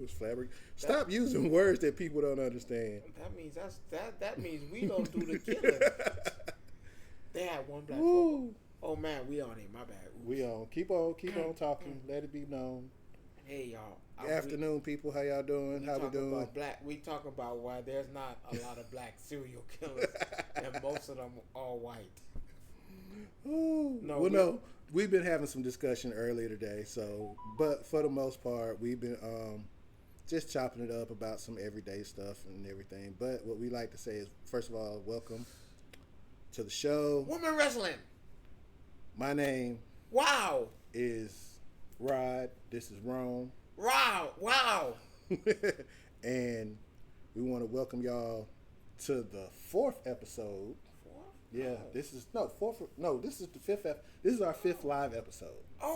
was fabric. Stop using words that people don't understand. That means that means we don't do the killing. They had one black folk. Woo. Oh man, we on it. My bad. Oops. We on. Keep on talking. Let it be known. Hey y'all. Afternoon, people. How y'all doing? How we doing? About black. We talk about why there's not a lot of black serial killers, and most of them are white. Ooh. No. We've been having some discussion earlier today. So, but for the most part, we've been just chopping it up about some everyday stuff and everything. But what we like to say is, first of all, welcome to the show. Women wrestling. My name Wow. is Rod. This is Rome. Wow. And we want to welcome y'all to the fourth episode. Fourth? Yeah, Oh. this is fourth. No, this is the fifth. This is our fifth live episode.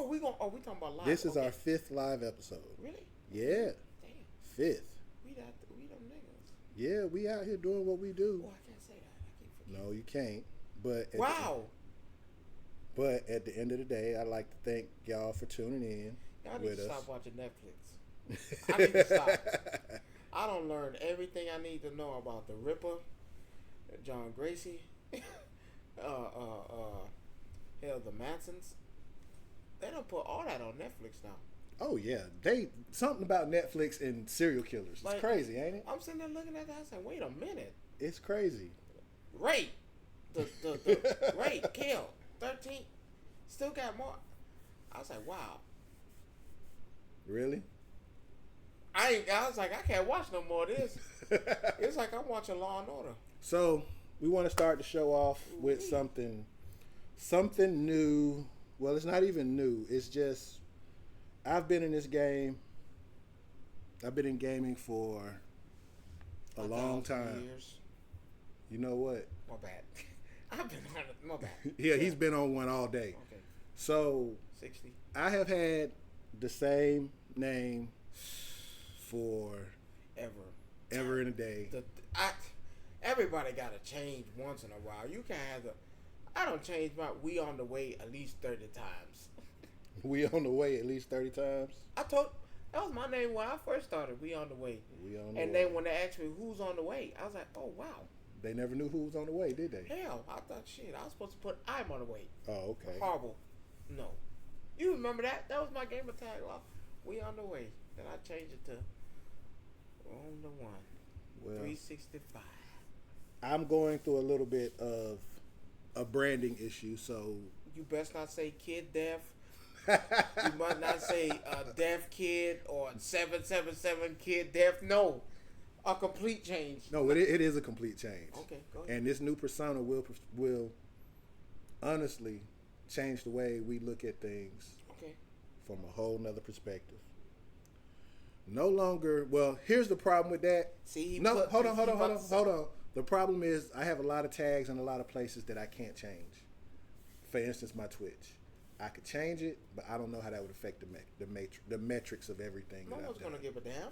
We talking about live. This is Okay. our fifth live episode. Really? Yeah, Damn. fifth. We them niggas. Yeah, we out here doing what we Oh, do. I can't say that. I keep forgetting. No, you can't. But Wow. at the end of the day, I'd like to thank y'all for tuning in Y'all need with to us. stop watching Netflix. I need to stop. I don't learn everything I need to know about the Ripper, John Gracie, hell, the Mansons. They don't put all that on Netflix now. Oh yeah, something about Netflix and serial killers. It's Like, crazy, ain't it? I'm sitting there looking at that. I said, wait a minute. It's crazy. Rape. The rape, kill. 13. Still got more. I was like, wow. Really? I was like, I can't watch no more of this. It's like I'm watching Law and Order. So we want to start the show off with something new. Well, it's not even new. It's just I've been in this game. I've been in gaming for a long time. Years. You know what? My bad. I've been on it. My bad. Yeah, he's been on one all day. Okay. So 60. I have had the same name for Ever. in a day. Everybody got to change once in a while. You can't have the. I don't change my we on the way at least 30 times. We on the way at least 30 times. That was my name when I first started. We on the way. We on the And way. then when they asked me who's on the way, I was like, oh wow. They never knew who was on the way, did they? Hell, I thought shit. I was supposed to put I'm on the way. Oh, okay. Horrible. No. You remember that? That was my gamer tag. Well, we on the way. Then I changed it to on the one. Well, 365. I'm going through a little bit of a branding issue, so You best not say kid deaf. You must not say deaf kid or 777 kid deaf. No. A complete change. no, it is a complete change. Okay, go ahead. And this new persona will honestly change the way we look at things Okay. from a whole nother perspective. No longer, well, here's the problem with that. See, Hold on. The problem is I have a lot of tags in a lot of places that I can't change. For instance, my Twitch. I could change it, but I don't know how that would affect the metrics of everything. No that one's I've gonna done. give a damn.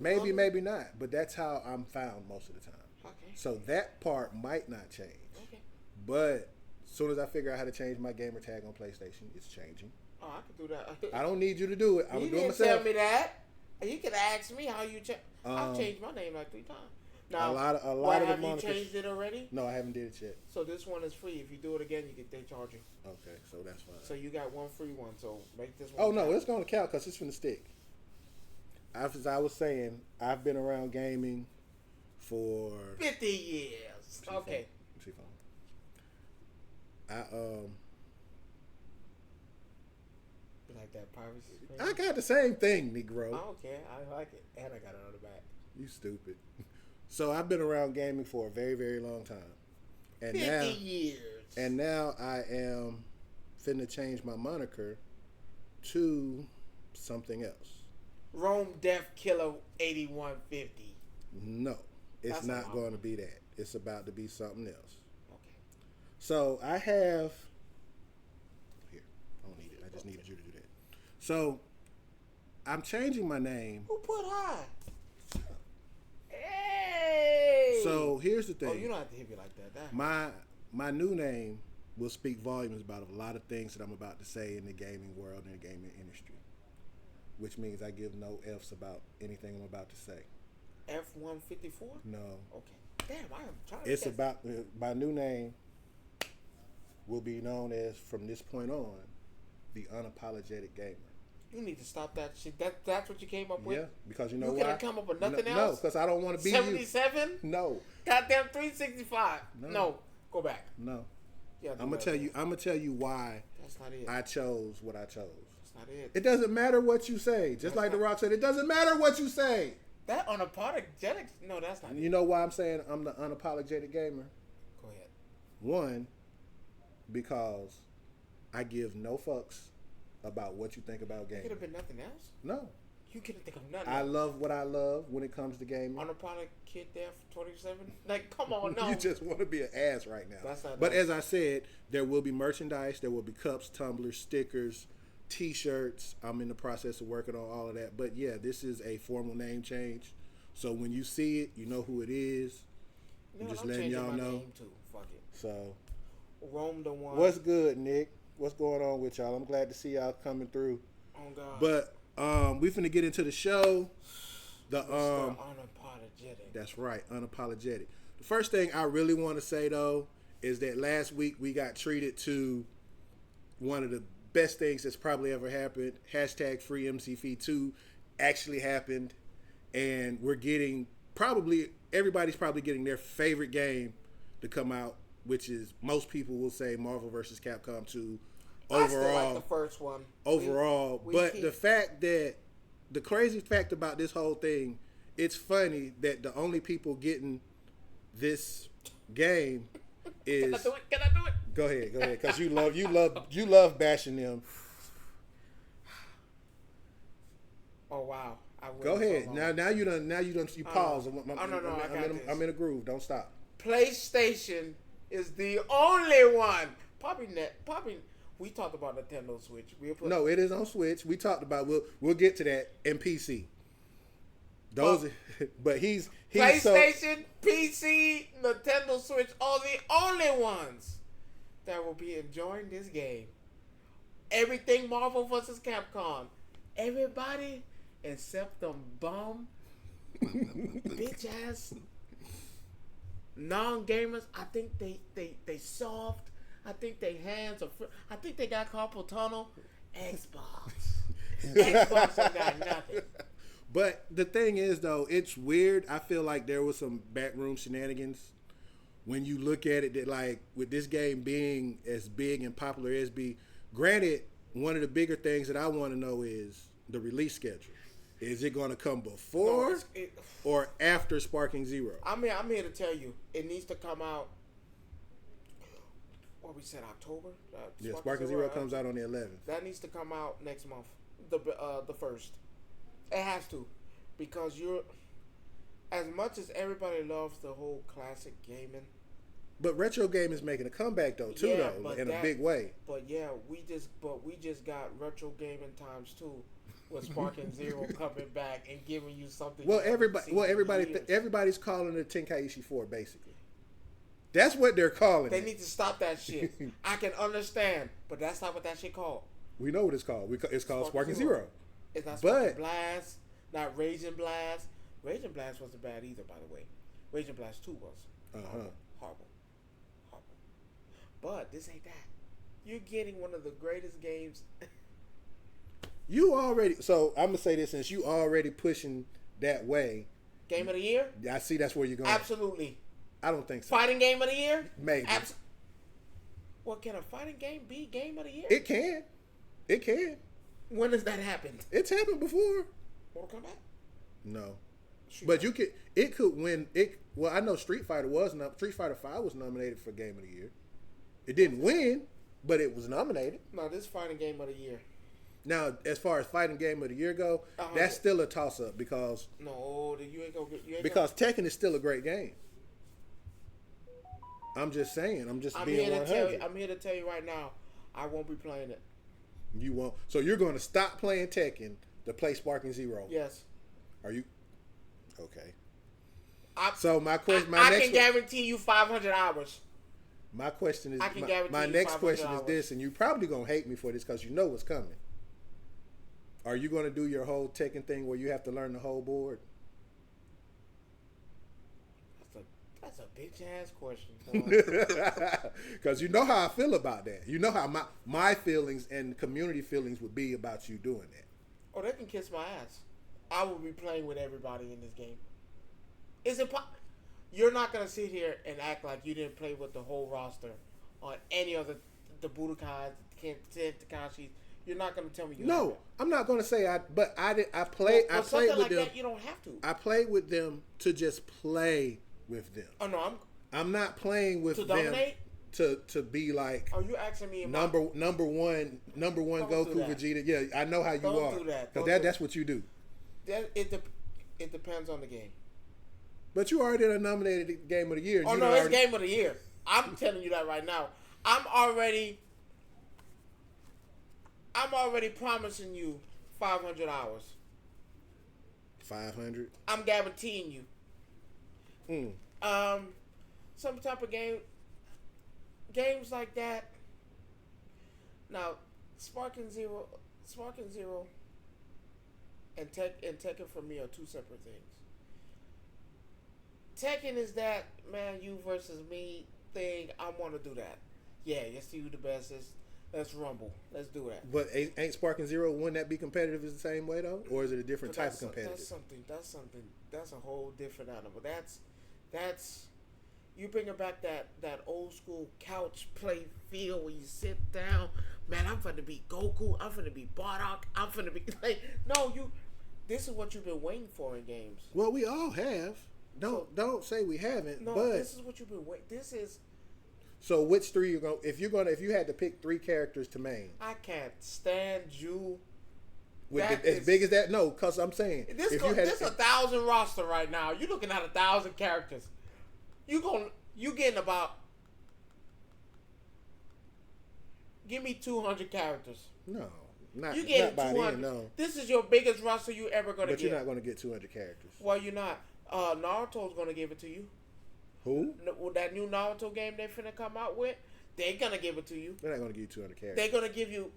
Maybe not, but that's how I'm found most of the time. Okay. So that part might not change. Okay. But as soon as I figure out how to change my gamer tag on PlayStation, it's changing. Oh, I could do that. I don't need you to do it. I'm You gonna do it didn't tell myself. me that. You could ask me how you change. I've changed my name like 3 times. Now, a lot of have the you monikers. changed it already? No, I haven't did it yet. So this one is free. If you do it again, they charge you. Okay, so that's fine. So you got one free one. So make this one. Oh no, count. it's gonna count because it's from the stick. As I was saying, I've been around gaming for 50 years. Okay. See phone. You like that privacy screen? I got the same thing, Negro. I don't care. I like it, and I got it on the back. You stupid. So I've been around gaming for a very, very long time, and 50 years. And now I am finna change my moniker to something else. Rome Death Killer 8150. No, it's That's not a lot. going to be that. It's about to be something else. Okay. So I have here. I don't need it. I just needed you to do that. So I'm changing my name. Who put high? Hey. So here's the thing. Oh, you don't have to hit me like that. My new name will speak volumes about a lot of things that I'm about to say in the gaming world and the gaming industry. which means I give no F's about anything I'm about to say. F-154? No. Okay. Damn, I am trying to It's guess. about my new name will be known as, from this point on, the Unapologetic Gamer. You need to stop that shit. That's what you came up with? Yeah, because you know You why? couldn't come up with nothing No, else? because I don't want to be 77? you. No. Goddamn 365. No. No. Go back. No. Yeah, I'm gonna tell you why That's not it. I chose what I chose. That's not it. It doesn't matter what you say. Just like The Rock said, it doesn't matter what you say. That unapologetic. No, that's not You it. know why I'm saying I'm the unapologetic gamer? Go ahead. One, because I give no fucks about what you think about It could gaming. have been nothing else. No. You couldn't think of nothing I else. love what I love when it comes to gaming. Unapologetic kid there for 27? Like, come on, no. You just want to be an ass right now. That's not But nice. as I said, there will be merchandise. There will be cups, tumblers, stickers, T-shirts. I'm in the process of working on all of that. But yeah, this is a formal name change. So when you see it, you know who it is. You know just what, I'm letting changing y'all my know. name too. Fuck it. So Rome the one. what's good, Nick? What's going on with y'all? I'm glad to see y'all coming through. Oh, God. But we finna get into the show. The Mr. Unapologetic. That's right, unapologetic. The first thing I really want to say though is that last week we got treated to one of the best things that's probably ever happened. Hashtag free MCF2 actually happened, and we're getting everybody's probably getting their favorite game to come out, which is most people will say Marvel vs. Capcom 2. I still like Overall, the first one. overall. We But keep- the crazy fact about this whole thing, it's funny that the only people getting this game is. Can I do it? Can I do it? Go ahead, because you love bashing them. Oh, wow. I waited Go ahead. so long. Now you pause. no, I got this. I'm in a groove. Don't stop. PlayStation is the only one. Probably, we talked about Nintendo Switch. No, it is on Switch. We talked about we'll get to that, and PC. But he's so PlayStation, PC, Nintendo Switch are the only ones that will be enjoying this game. Everything Marvel vs. Capcom. Everybody except them bum, bitch ass non-gamers. I think they soft. I think they hands are. I think they got carpal tunnel. Xbox. Xbox ain't got nothing. But the thing is, though, it's weird. I feel like there was some backroom shenanigans when you look at it. That, like, with this game being as big and popular as be, granted, one of the bigger things that I want to know is the release schedule. Is it going to come before or after Sparking Zero? I'm here to tell you, it needs to come out. What we said, October. Yeah, Sparking Zero comes out on the 11th. That needs to come out next month, the first. It has to, because you're, as much as everybody loves the whole classic gaming. But retro game is making a comeback though, too, in a big way. But yeah, we just got retro gaming times 2 with Sparking Zero coming back and giving you something. Well, you haven't seen in years. everybody's calling it Tenkaichi 4, basically. That's what they're calling They it. need to stop that shit. I can understand, but that's not what that shit called. We know what it's called. It's called Sparking Zero. Zero. It's not But- Sparking Blast, not Raging Blast. Raging Blast wasn't bad either, by the way. Raging Blast 2 was horrible. But this ain't that. You're getting one of the greatest games. So I'm gonna say this, since you already pushing that way. Game of the year? I see that's where you're going. Absolutely. I don't think so. Fighting game of the year? Maybe. Well, can a fighting game be game of the year? It can. When has that happened? It's happened before. Mortal Kombat? No. But it could win. Well, I know Street Fighter Fighter 5 was nominated for Game of the Year. It didn't win, but it was nominated. No, this fighting game of the year. Now, as far as fighting Game of the Year go, that's still a toss up because you ain't gonna get. Tekken is still a great game. I'm just saying. I'm being here 100. I'm here to tell you right now. I won't be playing it. You won't. So you're going to stop playing Tekken to play Sparking Zero. Yes. Are you? Okay. I can guarantee you 500 hours. My question is, I can guarantee my you next 500 question is hours. this, and you probably gonna hate me for this because you know what's coming. Are you going to do your whole Tekken thing where you have to learn the whole board? That's a bitch ass question. Because you know how I feel about that. You know how my feelings and community feelings would be about you doing that. Oh, they can kiss my ass. I will be playing with everybody in this game. Is it? You're not gonna sit here and act like you didn't play with the whole roster on any of the Budokais, the Takashis. You're not gonna tell me you. No, I'm not gonna say I. But I did. I played. Well, I played with like them. That, you don't have to. I played with them to just play with them. Oh no, I'm not playing with to them dominate? to be like. Are you asking me about number one Goku Vegeta? Yeah, I know how you don't are. Do that. Because that's what you do. It depends on the game. But you already nominated the Game of the Year. Oh no, it's Game of the Year. I'm telling you that right now. I'm already promising you 500 hours. 500. I'm guaranteeing you. Some type of games like that. Now, Sparking Zero, and Tekken for me are two separate things. Tekken is that you versus me thing. I want to do that. Yeah, you see who the best is. Let's rumble. Let's do that. But ain't Sparking Zero, wouldn't that be competitive the same way though, or is it a different type of competitive? That's something. That's a whole different animal. That's you bringing back that old school couch play feel where you sit down. Man, I'm finna be Goku. I'm finna be Bardock. I'm finna be like no you. This is what you've been waiting for in games. Well, we all have. Don't say we haven't. No, but this is what you've been waiting. This is. So which three you're going? If you had to pick three characters to main, I can't stand you. As big as that? No, because I'm saying this is 1,000 roster right now. You're looking at 1,000 characters. You getting about. Give me 200 characters. No, not you getting not by 200. then. No, this is your biggest roster you ever gonna get. But you're not gonna get 200 characters. Well, you're not. Naruto's gonna give it to you. Who? That new Naruto game they're finna come out with, they're gonna give it to you. They're not gonna give you 200 characters. They're gonna give you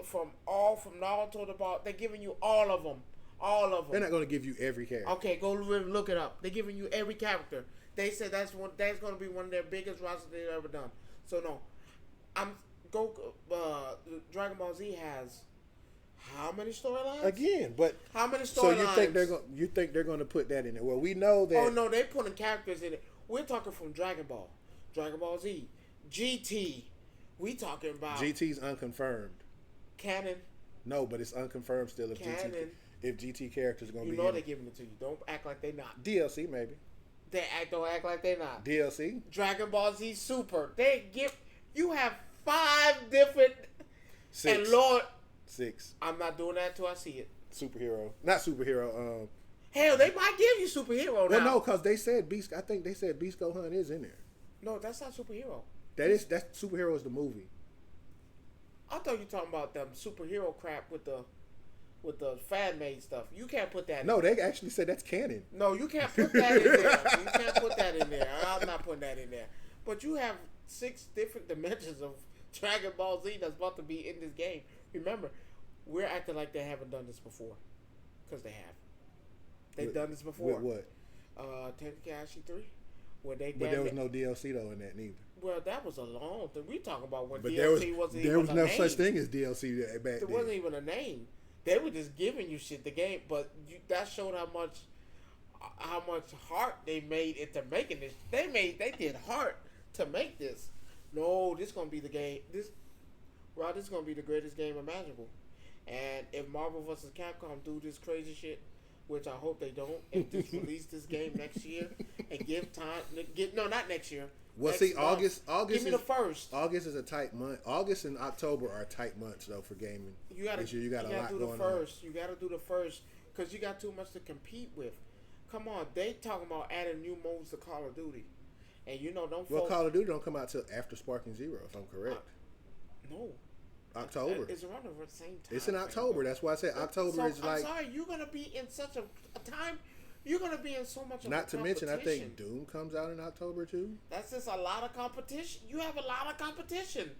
from Naruto to Ball. They're giving you all of them. All of them. They're not gonna give you every character. Okay, go look it up. They're giving you every character. They said that's gonna be one of their biggest rosters they've ever done. So no, Dragon Ball Z has how many storylines? Again, but how many storylines? So you think they're gonna put that in there? Well, we know that. Oh no, they're putting characters in it. We're talking from Dragon Ball Z, GT. We talking about GT's unconfirmed. Canon. No, but it's unconfirmed still. If GT characters are gonna be, they're giving it to you. Don't act like they're not. DLC maybe. Don't act like they're not. DLC. Dragon Ball Z Super. You have 5 different. 6. And Lord. 6. I'm not doing that until I see it. Not superhero. Hell, they might give you superhero now. Well, no, because they said Beast. I think they said Beast Gohan is in there. No, that's not superhero. That's superhero is the movie. I thought you were talking about them superhero crap with the fan made stuff. You can't put that. No, they actually said that's canon. No, you can't put that in there. You can't put that in there. I'm not putting that in there. But you have 6 different dimensions of Dragon Ball Z that's about to be in this game. Remember, we're acting like they haven't done this before, because they have. They've done this before. With what? Tenkaichi 3. But there was no DLC though in that neither. Well, that was a long thing. We talking about when but DLC wasn't even a name. There was no such thing as DLC back then. There wasn't even a name. They were just giving you shit. The game, but that showed how much heart they made into making this. They did heart to make this. No, this gonna be the game. This is gonna be the greatest game imaginable. And if Marvel vs. Capcom do this crazy shit, which I hope they don't, and just release this game next year and give time. Not next year. Well, see, August. Give me the first. August is a tight month. August and October are tight months though for gaming. You got a lot going on. You got to do the first because you got too much to compete with. Come on, they talking about adding new modes to Call of Duty, and Call of Duty don't come out till after Sparking Zero, if I'm correct. No. October. It's around the same time. It's in October. That's why I said October is like. I'm sorry, you're gonna be in such a time. You're gonna be in so much. Not to mention, I think Doom comes out in October too. That's just a lot of competition. You have a lot of competition.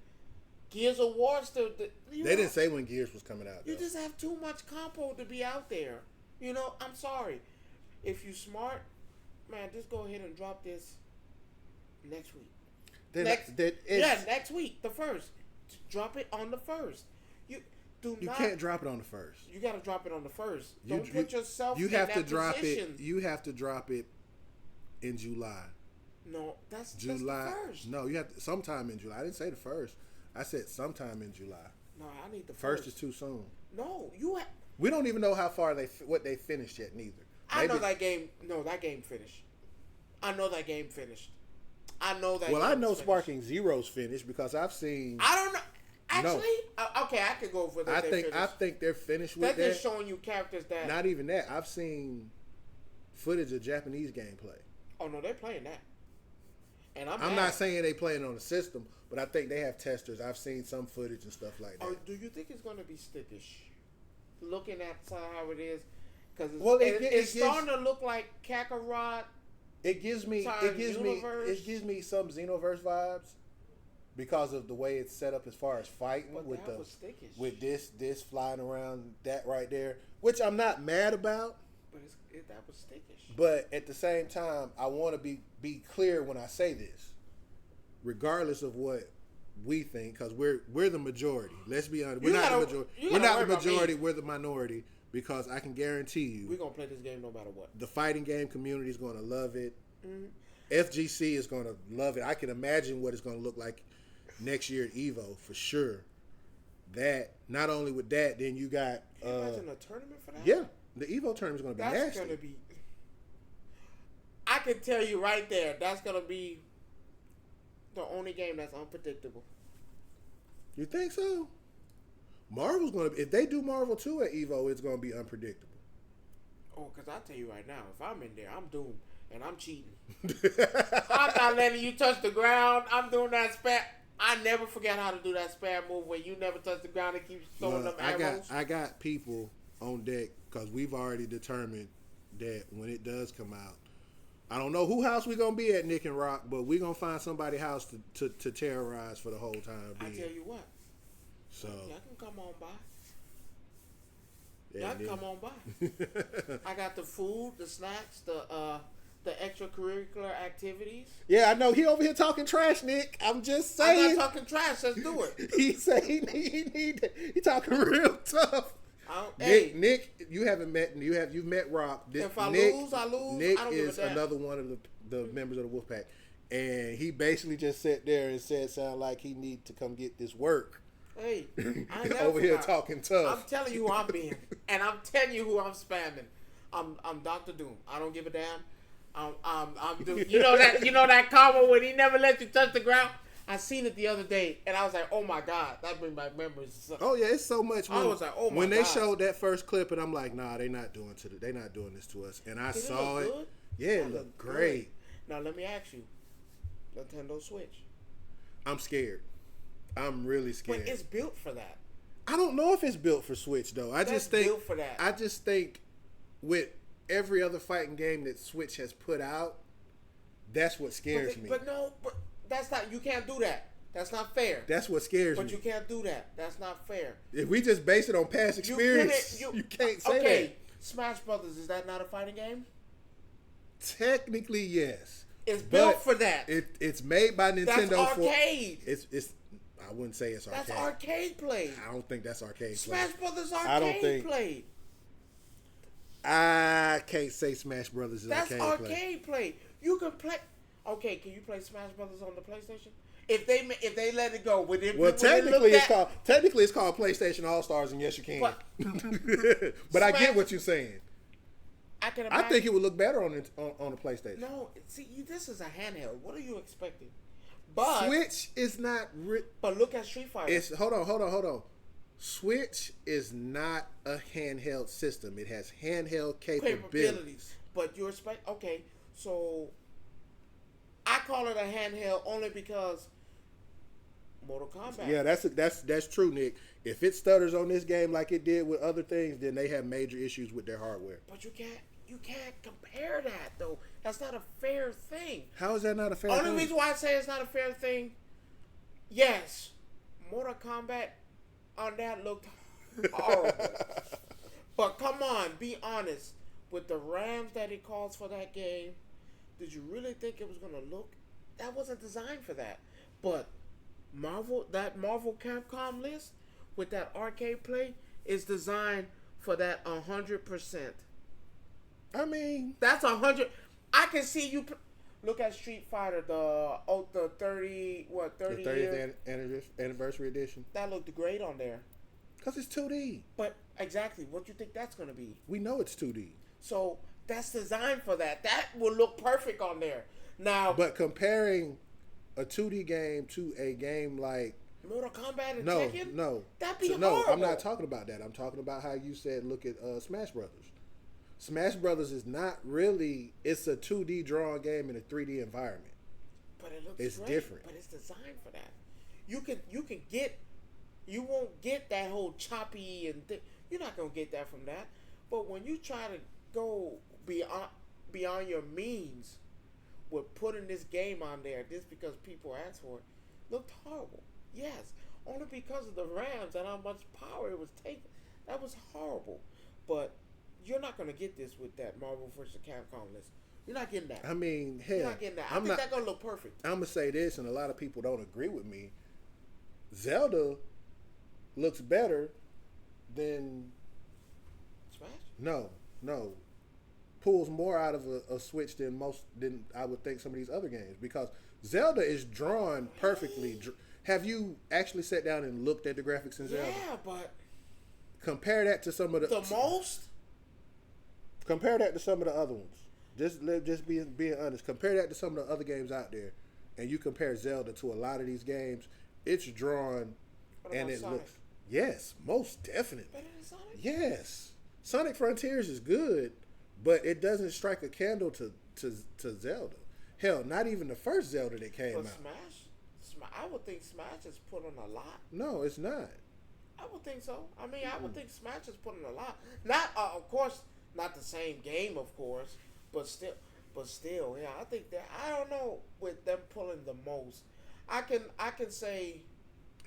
Gears of War still. They didn't say when Gears was coming out. You though. just have too much compo to be out there. You know, I'm sorry. If you smart, man, just go ahead and drop this next week. Next week, the 1st. Drop it on the 1st. You can't drop it on the 1st. You got to drop it on the 1st. Don't put yourself in have that to drop position. You have to drop it in July. No, that's July. That's the 1st. No, you have to, sometime in July. I didn't say the 1st. I said sometime in July. No, I need the 1st is too soon. No, we don't even know how far what they finished yet. Neither. I know that game. No, that game finished. I know that game finished. I know that. Well, I know finished. Sparking Zero's finished because I've seen. I don't know. Actually, okay, I could go for that. I think they're finished with that. They're just showing you characters that. Not even that. I've seen footage of Japanese gameplay. Oh no, they're playing that. And I'm not saying they playing on the system, but I think they have testers. I've seen some footage and stuff like that. Oh, do you think it's going to be stickish? Looking at how it is, because it's starting to look like Kakarot. It gives me some Xenoverse vibes because of the way it's set up as far as fighting with this flying around, that right there, which I'm not mad about. But that was stickish. But at the same time, I want to be clear when I say this, regardless of what we think, because we're the majority. Let's be honest, we're not the majority. We're not the majority. We're the minority. Because I can guarantee you, we're gonna play this game no matter what. The fighting game community is gonna love it. Mm-hmm. FGC is gonna love it. I can imagine what it's gonna look like next year at Evo for sure. That not only with that, then you got. Can you imagine a tournament for that? Yeah, the Evo tournament is gonna be nasty. That's gonna be. I can tell you right there, that's gonna be the only game that's unpredictable. You think so? Marvel's gonna if they do Marvel 2 at Evo, it's gonna be unpredictable. Oh, because I tell you right now, if I'm in there, I'm doomed and I'm cheating. I'm not letting you touch the ground. I'm doing that spam. I never forget how to do that spam move where you never touch the ground and keep throwing them arrows. I got people on deck because we've already determined that when it does come out, I don't know who house we're gonna be at, Nick and Rock, but we're gonna find somebody's house to terrorize for the whole time. I tell you what. So y'all can come on by. Yeah, y'all can come on by. I got the food, the snacks, the extracurricular activities. Yeah, I know he over here talking trash, Nick. I'm just saying. I'm not talking trash. Let's do it. He say he talking real tough. Nick, you've met Rock. If I lose, I lose. Nick I don't is another one of the members of the Wolfpack, and he basically just sat there and sound like he need to come get this work. Hey, I ain't over here talking tough. I'm telling you who I'm being, and I'm telling you who I'm spamming. I'm Dr. Doom. I don't give a damn. I'm Doom. You know that comment when he never let you touch the ground. I seen it the other day, and I was like, oh my god, that brings back memories. Oh yeah, it's so much. I was like, oh my god. When they showed that first clip, and I'm like, nah, they not doing this to us. And I saw it. Good? Yeah, it looked great. Now let me ask you, Nintendo Switch. I'm scared. I'm really scared. But it's built for that. I don't know if it's built for Switch though. I just think built for that. I just think with every other fighting game that Switch has put out, that's what scares me. But that's not. You can't do that. That's not fair. That's what scares me. But you can't do that. That's not fair. If we just base it on past experience, you can't say that. Okay, Smash Brothers, is that not a fighting game? Technically, yes. It's built for that. It's made by Nintendo. That's arcade. It's. I wouldn't say it's arcade. That's arcade play. I don't think that's arcade play. Smash Brothers arcade play. I can't say Smash Brothers is arcade play. That's arcade play. You can play. Okay, can you play Smash Brothers on the PlayStation? If they let it go, technically it's called PlayStation All Stars, and yes, you can. But I get what you're saying. I think it would look better on the PlayStation. No, see, this is a handheld. What are you expecting? But Switch is not. But look at Street Fighter. Hold on. Switch is not a handheld system. It has handheld capabilities. But you expect so I call it a handheld only because Mortal Kombat. Yeah, that's true, Nick. If it stutters on this game like it did with other things, then they have major issues with their hardware. But you can't compare that though. That's not a fair thing. How is that not a fair thing? Only reason why I say it's not a fair thing, yes, Mortal Kombat on that looked horrible. But come on, be honest. With the RAMs that it calls for that game, did you really think it was gonna look? That wasn't designed for that. But that Marvel Capcom list with that arcade play is designed for that 100%. I mean, that's 100. I can see you. Look at Street Fighter, the 30th anniversary edition. That looked great on there. Because it's 2D. But exactly, what do you think that's going to be? We know it's 2D. So that's designed for that. That will look perfect on there. Now, but comparing a 2D game to a game like Mortal Kombat and Tekken? No. That'd be horrible. No, I'm not talking about that. I'm talking about how you said look at Smash Brothers. Smash Brothers is not really, it's a 2D drawing game in a 3D environment. But it looks it's great, different. But it's designed for that. You won't get that whole choppy and you're not going to get that from that. But when you try to go beyond your means with putting this game on there just because people asked for it, looked horrible. Yes, only because of the RAMs and how much power it was taking. That was horrible. But you're not going to get this with that Marvel vs. Capcom list. You're not getting that. I mean, hell, you're not getting that. I think that's going to look perfect. I'm going to say this, and a lot of people don't agree with me. Zelda looks better than Smash? No. Pulls more out of a Switch than I would think some of these other games, because Zelda is drawn perfectly. Have you actually sat down and looked at the graphics in Zelda? Yeah, but compare that to some of the most. Compare that to some of the other ones. Just being honest. Compare that to some of the other games out there, and you compare Zelda to a lot of these games. It's drawn, and it Sonic? looks. Yes, most definitely. Better than Sonic? Yes, Sonic Frontiers is good, but it doesn't strike a candle to Zelda. Hell, not even the first Zelda that came out. Smash, I would think Smash has put on a lot. No, it's not. I would think so. I mean, I would think Smash has put on a lot. Not, of course, not the same game, of course, but still, yeah. I think that I don't know with them pulling the most. I can say.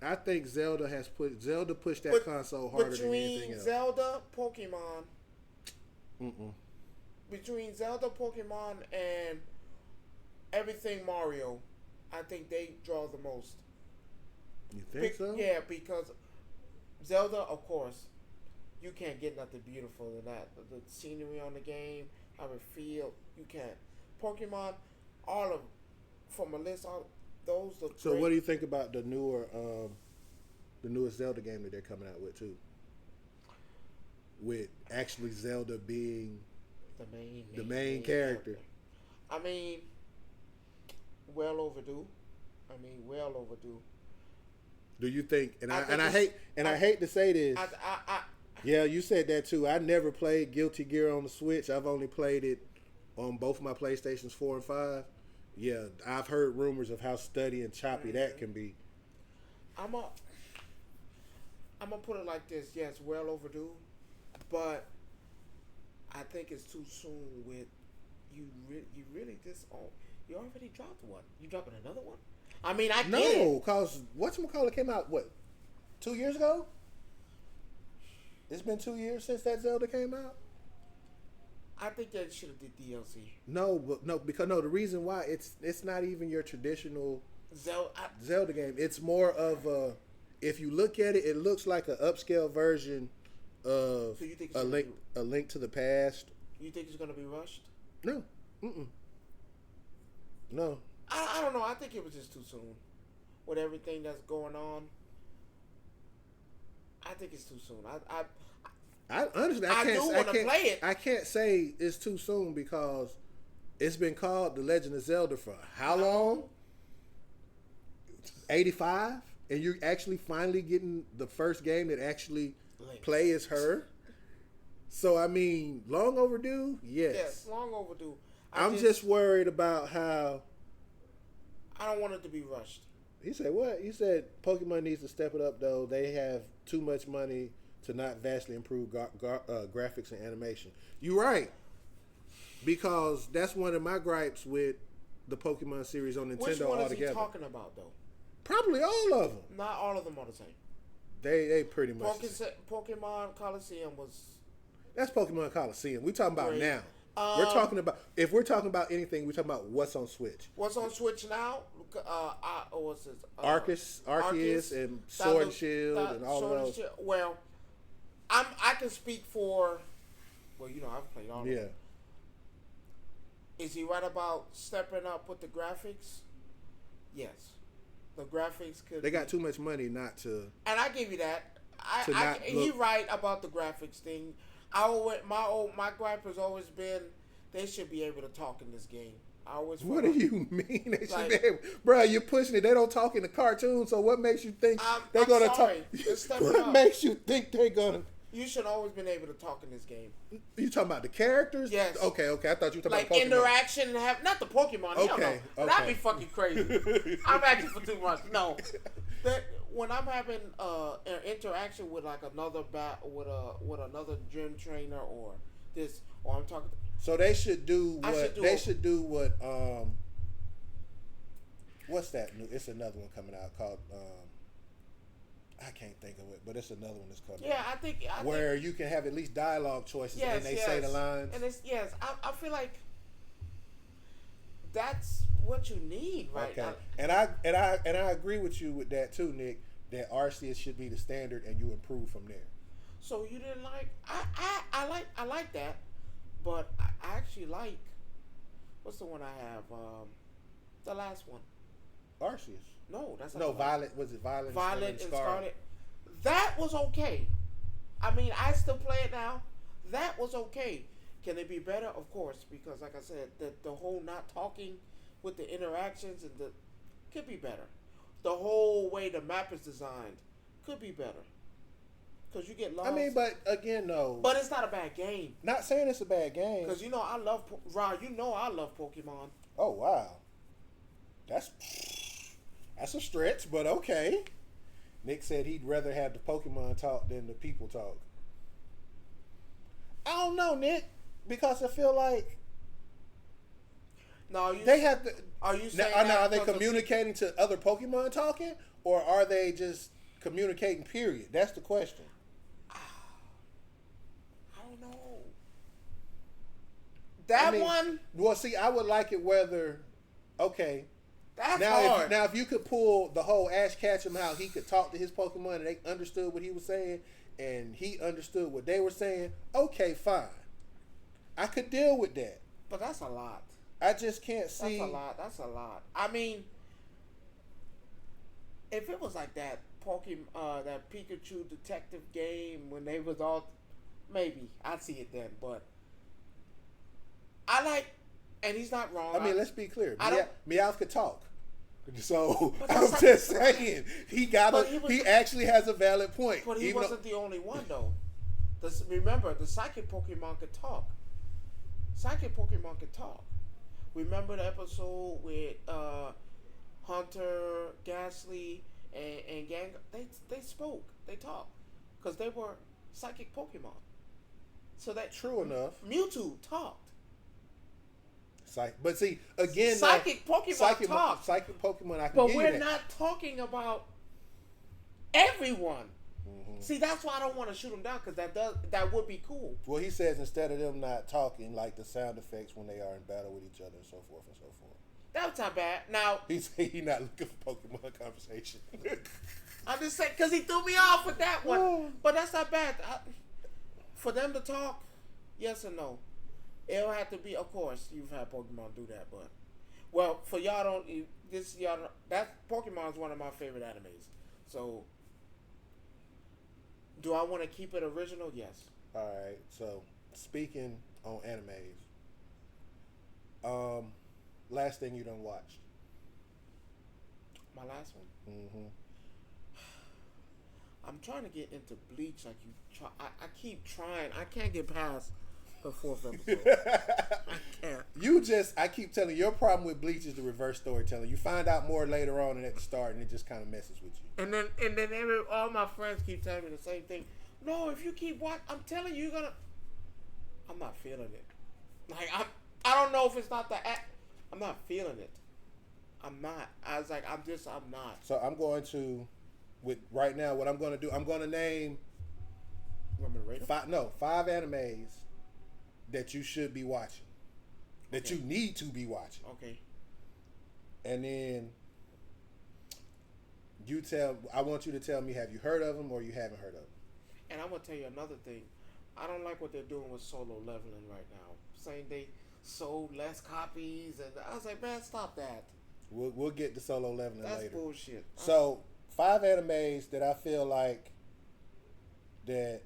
I think Zelda pushed that console harder than anything else. Between Zelda, Pokemon. Mm-mm. Between Zelda, Pokemon, and everything Mario, I think they draw the most. You think so? Yeah, because Zelda, of course, you can't get nothing beautiful than that. The scenery on the game, how it feels, you can't. Pokemon, from a list, those look So great. what do you think about the newest Zelda game that they're coming out with too? With actually Zelda being the main character. I mean, well overdue. Do you think? I hate to say this. Yeah, you said that too. I never played Guilty Gear on the Switch. I've only played it on both my PlayStations 4 and 5. Yeah, I've heard rumors of how stutty and choppy that can be. I'm gonna put it like this. Yes, well overdue, but I think it's too soon. With you already dropped one. You dropping another one? I mean, I get it. No, cause whatchamacallit came out 2 years ago? It's been 2 years since that Zelda came out. I think they should have did DLC. Because the reason why it's not even your traditional Zelda game. It's more of if you look at it, it looks like an upscale version of a Link to the Past. You think it's gonna be rushed? No. No. I don't know. I think it was just too soon. With everything that's going on, I think it's too soon. I honestly, I do want to play it. I can't say it's too soon because it's been called The Legend of Zelda for how long? 85? And you're actually finally getting the first game that actually play as her? So, I mean, long overdue? Yes, long overdue. I'm just worried about how... I don't want it to be rushed. He said what? He said Pokemon needs to step it up, though. They have too much money to not vastly improve graphics and animation. You're right. Because that's one of my gripes with the Pokemon series on Nintendo altogether. Which one is he talking about, though? Probably all of them. Not all of them are the same. They pretty much. Pokemon Coliseum was. That's Pokemon Coliseum. We're talking about great. now. We're talking about if we're talking about anything, we're talking about what's on Switch. What's on Switch now? What's this? Arceus and Sword and Shield and all of those. Well, I can speak for. Well, you know, I've played all of them. Is he right about stepping up with the graphics? Yes. The graphics could. They got too much money not to. And I give you that. He right about the graphics thing. My gripe has always been they should be able to talk in this game. What do you mean? They should be able, bro, you're pushing it. They don't talk in the cartoon, so what makes you think they're gonna talk? What makes you think they're gonna? You should always been able to talk in this game. You talking about the characters? Yes. Okay. I thought you were talking like about Pokemon. Interaction and have not the Pokemon. Okay. That'd be fucking crazy. I'm asking for too much. No, when I'm having an interaction with like another with another gym trainer or I'm talking. So they should do what what's that new? It's another one coming out called. I can't think of it, but it's another one that's coming. Yeah, I think you can have at least dialogue choices and they say the lines. And I feel like that's what you need right now. And I agree with you with that too, Nick. That Arceus should be the standard, and you improve from there. So you didn't like? I like that, but I actually like. What's the one I have? The last one. Arceus. No, that's not Violet. Was it Violet? Violet and Scarlet. That was okay. I mean, I still play it now. That was okay. Can it be better? Of course, because like I said, the whole not talking with the interactions and could be better. The whole way the map is designed could be better. Because you get lost. I mean, but again, though. But it's not a bad game. Not saying it's a bad game. Because I love Pokemon. Oh wow, that's a stretch, but okay. Nick said he'd rather have the Pokemon talk than the people talk. I don't know, Nick, because I feel like they have to. Are you saying are they communicating to other Pokemon talking, or are they just communicating? Period. That's the question. I don't know. That one. Well, see, I would like it whether. Okay. That's hard. If you could pull the whole Ash Ketchum, how he could talk to his Pokemon and they understood what he was saying and he understood what they were saying, okay, fine. I could deal with that. But that's a lot. I just can't see. That's a lot. I mean, if it was like that that Pikachu detective game when they was all, maybe I'd see it then. But I like, and he's not wrong. I mean, let's be clear. Meowth could talk. So I'm just saying he actually has a valid point. But he wasn't the only one though. Remember, the psychic Pokemon could talk. Psychic Pokemon could talk. Remember the episode with Hunter, Ghastly, and Gang? They spoke. They talked because they were psychic Pokemon. So that true enough. Mewtwo talked. But see, again, psychic Pokemon talk. Psychic Pokemon, I can. But we're not talking about everyone. Mm-hmm. See, that's why I don't want to shoot them down because that would be cool. Well, he says instead of them not talking, like the sound effects when they are in battle with each other and so forth and so forth. That's not bad. Now he's not looking for Pokemon conversation. I'm just saying because he threw me off with that one. But that's not bad. For them to talk, yes or no. It'll have to be, of course, you've had Pokemon do that, but for y'all that Pokemon is one of my favorite animes. So, do I want to keep it original? Yes. All right. So, speaking on animes, last thing you done watched? My last one. Mm-hmm. I'm trying to get into Bleach. Like I keep trying. I can't get past the 4th episode. I can't. I keep telling you, your problem with Bleach is the reverse storytelling. You find out more later on and at the start, and it just kind of messes with you. And then all my friends keep telling me the same thing. No, if you keep watching, I'm telling you, I'm not feeling it. Like I don't know if it's not the act. I'm not feeling it. I'm not. I was like, I'm not. So I'm going to, right now, what I'm going to do, I'm going to name You want me to rate them? five animes that you should be watching, that Okay. you need to be watching. Okay. And then I want you to tell me, have you heard of them or you haven't heard of them? And I'm gonna tell you another thing. I don't like what they're doing with Solo Leveling right now. Saying they sold less copies, and I was like, man, stop that. We'll get to Solo Leveling That's later. bullshit. So 5 animes that I feel like that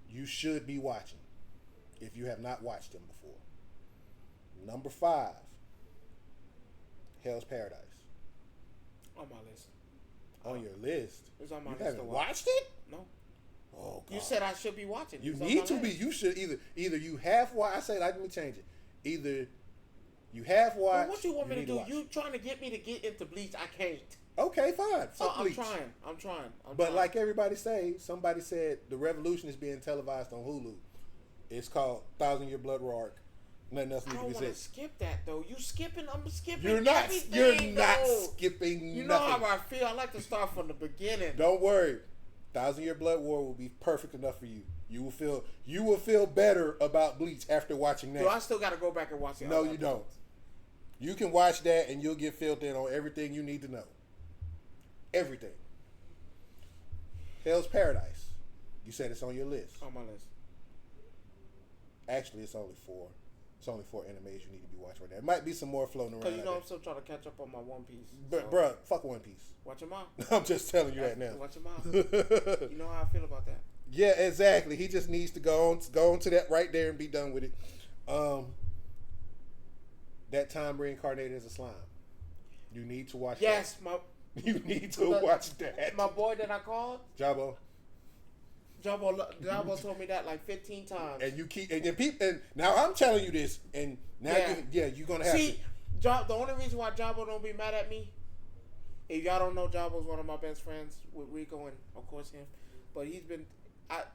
you should be watching if you have not watched them before. Number 5, Hell's Paradise. On my list. On your list. It's on my You list haven't to watch. watched it? No. Oh God. You said I should be watching. You It's on need my to be. list. You should either you have watched. I say, let me change it. Either you have watched. But what you want me to need do? watch. You trying to get me to get into Bleach? I can't. Okay, fine. So Fuck I'm Bleach. trying. I'm trying. But like everybody say, somebody said the Revolution is being televised on Hulu. It's called 1,000-Year Blood War Arc. Nothing else I needs to don't be want to said. skip that though. You skipping? I'm skipping. You're not. Everything, You're not though. skipping. You know nothing. how I feel. I like to start from the beginning. Don't worry. 1,000-Year Blood War will be perfect enough for you. You will feel better about Bleach after watching that. So I still got to go back and watch it. No, you don't. You can watch that and you'll get filled in on everything you need to know. Everything. Hell's Paradise. You said it's on your list. On my list. Actually, it's only 4. It's only 4 animes you need to be watching right now. There might be some more floating around. Because you know out I'm still trying to catch up on my One Piece. there. So Bruh, fuck One Piece. watch your mouth. I'm just telling you that now. Watch your mouth. You know how I feel about that. Yeah, exactly. He just needs to go on to that right there and be done with it. That time reincarnated as a slime. You need to watch Yes, that. You need to watch that. my boy that I called, Jabbo. Jabbo told me that like 15 times. And you keep and people and now I'm telling you this and now you're gonna have See, the only reason why Jabbo don't be mad at me, if y'all don't know, Jabbo's one of my best friends with Rico and of course him, but he's been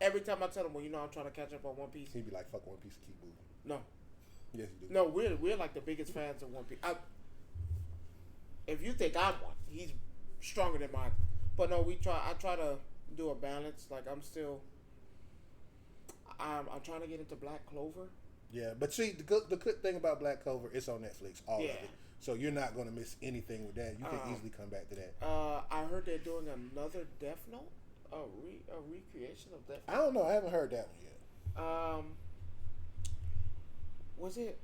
every time I tell him, well, you know, I'm trying to catch up on One Piece. He'd be like, "Fuck One Piece, keep moving." No, Yes, you do. no, we're like the biggest fans of One Piece. If you think I'm one, he's stronger than mine. But no, I try to do a balance. Like I'm trying to get into Black Clover. Yeah, but see, the good thing about Black Clover, it's on Netflix, all of Yeah. it. So you're not gonna miss anything with that. You can easily come back to that. I heard they're doing another Death Note, a recreation of Death Note. I don't know. I haven't heard that one yet. Was it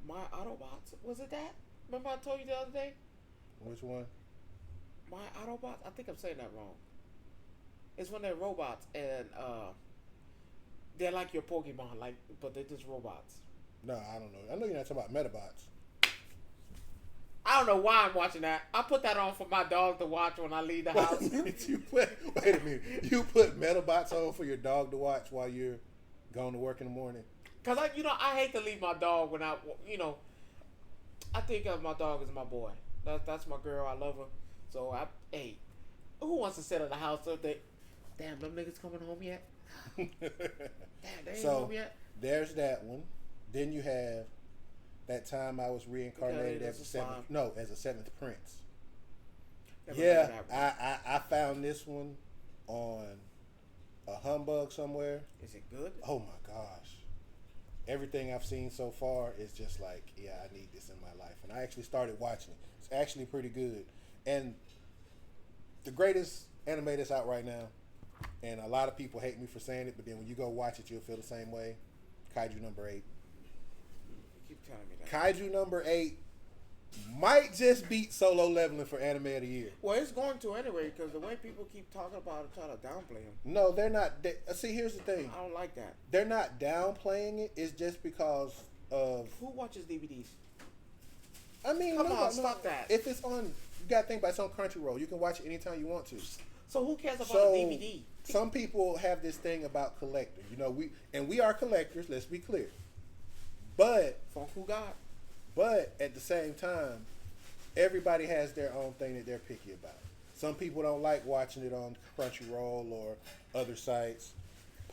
My Autobots? Was it that? Remember I told you the other day? Which one? My Autobots? I think I'm saying that wrong. It's when they're robots and they're like your Pokemon, but they're just robots. No, I don't know. I know you're not talking about Metabots. I don't know why I'm watching that. I put that on for my dog to watch when I leave the house. Wait a minute. You put Metabots on for your dog to watch while you're going to work in the morning? Cause I hate to leave my dog when I think of my dog as my boy. That's my girl. I love her. So who wants to sit in the house so they, damn, them niggas coming home yet? Damn, they ain't home yet. There's that one. Then you have that time I was reincarnated as a seventh prince. Never Yeah, heard of that one. I found this one on a humbug somewhere. Is it good? Oh my gosh. Everything I've seen so far is just like, yeah, I need this in my life. And I actually started watching it. It's actually pretty good. And the greatest anime that's out right now, and a lot of people hate me for saying it, but then when you go watch it, you'll feel the same way. Kaiju number 8. You keep telling me that. Kaiju number 8 might just beat Solo Leveling for anime of the year. Well, it's going to anyway because the way people keep talking about it, trying to downplay him. No, they're not. See, here's the thing. I don't like that. They're not downplaying it. It's just because of... Who watches DVDs? I mean, Come on, stop that. If it's on, you gotta think about it's on Crunchyroll. You can watch it anytime you want to. So who cares about So a DVD? some people have this thing about collectors. We are collectors. Let's be clear. But at the same time, everybody has their own thing that they're picky about. Some people don't like watching it on Crunchyroll or other sites.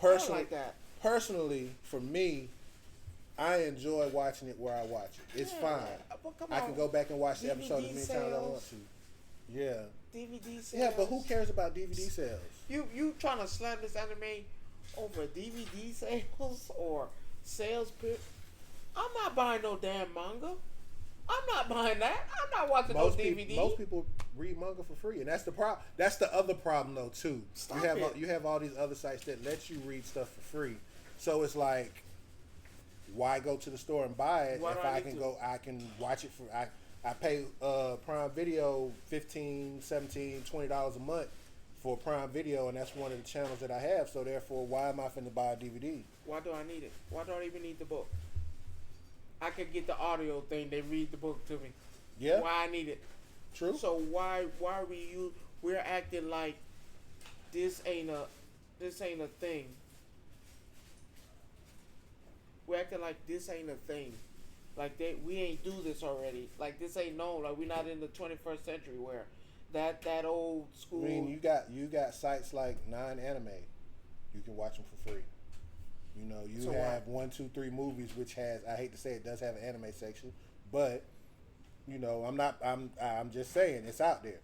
I don't like that. Personally, for me, I enjoy watching it where I watch it. It's fine. I can go back and watch the episode as many times as I want to. Yeah. DVD sales. Yeah, but who cares about DVD sales? You trying to slam this anime over DVD sales or sales pitch? I'm not buying no damn manga. I'm not buying that. I'm not watching no DVD. Most people read manga for free, and that's the problem. That's the other problem, though, too. You have all these other sites that let you read stuff for free. So it's like, why go to the store and buy it if I can watch it for I pay Prime Video $15, $17, $20 a month for Prime Video, and that's one of the channels that I have. So therefore, why am I finna buy a DVD? Why do I need it? Why do I even need the book? I could get the audio thing. They read the book to me. Yeah. Why I need it? True. So why we're acting like this ain't a thing. We're acting like this ain't a thing. Like we ain't do this already. Like this ain't known. Like we're not in the 21st century where that old school. I mean, you got sites like 9anime. You can watch them for free. You know, you have 1, 2, 3 movies, which has, I hate to say it, does have an anime section, but you know, I'm just saying it's out there.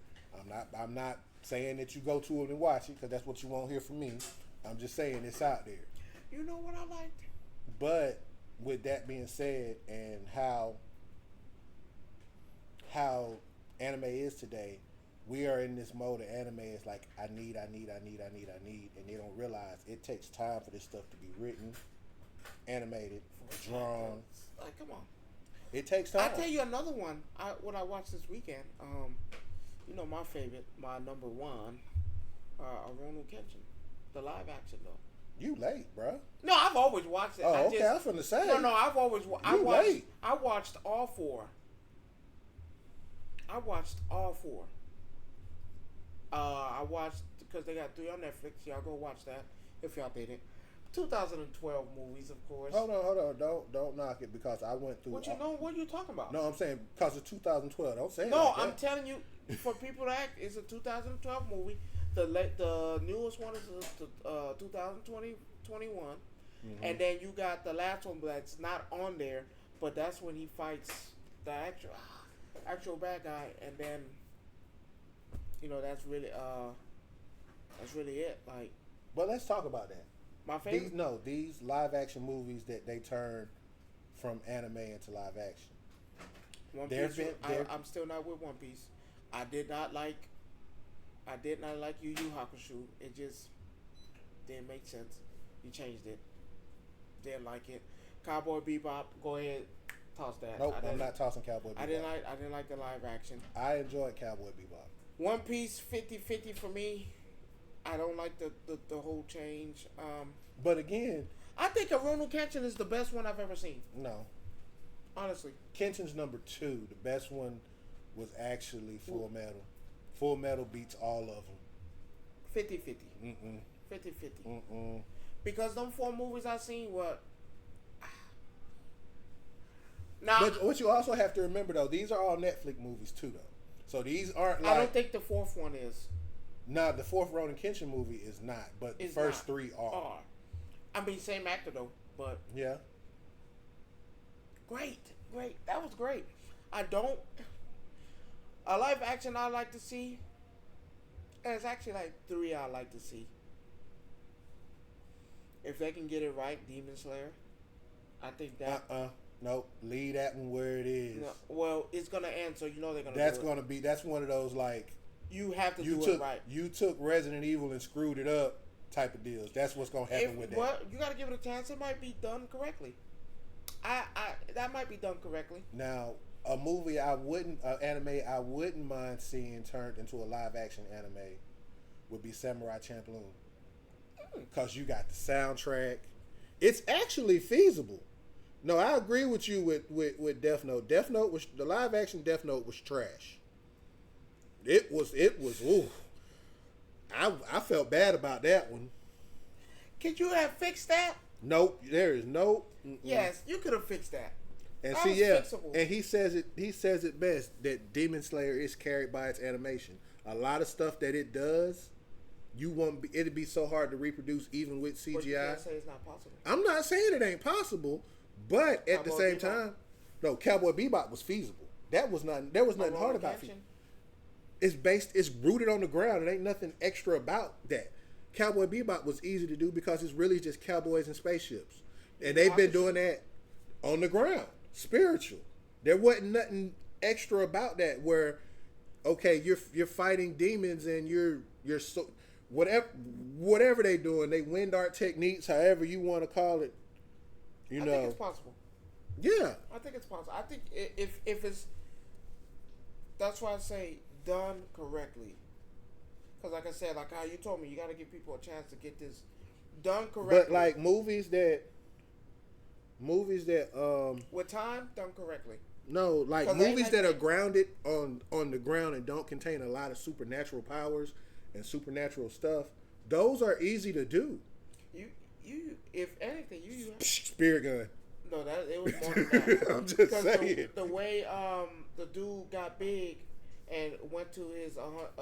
I'm not saying that you go to it and watch it because that's what you won't hear from me. I'm just saying it's out there. You know what I liked? But with that being said, and how anime is today, we are in this mode of anime. It's like I need, and they don't realize it takes time for this stuff to be written, animated, drawn. Like, come on, it takes time. I'll tell you another one. What I watched this weekend. You know my favorite, my number one, Rurouni Kenshin, the live action though. You late, bro? No, I've always watched it. Oh, okay. I was finna say. No, I've always. Late. I watched all 4. I watched because they got 3 on Netflix. Y'all go watch that if y'all didn't. 2012 movies, of course. Hold on. Don't knock it because I went through. What are you talking about? No, I'm saying because of 2012. Don't say it. No, like that. I'm telling you, for people to act, it's a 2012 movie. The newest one is 2021, mm-hmm. And then you got the last one that's not on there, but that's when he fights the actual bad guy, and then you know that's really it. Like, but let's talk about that. My favorite. These live action movies that they turn from anime into live action. One Piece. I'm still not with One Piece. I did not like Yu Yu Hakusho. It just didn't make sense. You changed it. Didn't like it. Cowboy Bebop. Go ahead, toss that. Nope, I'm not tossing Cowboy Bebop. I didn't like the live action. I enjoyed Cowboy Bebop. One Piece 50-50 for me. I don't like the whole change. But again, I think Rurouni Kenshin is the best one I've ever seen. No, honestly, Kenshin's number 2. The best one was actually Full Metal. Full Metal beats all of them. 50-50. 50-50. Because them 4 movies I seen were. Now, but what you also have to remember though, these are all Netflix movies too though. So these aren't. Like, I don't think the 4th one is. Nah, the 4th Rurouni Kenshin movie is not, but the first 3 are. I mean, same actor though, but yeah. Great. That was great. A live action I like to see. There's actually like 3 I like to see. If they can get it right, Demon Slayer. I think that. Nope. Leave that one where it is. No, well, it's gonna end, so you know they're gonna. That's one of those like. You have to do it right. You took Resident Evil and screwed it up type of deals. That's what's gonna happen with that. Well, you gotta give it a chance. It might be done correctly. That might be done correctly. Now, anime I wouldn't mind seeing turned into a live action anime would be Samurai Champloo. Because you got the soundtrack. It's actually feasible. No, I agree with you with Death Note. Death Note was the live action Death Note was trash. It was ooh. I felt bad about that one. Could you have fixed that? Nope, there is no. Yes, you could have fixed that. And that see, yeah, fixable. And he says it best that Demon Slayer is carried by its animation. A lot of stuff that it does, it'd be so hard to reproduce even with CGI. But you can't say it's not possible. I'm not saying it ain't possible, But at the Cowboy same Bebop. time, no, Cowboy Bebop was feasible. That was not. There was nothing hard about it. It's rooted on the ground. It ain't nothing extra about that. Cowboy Bebop was easy to do because it's really just cowboys and spaceships, and they've been doing that on the ground, spiritual. There wasn't nothing extra about that. Where, okay, you're fighting demons and you're so whatever they doing, they wind art techniques, however you want to call it. I think it's possible. Yeah, I think it's possible. I think if it's, that's why I say done correctly. Because like I said, like how you told me, you got to give people a chance to get this done correctly. but like movies that with time done correctly. no, like movies that are grounded on the ground and don't contain a lot of supernatural powers and supernatural stuff. Those are easy to do. You if anything, you Spirit gun. No, that it was more than that. I'm just saying. The way the dude got big and went to his 100%,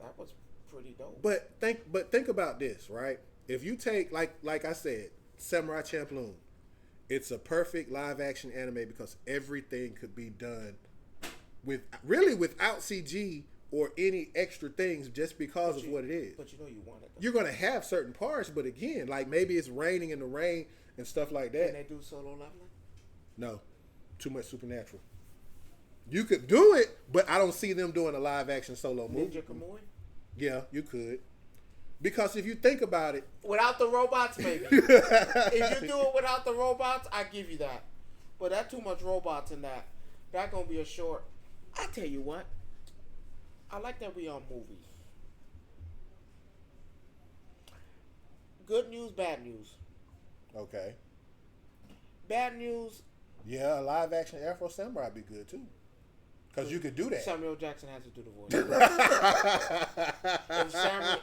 that was pretty dope. But think about this, right? If you take like I said, Samurai Champloo, it's a perfect live action anime because everything could be done without CG or any extra things just because of what it is. But you know you want it. You're gonna have certain parts, but again, like maybe it's raining in the rain and stuff like that. Can they do solo leveling? No, too much supernatural. You could do it, but I don't see them doing a live action solo movie. Ninja Kamui? Yeah, you could. Because if you think about it, without the robots, maybe. If you do it without the robots, I give you that. But that's too much robots in that. That gonna be a short. I tell you what, I like that we on movies. Good news, bad news. okay, Bad news. yeah, a live action Afro Samurai would be good too. Because you could do that. Samuel Jackson has to do the voice.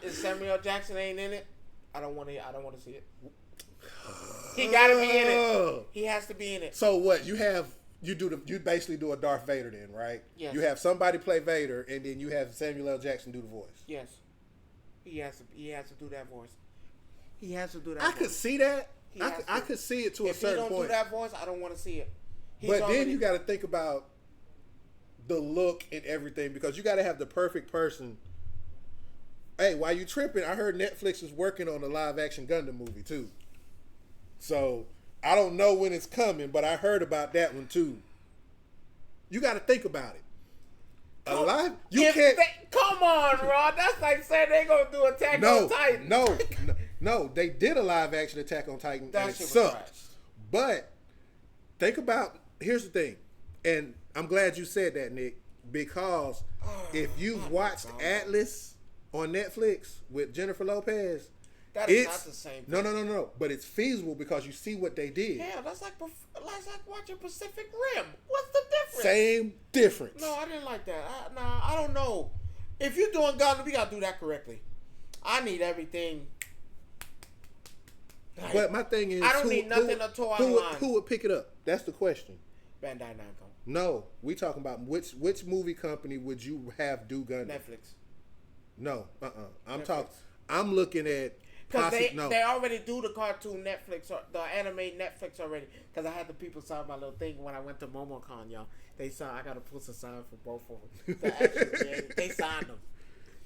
if Samuel Jackson ain't in it, I don't want to see it. He got to be in it. He has to be in it. So what you basically do a Darth Vader then, right? Yes. You have somebody play Vader, and then you have Samuel L. Jackson do the voice. Yes. He has to do that voice. He has to do that. I could see that. I could see it to a certain point. If he don't do that voice, I don't want to see it. But then you got to think about the look and everything because you got to have the perfect person. Hey, while you tripping, I heard Netflix is working on a live action Gundam movie too. So I don't know when it's coming, but I heard about that one too. You got to think about it. Come on, Rod. That's like saying they gonna do Attack on Titan. No. They did a live action Attack on Titan and it sucked. But think about. Here's the thing, and I'm glad you said that, Nick, because if you've watched Atlas on Netflix with Jennifer Lopez, that is not the same thing. No. But it's feasible because you see what they did. Yeah, that's like watching Pacific Rim. What's the difference? Same difference. No, I didn't like that. I don't know. If you're doing Gundam, we gotta do that correctly. I need everything. But my thing is, I don't need nothing to toy online. Who would pick it up? That's the question. Bandai Namco. No, we talking about which movie company would you have do Gundam? Netflix. No, I'm looking at because they already do the cartoon Netflix or the anime Netflix already. Because I had the people sign my little thing when I went to MomoCon, y'all. They signed. I got to post a sign for both of them. They signed them.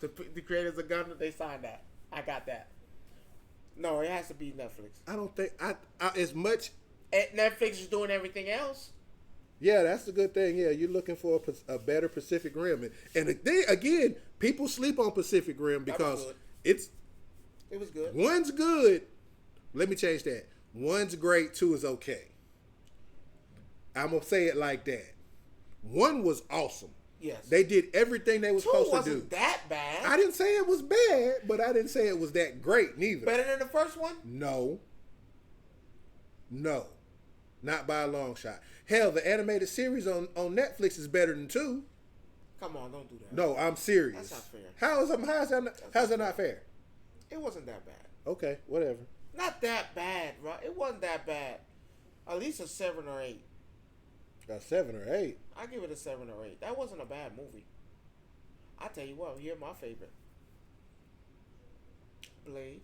The creators of Gundam, they signed that. I got that. No, it has to be Netflix. I don't think I as much. Netflix is doing everything else. Yeah, that's the good thing. Yeah, you're looking for a better Pacific Rim, and again, people sleep on Pacific Rim because it was good. One's good. Let me change that. One's great. Two is okay. I'm gonna say it like that. One was awesome. Yes, they did everything they were supposed to do. Wasn't that bad? I didn't say it was bad, but I didn't say it was that great neither. Better than the first one? No, not by a long shot. Hell, the animated series on Netflix is better than 2. Come on, don't do that. No, I'm serious. That's not fair. How's that not fair? It wasn't that bad. Okay, whatever. Not that bad, right? It wasn't that bad. At least a 7 or 8. A 7 or 8? I give it a 7 or 8. That wasn't a bad movie. I tell you what, here's my favorite. Blade.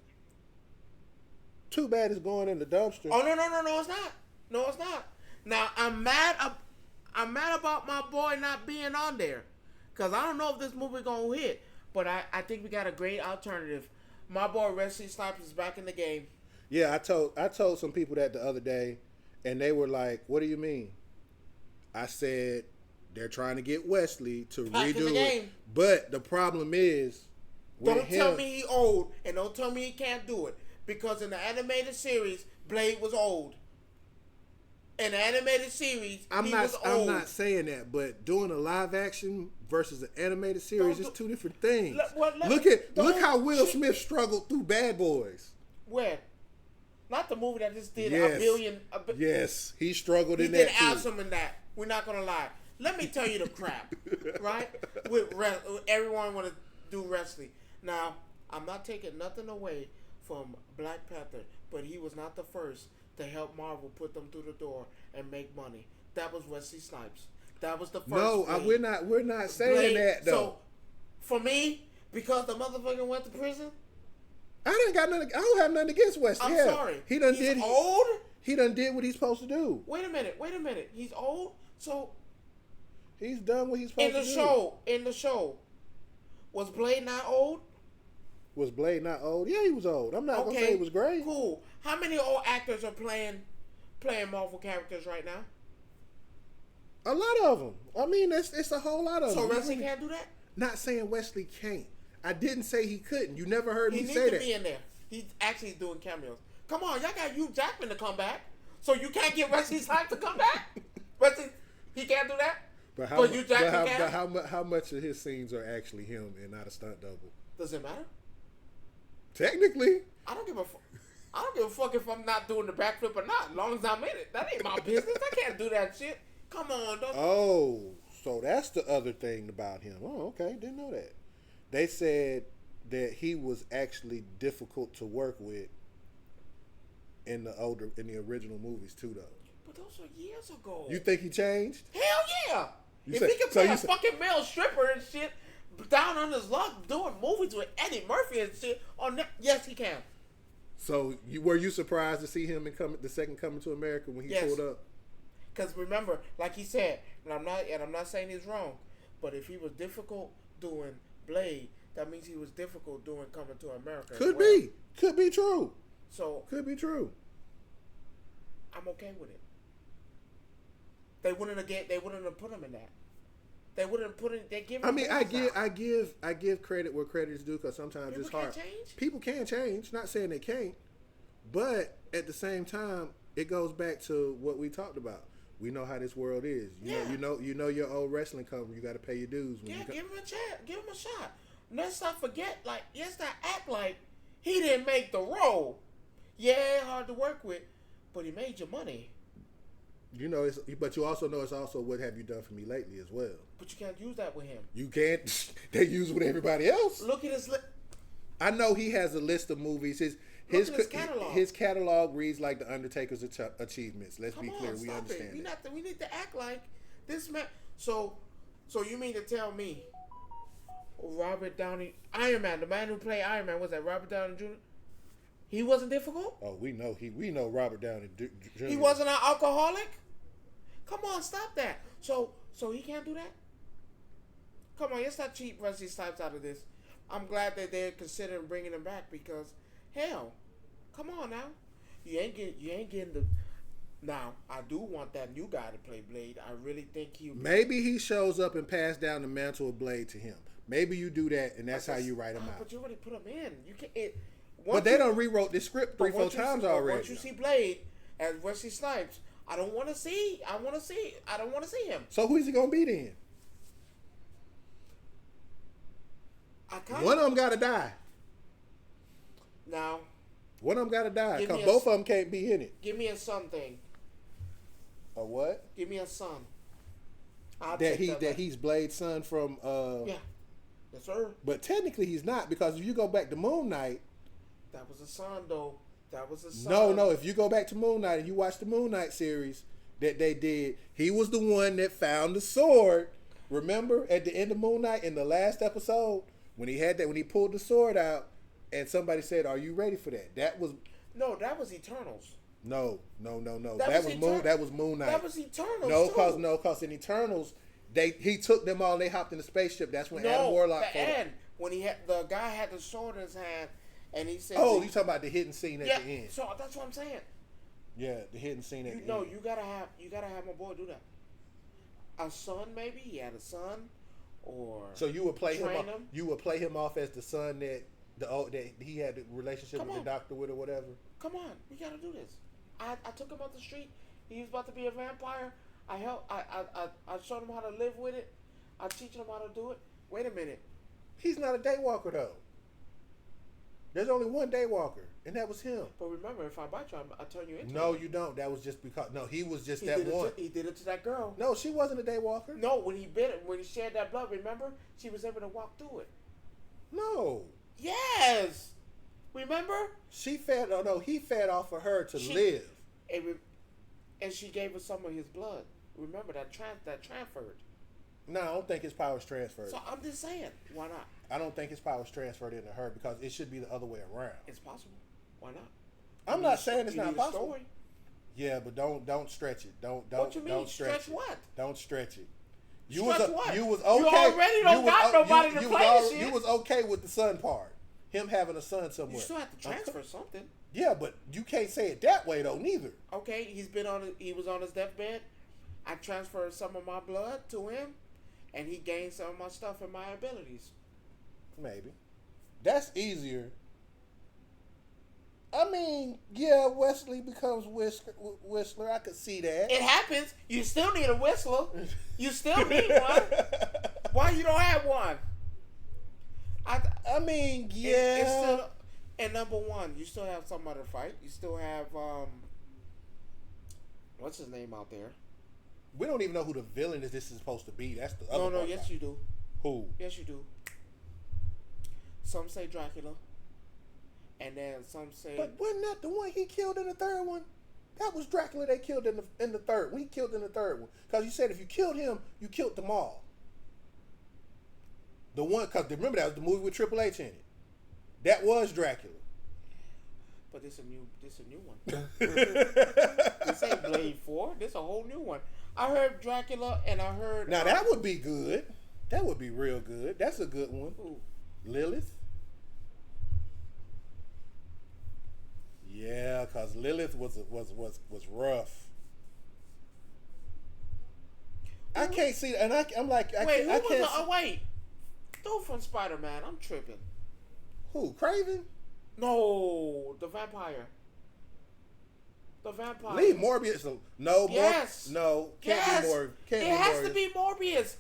too bad it's going in the dumpster. Oh no, it's not. No, it's not. Now I'm mad about my boy not being on there, cause I don't know if this movie gonna hit, but I think we got a great alternative. My boy Wesley Snipes is back in the game. Yeah, I told some people that the other day, and they were like, "What do you mean?" I said they're trying to get Wesley to Back in the redo game. it, but the problem is, Don't tell me he old, and don't tell me he can't do it, because in the animated series, Blade was old. In the animated series, he was old. I'm not saying that, but doing a live action versus an animated series is two different things. Look how Will Smith struggled through Bad Boys. Where? Not the movie that just did Yes. a billion. Yes, he struggled He in did that too. awesome in that. We're not gonna lie. Let me tell you the crap, right? With everyone want to do wrestling. Now, I'm not taking nothing away from Black Panther, but he was not the first to help Marvel put them through the door and make money. That was Wesley Snipes. That was the first. No, we're not saying that though. So, for me, because the motherfucker went to prison, I don't have nothing against Wesley. I'm sorry. He's old. He done did what he's supposed to do. Wait a minute. He's old. So he's done what he's supposed to do. In the show, was Blade not old? Was Blade not old? Yeah, he was old. I'm not gonna say he was great. Cool. How many old actors are playing Marvel characters right now? A lot of them. I mean, it's a whole lot of them. So Wesley can't do that? Not saying Wesley can't. I didn't say he couldn't. You never heard me say that. He needs to be in there. He's actually doing cameos. Come on, y'all got Hugh Jackman to come back. So you can't get Wesley Snipes to come back? Wesley, he can't do that? But how much of his scenes are actually him and not a stunt double? Does it matter? Technically. I don't give a fuck. I don't give a fuck if I'm not doing the backflip or not. As long as I'm in it. That ain't my business. I can't do that shit. Come on, don't. Oh, so that's the other thing about him. Oh, okay. Didn't know that. They said that he was actually difficult to work with in the original movies too, though. But those are years ago. You think he changed? Hell yeah! If he could play a fucking male stripper and shit down on his luck doing movies with Eddie Murphy and shit on that, yes, he can. So were you surprised to see him in the second Coming to America when he pulled up? Because remember, like he said, and I'm not saying he's wrong, but if he was difficult doing Blade, that means he was difficult doing Coming to America. Could be true. So could be true. I'm okay with it. They wouldn't have put him in that. They wouldn't have put it. They give. I mean, I give credit where credit is due, because sometimes it's hard. People can change. Not saying they can't, but at the same time, it goes back to what we talked about. We know how this world is. You know your old wrestling company. You got to pay your dues. Give him a chance. Give him a shot. Let's not forget. Let's not act like he didn't make the role. Yeah, hard to work with, but he made your money. You know, but you also know it's also what have you done for me lately as well. But you can't use that with him. You can't. They use it with everybody else. Look at his list. I know he has a list of movies. His catalog. His catalog reads like the Undertaker's achievements. Let's be clear. We understand that. We need to act like this man. So you mean to tell me Robert Downey, Iron Man, the man who played Iron Man, was that Robert Downey Jr.? He wasn't difficult? Oh, we know Robert Downey Jr. He wasn't an alcoholic? Come on, stop that. So he can't do that? Come on, let's not cheat Wesley Snipes out of this. I'm glad that they're considering bringing him back, because hell, come on now. You ain't getting the. Now, I do want that new guy to play Blade. I really think maybe he shows up and pass down the mantle of Blade to him. Maybe you do that, and that's how you write him out. But you already put him in. You can't. But they done rewrote this script 3-4 times already. Once you see Blade as Wesley Snipes, I don't want to see. I don't want to see him. So who is he gonna be then? One of them gotta die. Now. One of them gotta die, because both of them can't be in it. Give me a son thing. A what? Give me a son. He's Blade's son from. Yeah. Yes, sir. But technically he's not, because if you go back to Moon Knight. That was a son, though. That was a son. No. If you go back to Moon Knight and you watch the Moon Knight series that they did, he was the one that found the sword. Remember at the end of Moon Knight in the last episode when he pulled the sword out, and somebody said, "Are you ready for that?" No, that was Eternals. No. That That was Moon Knight. That was Eternals. Cause in Eternals, he took them all. And they hopped in the spaceship. That's when Adam Warlock. The end when the guy had the sword in his hand, and he said, "Oh, you talking about the hidden scene at the end?" So that's what I'm saying. Yeah, the hidden scene at the end. No, you gotta have my boy do that. A son, maybe he had a son, or so you would play him. You would play him off as the son that he had the relationship with the doctor with or whatever. Come on, we gotta do this. I took him out the street. He was about to be a vampire. I showed him how to live with it. I teach him how to do it. Wait a minute. He's not a daywalker though. There's only one daywalker, and that was him. But remember, if I bite you, I turn you into No, you don't. That was just because. No, he was just that one. He did it to that girl. No, she wasn't a daywalker. No, when he bit it, when he shared that blood, remember? She was able to walk through it. No. Yes. Remember? He fed off of her to live. And she gave us some of his blood. Remember that transferred. No, I don't think his powers transferred. So I'm just saying, why not? I don't think his powers transferred into her because it should be the other way around. It's possible. Why not? I'm not saying it's not possible. Story. Yeah, but don't stretch it. Don't What you mean? Don't stretch what? Don't stretch it. You was okay. You already don't got nobody to play this shit. You was okay with the son part. Him having a son somewhere. You still have to transfer something. Yeah, but you can't say it that way though, neither. Okay, he was on his deathbed. I transferred some of my blood to him, and he gained some of my stuff and my abilities. Maybe. That's easier. I mean, yeah, Wesley becomes Whistler. I could see that. It happens. You still need a Whistler. You still need one. Why you don't have one? I mean, yeah. It's still, and number one, you still have somebody to fight. You still have what's his name out there? We don't even know who the villain is. This is supposed to be. That's the other. No, yes you do. Who? Yes you do. Some say Dracula, and then some say. But wasn't that the one he killed in the third one? That was Dracula they killed in the third. We killed in the third one because you said if you killed him, you killed them all. The one, because remember that was the movie with Triple H in it. That was Dracula. But this a new one. This ain't Blade 4. This a whole new one. I heard Dracula and I heard. Now that would be good. That would be real good. That's a good one. Who? Lilith. Yeah, because Lilith was rough. I can't see that, and I'm like, wait, I can't. Wait. Dude from Spider-Man, I'm tripping. Who? Craven? No, the vampire. The vampire. Leave Morbius. No, yes. No, can't be Morbius. It has to be Morbius.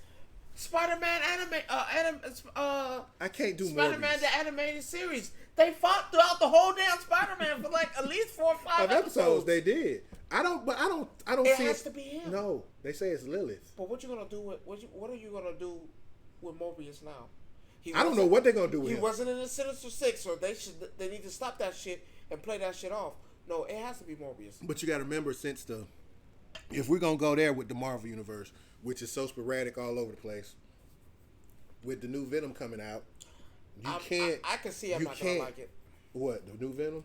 Spider-Man I can't do Spider-Man Morbius. the animated series. They fought throughout the whole damn Spider-Man for like at least 4 or 5 episodes. They did. I don't it see has to be him. No, they say it's Lilith. But what you gonna do with what are you gonna do with Morbius now? I don't know what they're gonna do with him. He wasn't in the Sinister Six, so they need to stop that shit and play that shit off. No, it has to be Morbius. But you got to remember, if we're gonna go there with the Marvel universe, which is so sporadic all over the place, with the new Venom coming out, I can see I'm not gonna like it. What, the new Venom?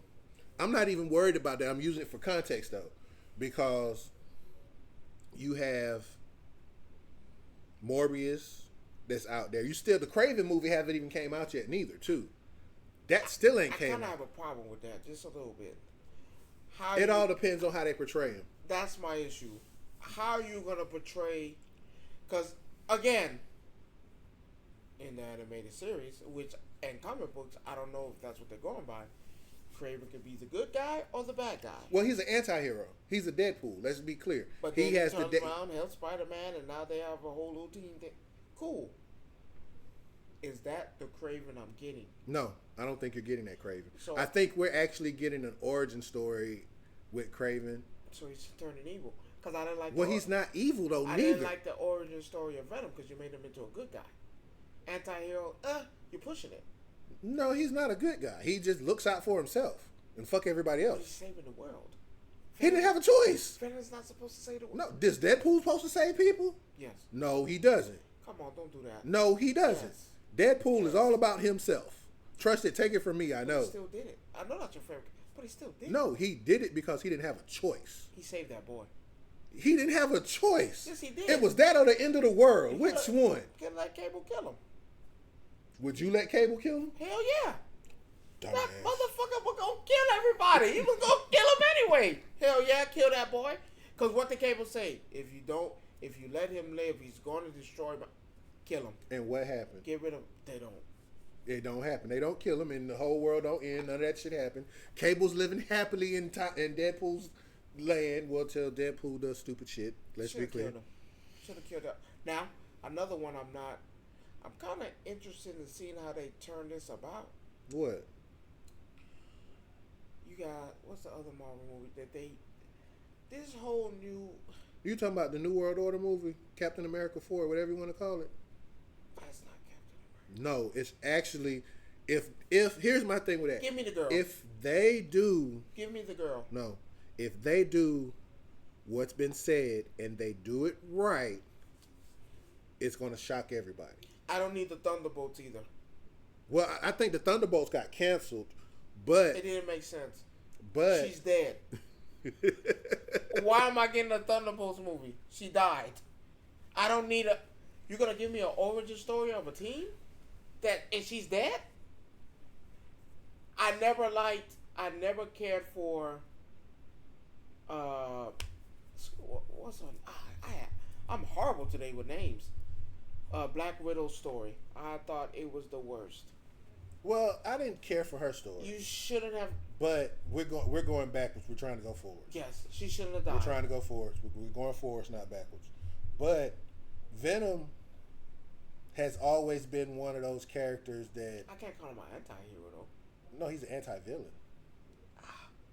I'm not even worried about that. I'm using it for context though, because you have Morbius that's out there. The Craven movie haven't even came out yet neither, too. That still ain't came out. I kind of have a problem with that, just a little bit. It all depends on how they portray him. That's my issue. How are you going to portray... Because, again, in the animated series, and comic books, I don't know if that's what they're going by. Craven could be the good guy or the bad guy. Well, he's an anti-hero. He's a Deadpool. Let's be clear. But then he turns around, helps Spider-Man, and now they have a whole little team. Cool. Is that the Craven I'm getting? No, I don't think you're getting that Craven. So, I think we're actually getting an origin story with Craven. So he's turning evil. Because I didn't like. Well, he's not evil though. I didn't like the origin story of Venom because you made him into a good guy. Anti-hero. You're pushing it. No, he's not a good guy. He just looks out for himself and fuck everybody else. But he's saving the world. He didn't have a choice. Venom's not supposed to save the world. No, this Deadpool supposed to save people? Yes. No, he doesn't. Come on, don't do that. No, he doesn't. Yes. Deadpool is all about himself. Trust it. Take it from me. I know. He still did it. I know that's your favorite. But he still did. No, he did it because he didn't have a choice. He saved that boy. He didn't have a choice. Yes, he did. It was that or the end of the world. Which one? Let Cable kill him. Would you let Cable kill him? Hell yeah. Dumbass. That motherfucker was gonna kill everybody. He was gonna kill him anyway. Hell yeah, kill that boy. Cause what the Cable say? If you let him live, he's going to destroy him. Kill him. And what happened? Get rid of him. They don't. It don't happen. They don't kill him, and the whole world don't end. None of that shit happen. Cable's living happily in Deadpool's land. Well, till Deadpool does stupid shit. Let's be clear. Should have killed him. Now, another one I'm kind of interested in seeing how they turn this about. What? You got, what's the other Marvel movie that this whole new... You talking about the New World Order movie? Captain America 4, whatever you want to call it? That's not Captain America. No, it's actually... If here's my thing with that. Give me the girl. If they do... Give me the girl. No. If they do what's been said and they do it right, it's going to shock everybody. I don't need the Thunderbolts either. Well, I think the Thunderbolts got canceled, but... It didn't make sense. But... She's dead. Why am I getting a Thunderbolts movie? She died. I don't need a... You're going to give me an origin story of a team? And she's dead? I never cared for... what's on... I'm horrible today with names. Black Widow's story. I thought it was the worst. Well, I didn't care for her story. You shouldn't have... But we're going backwards. We're trying to go forward. Yes, she shouldn't have died. We're trying to go forwards. We're going forwards, not backwards. But Venom has always been one of those characters that... I can't call him an anti-hero, though. No, he's an anti-villain.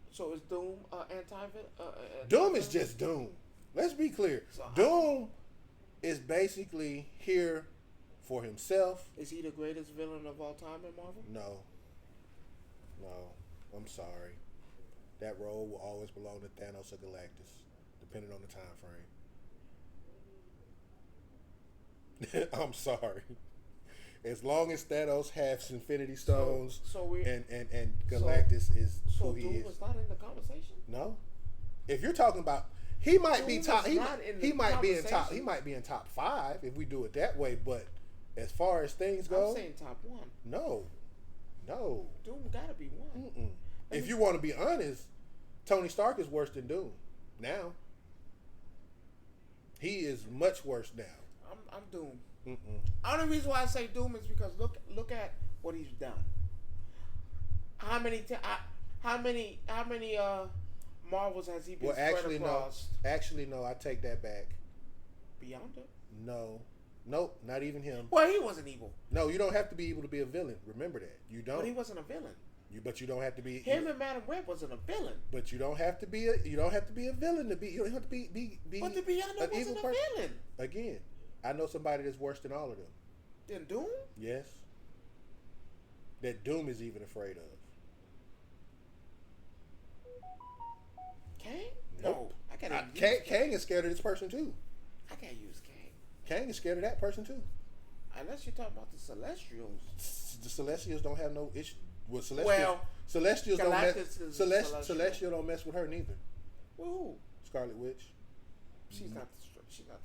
So is Doom anti-villain? Doom is just Doom. Let's be clear. So Doom is basically here for himself. Is he the greatest villain of all time in Marvel? No. I'm sorry. That role will always belong to Thanos or Galactus, depending on the time frame. I'm sorry. As long as Thanos has Infinity Stones and Galactus is who he is. So Doom was not in the conversation? No. If you're talking about, he might be top. He might be in top 5 if we do it that way. But as far as things go, I'm saying top 1. No. Doom gotta be 1. If you want to be honest, Tony Stark is worse than Doom now. He is much worse now. I'm Doom. Only reason why I say Doom is because look at what he's done. How many Marvels has he been spread across? Actually, no. I take that back. Beyond it? No. Nope, not even him. Well, he wasn't evil. No, you don't have to be evil to be a villain. Remember that. You don't. But he wasn't a villain. But you don't have to be. Him and Madam Web wasn't a villain. But you don't have to be a. You don't have to be a villain to be. You don't have to be. But the Beyond it wasn't a villain. Again, I know somebody that's worse than all of them. Than Doom? Yes. That Doom is even afraid of. Kang? Nope. No, I can't. Kang is scared of this person too. I can't use Kang. Kang is scared of that person too. Unless you're talking about the Celestials. The Celestials don't have no issue. Well, Celestials don't mess with her neither. Who? Scarlet Witch. She's not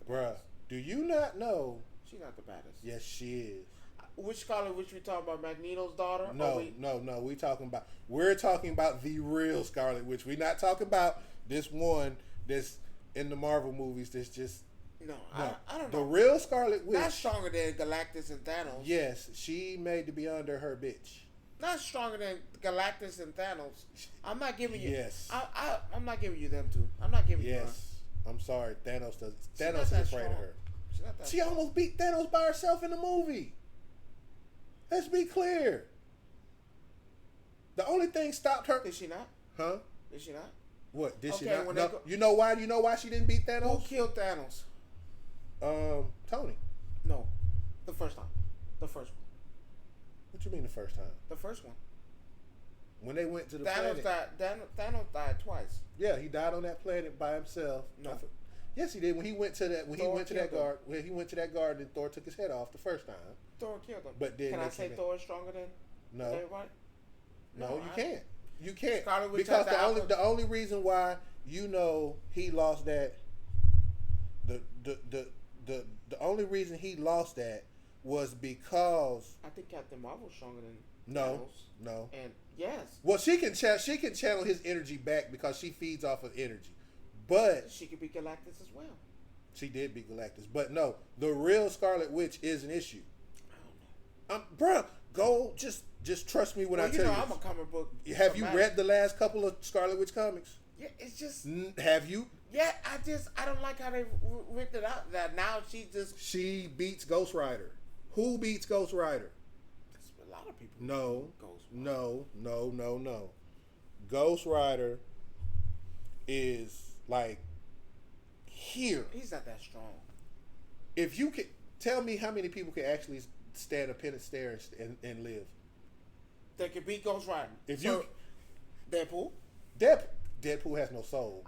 the Bruh, do you not know? She's not the baddest. Yes, she is. Which Scarlet Witch we talking about? Magneto's daughter? No. We're talking about the real Scarlet Witch. We're not talking about this one that's in the Marvel movies. That's just no. I don't know. The real Scarlet Witch. Not stronger than Galactus and Thanos. Yes, she made to be under her bitch. Not stronger than Galactus and Thanos. I'm not giving you. Yes. I'm not giving you them two. I'm not giving you. Yes. I'm sorry. Thanos does. Thanos is afraid of her. She almost beat Thanos by herself in the movie. Let's be clear. The only thing stopped her. Did she not? Huh? Did she not? What? Did she not? No. You know why? You know why she didn't beat Thanos? Who killed Thanos? Tony. No. The first time. The first one. What you mean the first time? The first one. When they went to the planet. Thanos died twice. Yeah, he died on that planet by himself. No. Yes, he did. When he went to that garden, and Thor took his head off the first time. Thor killed him. But then can I say Thor is stronger than No. everybody? No, you can't. You can't. Scarlet Witch Because has the only reason why you know he lost that the only reason he lost that was because I think Captain Marvel's stronger than no. Thanos. No. And yes. Well, she can channel his energy back because she feeds off of energy. But She could be Galactus as well. she did beat Galactus. But no, the real Scarlet Witch is an issue. I don't know. Bruh, go just trust me when I tell you. I'm a comic book. Have you read the last couple of Scarlet Witch comics? Yeah, it's just. Have you? Yeah, I don't like how they ripped it out. That now She beats Ghost Rider. Who beats Ghost Rider? A lot of people. No. Ghost Rider. No. Ghost Rider is like here. He's not that strong. If you can tell me how many people can actually stand a pin and stare and live. They could beat Ghost Rider. If you Deadpool. Deadpool has no soul.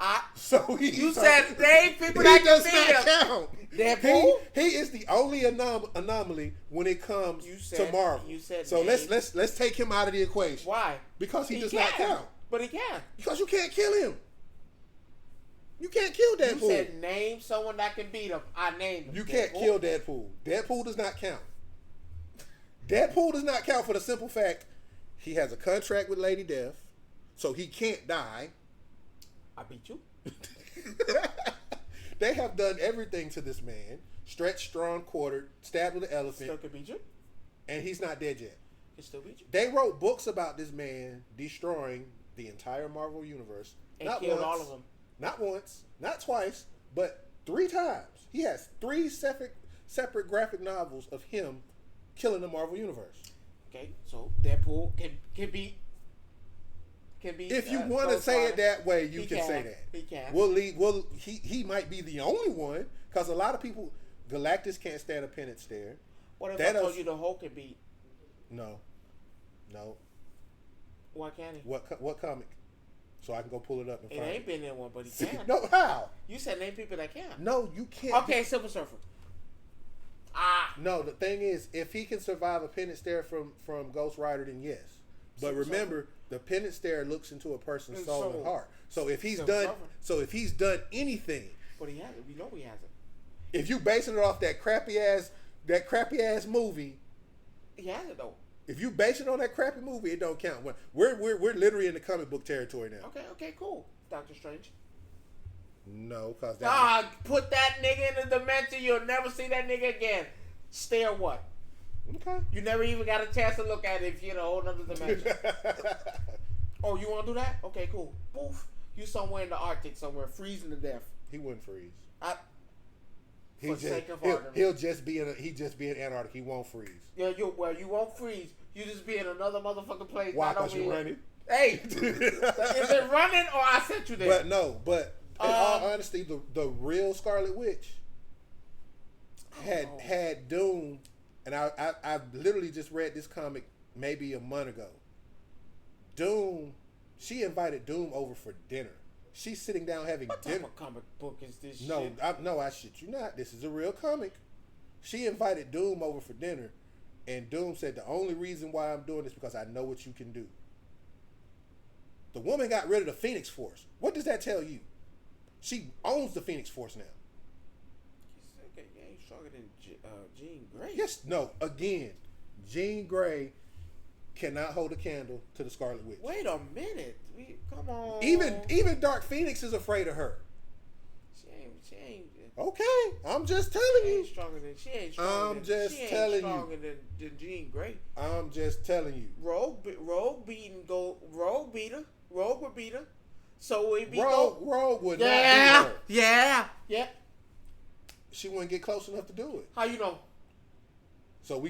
You said name people that can does beat not him. count. Deadpool. He is the only anomaly when it comes to Marvel. You said so. name. Let's take him out of the equation. Why? Because he does not count. But he can. Because you can't kill him. You can't kill Deadpool. You said name someone that can beat him. I named him. You can't kill Deadpool. Deadpool does not count. Deadpool does not count for the simple fact he has a contract with Lady Death, so he can't die. I beat you. They have done everything to this man. Stretched, strong, quartered, stabbed with an elephant. Still can beat you. And he's not dead yet. He still beat you. They wrote books about this man destroying the entire Marvel universe. And not killed once, all of them. Not once, not twice, but 3 times. He has 3 separate graphic novels of him killing the Marvel universe. Okay, so Deadpool can beat. If you want to say it that way, you can say that. He can. He might be the only one because a lot of people, Galactus can't stand a pin and stare. What if I told you the Hulk can beat? No. Why can't he? What comic? So I can go pull it up and it find ain't been in one, but he can. No, how? You said name people that can. No, you can't. Okay, Silver Surfer. No, the thing is, if he can survive a pin and stare from Ghost Rider, then yes. But Silver remember, Surfer. the pin and stare looks into a person's soul and heart. So if he's Silver done anything, but he hasn't. We know he hasn't. if you basing it off that crappy ass movie, He hasn't though. if you base it on that crappy movie, it don't count. We're literally in the comic book territory now. Okay, cool. Doctor Strange. No, cause put that nigga in the dimension. You'll never see that nigga again. Stare what? okay. You never even got a chance to look at it if you're in a whole other dimension. Oh, you want to do that? Okay, cool. Poof. You somewhere in the Arctic somewhere, freezing to death. He wouldn't freeze. He'll just be in Antarctica. He won't freeze. Yeah, you won't freeze. You just be in another motherfucking place. Why? Because you're running. Hey, is it running or I sent you there? But in all honesty, the real Scarlet Witch had Doom, and I literally just read this comic maybe a month ago. Doom, she invited Doom over for dinner. She's sitting down having dinner. What type of comic book is this? I shit you not. This is a real comic. She invited Doom over for dinner, and Doom said the only reason why I'm doing this is because I know what you can do. The woman got rid of the Phoenix Force. What does that tell you? She owns the Phoenix Force now. He ain't stronger than Jean Grey. Yes, no. Again, Jean Grey cannot hold a candle to the Scarlet Witch. Wait a minute. Come on. Even Dark Phoenix is afraid of her. She ain't. Okay, I'm just telling you. She ain't stronger than Jean Grey. I'm just telling you. Rogue would beat her. So we beat Rogue would not beat her. Yeah. She wouldn't get close enough to do it. How you know? I'm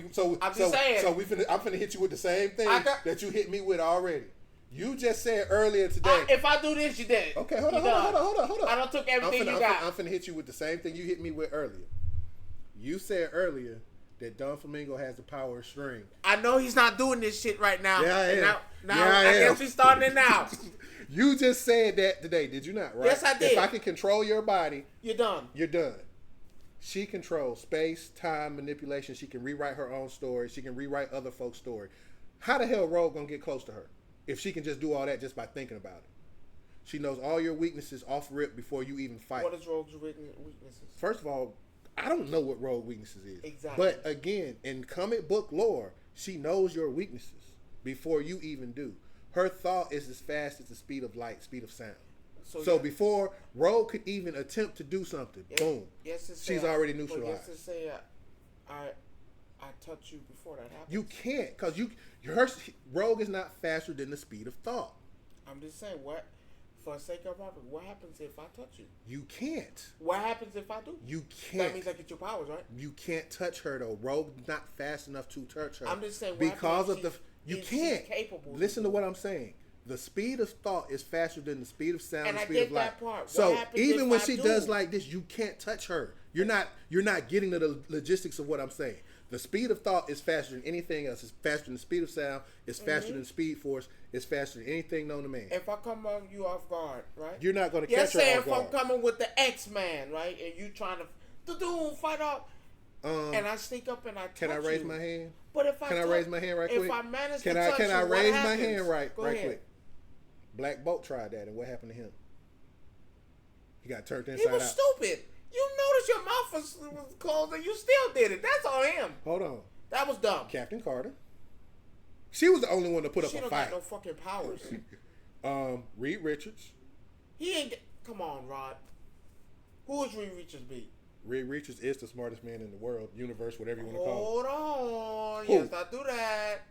finna hit you with the same thing that you hit me with already. You just said earlier today. If I do this, you dead. Okay, hold on. I done took everything you got. I'm finna hit you with the same thing you hit me with earlier. You said earlier that Don Flamingo has the power of string. I know he's not doing this shit right now. Yeah, I am. I guess he's starting it now. You just said that today, did you not? Right? Yes, I did. If I can control your body, you're done. You're done. She controls space, time, manipulation. She can rewrite her own story. She can rewrite other folks' story. How the hell Rogue gonna get close to her? if she can just do all that just by thinking about it. She knows all your weaknesses off rip before you even fight. What is Rogue's weaknesses? First of all, I don't know what Rogue weaknesses is. Exactly. But again, in comic book lore, she knows your weaknesses before you even do. Her thought is as fast as the speed of light, speed of sound. So before Rogue could even attempt to do something, boom, she's already neutralized. Yes, to say I touch you before that happens. You can't, because Rogue is not faster than the speed of thought. I'm just saying, what, for the sake of argument, what happens if I touch you? You can't. What happens if I do? You can't. That means I get your powers, right? You can't touch her though. Rogue's not fast enough to touch her. I'm just saying, because of you can't. She's capable. Listen to what I'm saying. The speed of thought is faster than the speed of sound and the speed of light. That part. So even when she does like this, you can't touch her. You're not getting to the logistics of what I'm saying. The speed of thought is faster than anything else. It's faster than the speed of sound. It's faster than Speed Force. It's faster than anything known to man. If I come on you off guard, right? You're not going to catch her off guard. If I'm coming with the X-Man, right, and you trying to fight off, and I sneak up and I touch you. Can I raise my hand? But if I raise my hand right quick? If I manage to touch you, can I raise my hand right quick? Black Bolt tried that, and what happened to him? He got turned inside out. He was stupid. You noticed your mouth was closed, and you still did it. That's on him. Hold on. That was dumb. Captain Carter. She was the only one to put up a fight. She don't got no fucking powers. Reed Richards. He ain't. Come on, Rod. Who is Reed Richards beat? Reed Richards is the smartest man in the world, universe, whatever you want to call it. Hold on. Yes, I do that.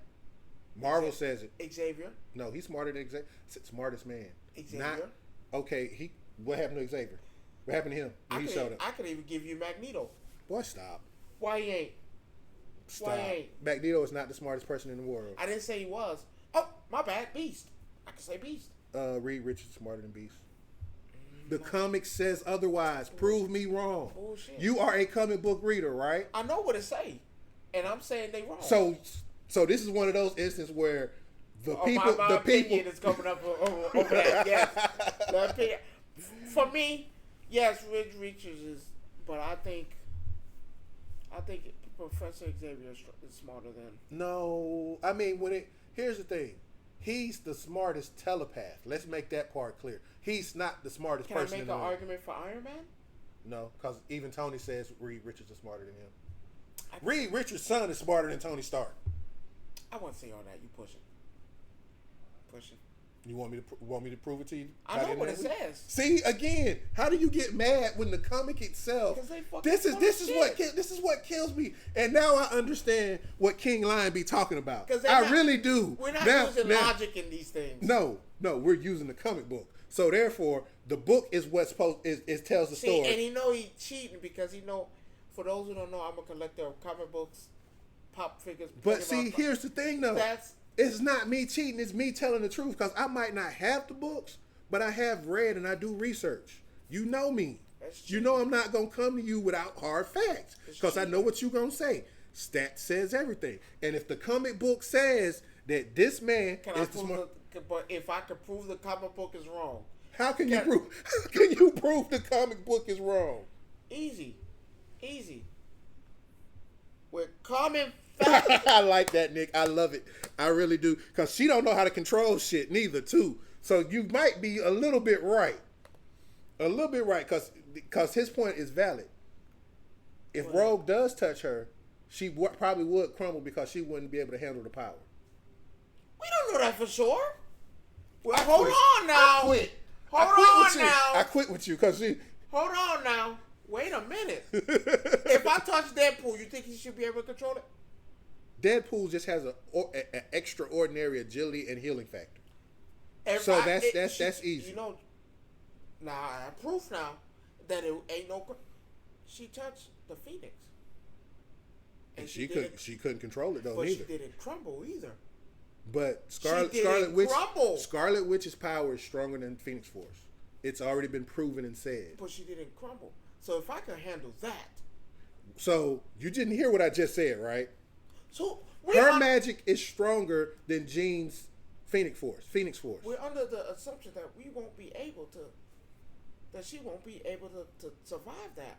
Marvel says it. Xavier. No, he's smarter than Xavier. Smartest man. Xavier. Okay. What happened to Xavier? What happened to him when he showed up? I could even give you Magneto. Boy, stop. Why he ain't? Stop. Why he ain't? Magneto is not the smartest person in the world. I didn't say he was. Oh, my bad. Beast. I can say Beast. Reed Richards smarter than Beast. The comic says otherwise. Prove me wrong. Bullshit. You are a comic book reader, right? I know what it say, and I'm saying they wrong. So this is one of those instances where the people is coming up over that. Yes, for me, yes, Reed Richards is, but I think Professor Xavier is smarter than. No, I mean here's the thing. He's the smartest telepath. Let's make that part clear. He's not the smartest person in the world. Can I make an argument for Iron Man? No, because even Tony says Reed Richards is smarter than him. Reed Richards' son is smarter than Tony Stark. I won't say all that. You pushing. You want me to prove it to you? I know what it says. See, again, how do you get mad when the comic itself? This is what kills me. And now I understand what King Lion be talking about. I really do. We're not using logic in these things. No, we're using the comic book. So therefore, the book is what's it tells the story. And he cheating because he know. For those who don't know, I'm a collector of comic books, pop figures. But see, here's the thing though. It's not me cheating. It's me telling the truth because I might not have the books, but I have read and I do research. You know me. You know I'm not going to come to you without hard facts because I know what you're going to say. Stat says everything. And if the comic book says that this man is the smart... But if I could prove the comic book is wrong... How can you prove the comic book is wrong? Easy. With common facts. I like that, Nick. I love it. I really do. Because she don't know how to control shit neither, too. So you might be a little bit right. Because his point is valid. If Rogue does touch her, she probably would crumble because she wouldn't be able to handle the power. We don't know that for sure. Well, hold on now. I quit with you because she... Hold on now. Wait a minute. If I touch Deadpool, you think he should be able to control it? Deadpool just has an extraordinary agility and healing factor. So that's easy. You know, now I have proof now that it ain't no. She touched the Phoenix, and she couldn't control it though. But neither. She didn't crumble either. But Scarlet Witch's power is stronger than Phoenix Force. It's already been proven and said. But she didn't crumble. So if I can handle that. So you didn't hear what I just said, right? So her magic is stronger than Jean's Phoenix Force. We're under the assumption that we won't be able to. That she won't be able to survive that.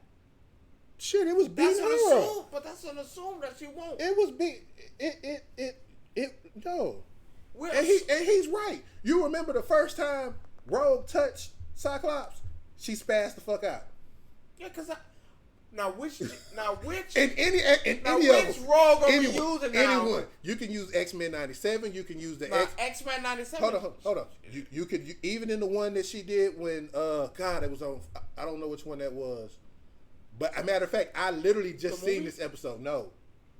Shit, it was But that's an assume that she won't. It was no. And he's right. You remember the first time Rogue touched Cyclops? She spazzed the fuck out. Yeah, because which Rogue are we using now? Anyone. You can use X-Men 97. You can use the X-Men 97. Hold on. You could even in the one that she did when it was on. I don't know which one that was, but a matter of fact, I literally just seen this episode. No,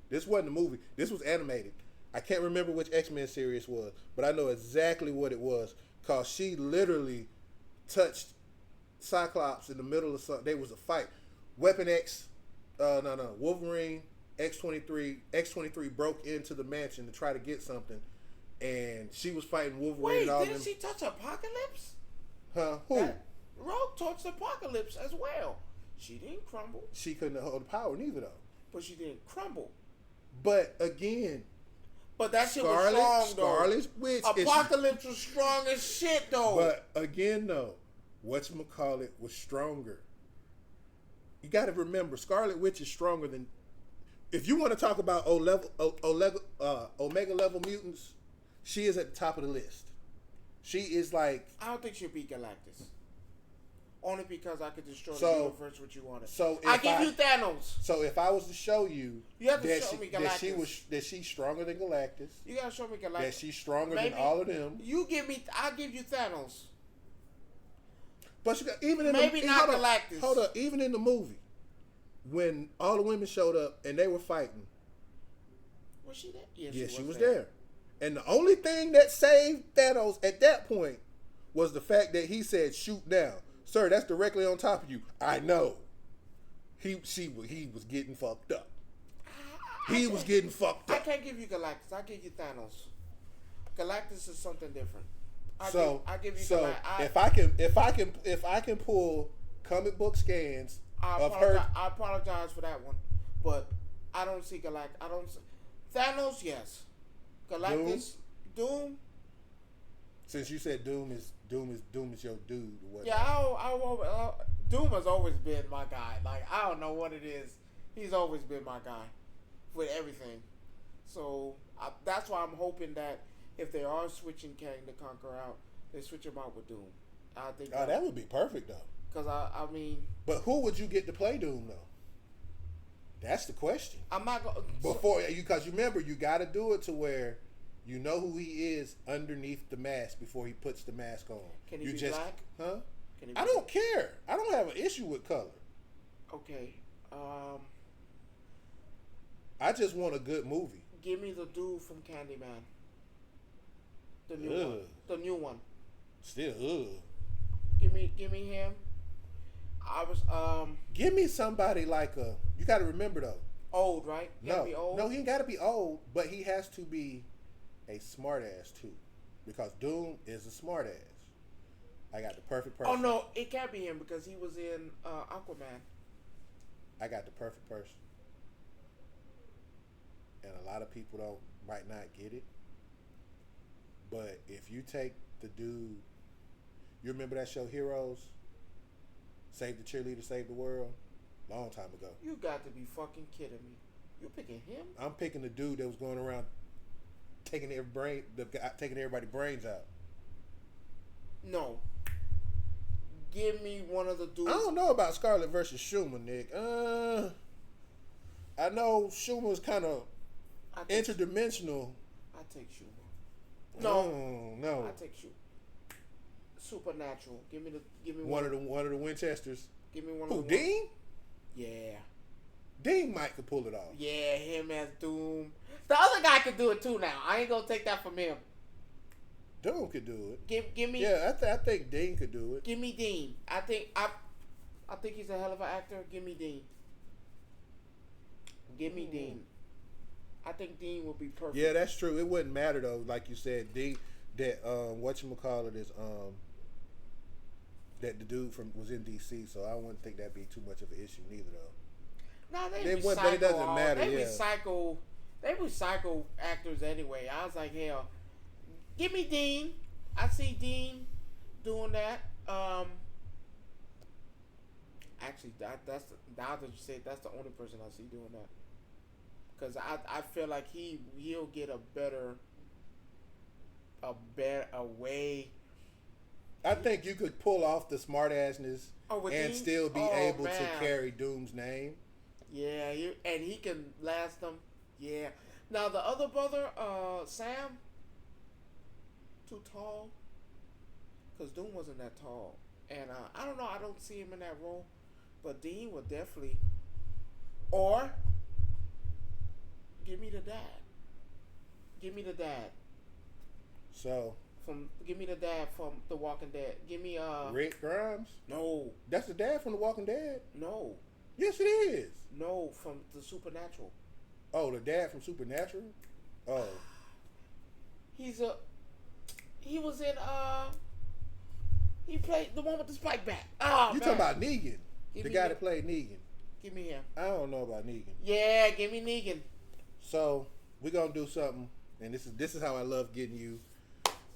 this wasn't a movie. This was animated. I can't remember which X-Men series was, but I know exactly what it was. Cause she literally touched Cyclops in the middle of something. There was a fight. Weapon X, Wolverine, X-23 broke into the mansion to try to get something, and she was fighting Wolverine. Wait, and all didn't she touch Apocalypse? Huh? Who? Rogue touched Apocalypse as well. She didn't crumble. She couldn't hold the power neither though. But she didn't crumble. But again, but that shit was strong though. Scarlet Witch. Apocalypse was strong as shit though. But again though, whatchamacallit was stronger. You got to remember, Scarlet Witch is stronger than. If you want to talk about Omega level mutants, she is at the top of the list. She is like. I don't think she'll beat Galactus. Only because I could destroy the universe what you wanted. So I give you Thanos. So if I was to show you, have to show me Galactus. that she's stronger than Galactus. You gotta show me Galactus. That she's stronger than all of them. I'll give you Thanos. But even in Galactus. Hold up, even in the movie, when all the women showed up and they were fighting, was she there? Yeah, she was there. And the only thing that saved Thanos at that point was the fact that he said, "Shoot now, sir. That's directly on top of you." I know. He was getting fucked up. He was getting fucked up. I can't give you Galactus. I'll give you Thanos. Galactus is something different. I give you Galactus. If I can pull comic book scans I apologize for that one, but I don't see Galactus. Thanos, yes. Galactus, Doom. Since you said Doom is your dude or what? Yeah, Doom has always been my guy. Like, I don't know what it is. He's always been my guy with everything. So that's why I'm hoping that if they are switching Kang the Conqueror out, they switch him out with Doom. I think. That would be perfect though. Because I mean. But who would you get to play Doom though? That's the question. I'm not going because you remember you got to do it to where you know who he is underneath the mask before he puts the mask on. Can he be black? Huh? I don't care. I don't have an issue with color. Okay. I just want a good movie. Give me the dude from Candyman. The new one. The new one. Still, Give me him. Give me somebody like a. You got to remember though. Old, right? No, he ain't got to be old, but he has to be a smart ass too, because Doom is a smart ass. I got the perfect person. Oh no, it can't be him because he was in Aquaman. I got the perfect person, and a lot of people might not get it. But if you take the dude, you remember that show Heroes? Save the Cheerleader, Save the World? Long time ago. You got to be fucking kidding me. You picking him? I'm picking the dude that was going around taking everybody's brains out. No. Give me one of the dudes. I don't know about Scarlet versus Schumer, Nick. I know Schumer's kind of interdimensional. I take Schumer. No. I take Schumer. Supernatural. Give me one of the Winchesters. Give me one of the Dean? Yeah. Dean might could pull it off. Yeah, him as Doom. The other guy could do it too now. I ain't gonna take that from him. Doom could do it. Give me. Yeah, I think Dean could do it. Give me Dean. I think he's a hell of an actor. Give me Dean. Give me Dean. I think Dean would be perfect. Yeah, that's true. It wouldn't matter though, like you said, Dean. That whatchamacallit is that the dude was in DC, so I wouldn't think that'd be too much of an issue neither though. No, they recycle. But it doesn't matter. They recycle actors anyway. I was like, hell, give me Dean. I see Dean doing that. Actually, now that you said, that's the only person I see doing that. Because I feel like he'll get a better a way. I think you could pull off the smart-assness and Dean? still be able to carry Doom's name. Yeah, and he can last them. Yeah. Now the other brother, Sam, too tall. Cause Doom wasn't that tall, and I don't know. I don't see him in that role, but Dean would definitely. Or give me the dad. Give me the dad. So. Give me the dad from The Walking Dead. Give me Rick Grimes. No. That's the dad from The Walking Dead. No. Yes, it is. No, from the Supernatural. Oh, the dad from Supernatural. Oh. He was in he played the one with the spike back. Oh, you talking about Negan? The guy that played Negan. Give me him. I don't know about Negan. Yeah, give me Negan. So we're gonna do something, and this is how I love getting you.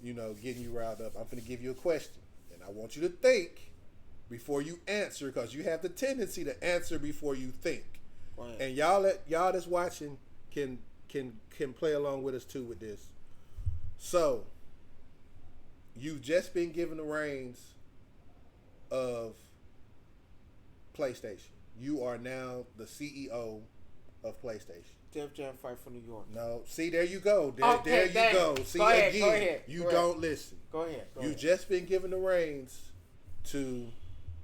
Getting you riled up. I'm going to give you a question, and I want you to think before you answer, because you have the tendency to answer before you think. Right. And y'all that's watching can play along with us too with this. So, you've just been given the reins of PlayStation. You are now the CEO of PlayStation. Def Jam Fight for New York. No, see, there you go. There you go. See, go ahead, again, you don't listen. Go ahead. You've just been given the reins to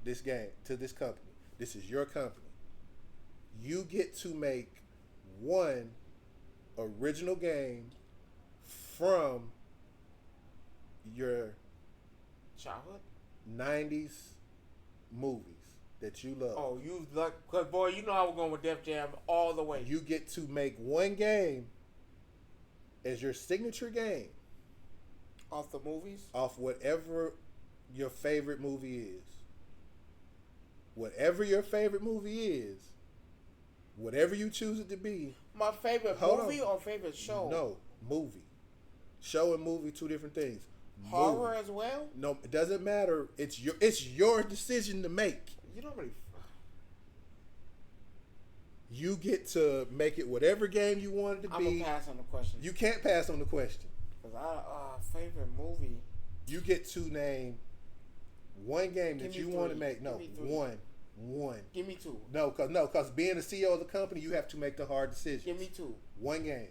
this game, to this company. This is your company. You get to make one original game from your childhood 90s movies that you love. Oh, you luck, cause boy, you know I was going with Def Jam all the way. You get to make one game as your signature game. Off the movies? Off whatever your favorite movie is. Whatever your favorite movie is, whatever you choose it to be. My favorite movie or favorite show? No, movie. Show and movie, two different things. Horror as well? No, it doesn't matter. It's your decision to make. You don't really. You get to make it whatever game you want it to be. I'm gonna pass on the question. You can't pass on the question. Cause favorite movie. You get to name one game that you want to make. No, one. Give me two. No, cause being the CEO of the company, you have to make the hard decisions. Give me two. One game.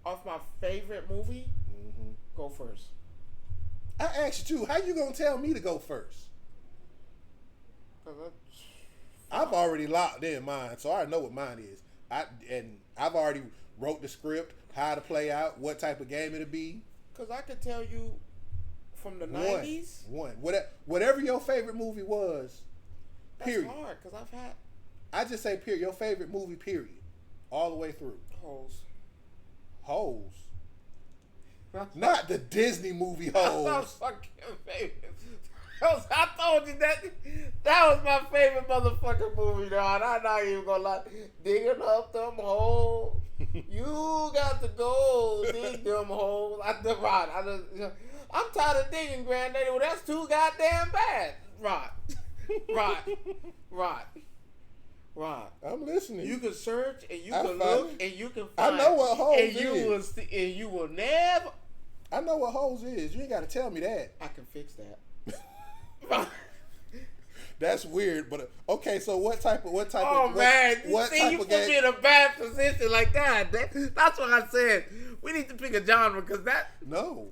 Off my favorite movie. Mm-hmm. Go first. I asked you, how you gonna tell me to go first? I've already locked in mine, so I know what mine is. I've already wrote the script, how to play out, what type of game it'll be. Cause I could tell you from the 90s. Whatever your favorite movie was. Period. That's hard, cause I've had. I just say period. Your favorite movie, period, all the way through. Holes. Not the Disney movie Holes. That's fucking favorite. I told you that was my favorite motherfucking movie, dog. I'm not even gonna lie. Digging up them holes. You got to go dig them holes. I'm tired of digging, granddaddy. Well, that's too goddamn bad. Rod. I'm listening. You can search and you can look and you can find. I know what Holes is. And you will never. I know what Holes is. You ain't got to tell me that. I can fix that. That's weird, but okay. So what type of? Oh man, you put me in a bad position like that. That's what I said. We need to pick a genre because that. No,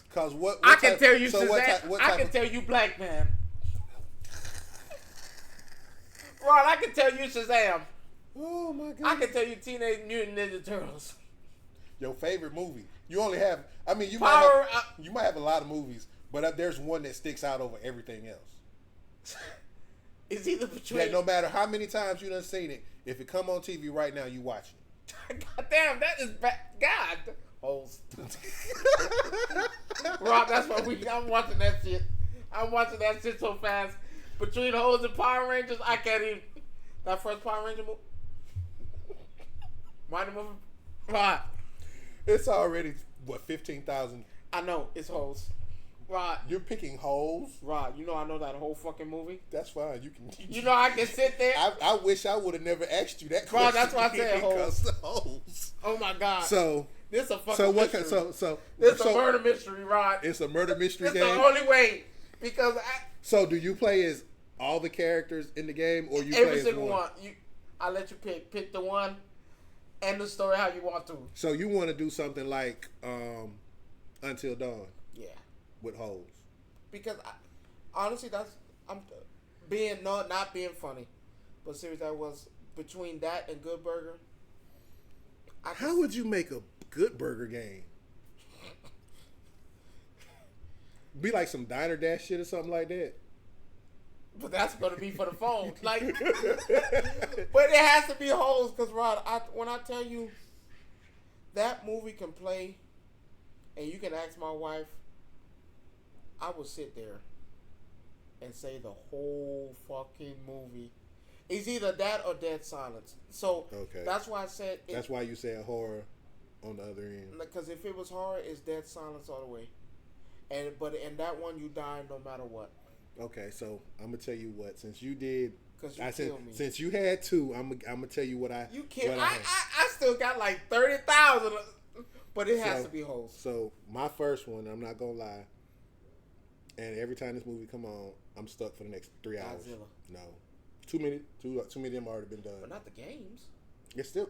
because what I can tell you. So I can tell you, Black Man. Ron, I can tell you Shazam. Oh my God. I can tell you Teenage Mutant Ninja Turtles. Your favorite movie? You only have. I mean, you might have a lot of movies. But there's one that sticks out over everything else. It's either between. Yeah, no matter how many times you done seen it, if it come on TV right now, you watching it. God damn, that is bad. God. Holes. Rob, that's what I'm watching that shit. I'm watching that shit so fast. Between Holes and Power Rangers, I can't even. That first Power Ranger movie. Mighty movie. Right. It's already, 15,000. I know, it's Holes. Rod. You're picking Holes? Rod, you know I know that whole fucking movie? That's fine. You can. You know I can sit there. I wish I would have never asked you that question. Rod, that's why I said Holes. Holes. Oh my God. So, This a fucking So what? mystery. This a murder mystery, Rod. It's a murder mystery It's game. the only way because So do you play as all the characters in the game, or you every play as single one? I let you pick the one and the story how you want to. So you want to do something like Until Dawn? Yeah. With holes. Because honestly, I'm not being funny, but seriously, that was between that and Good Burger. How would you make a Good Burger game? Be like some Diner Dash shit or something like that. But that's gonna be for the phone, like. But it has to be holes, cause Rod, when I tell you that movie can play, and you can ask my wife, I will sit there and say the whole fucking movie. It's either that or Dead Silence. So that's why I said. That's why you said horror on the other end. Because if it was horror, it's Dead Silence all the way. But in that one, you die no matter what. Okay, so I'm gonna tell you what. Since you did, killed me. Since you had two, I'm gonna tell you what I. You killed. I still got like 30,000, but it has to be holes. So my first one, I'm not gonna lie. And every time this movie come on, I'm stuck for the next 3 hours. Godzilla. No, too many of them already been done. But not the games. It's still,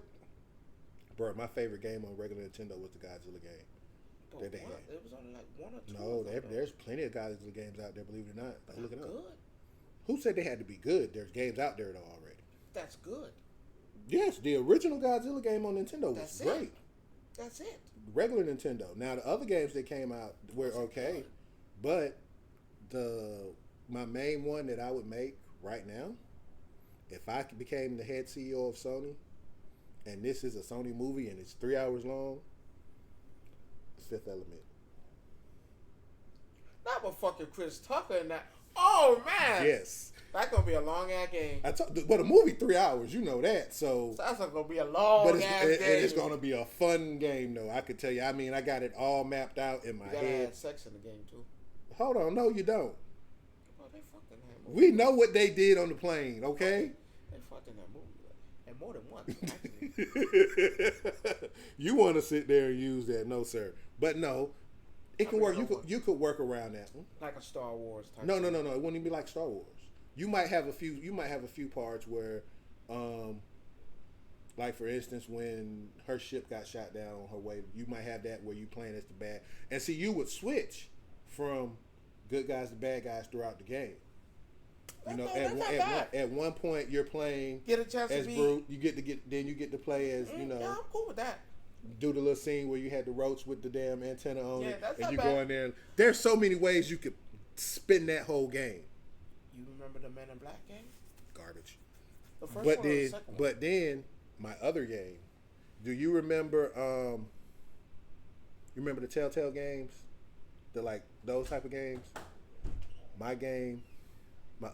bro. My favorite game on regular Nintendo was the Godzilla game. That they had. It was only like one or two. No, there's plenty of Godzilla games out there. Believe it or not, but look it up. Good. Who said they had to be good? There's games out there though already. That's good. Yes, the original Godzilla game on Nintendo was great. That's it. Regular Nintendo. Now the other games that came out were okay, but my main one that I would make right now, if I became the head CEO of Sony, and this is a Sony movie and it's 3 hours long, it's Fifth Element. Not with fucking Chris Tucker in that. Oh man. Yes. That's gonna be a long ass game. But a movie 3 hours, you know that. So that's gonna be a long ass game. It's gonna be a fun game though. I could tell you. I mean, I got it all mapped out in my head. You gotta have sex in the game too. Hold on, no, you don't. Well, they fucked in that movie. We know what they did on the plane, okay? They fucked in that movie, and more than once. Actually. You want to sit there and use that? No, sir. But no, it can work. You could work around that one. Like a Star Wars type. No. It wouldn't even be like Star Wars. You might have a few parts where, like for instance, when her ship got shot down on her way, you might have that where you playing as the bad, and see you would switch from good guys to bad guys throughout the game. You know, at one point you're playing as Brute. You get to play as Yeah, I'm cool with that. Do the little scene where you had the roach with the damn antenna on it, and you bad. go in there. There's so many ways you could spin that whole game. You remember the Men in Black game? Garbage. The first one or the second one? But then my other game. Do you remember? You remember the Telltale games? The like those type of games. My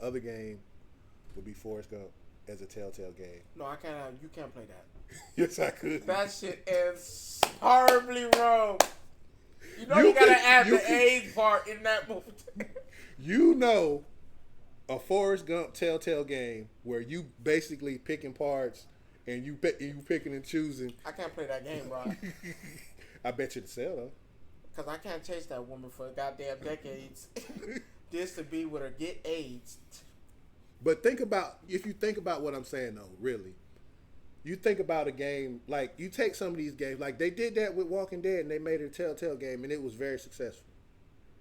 other game would be Forrest Gump as a Telltale game. No, I can't. You can't play that. Yes, I could. That shit is horribly wrong. You know you gotta add the AIDS part in that movie. You know, a Forrest Gump Telltale game where you basically picking parts and you picking and choosing. I can't play that game, bro. I bet you to sell though. Cause I can't chase that woman for goddamn decades. Just to be with her, get AIDS. But if you think about what I'm saying though, really. You think about a game, like, you take some of these games, like, they did that with Walking Dead, and they made it a Telltale game, and it was very successful.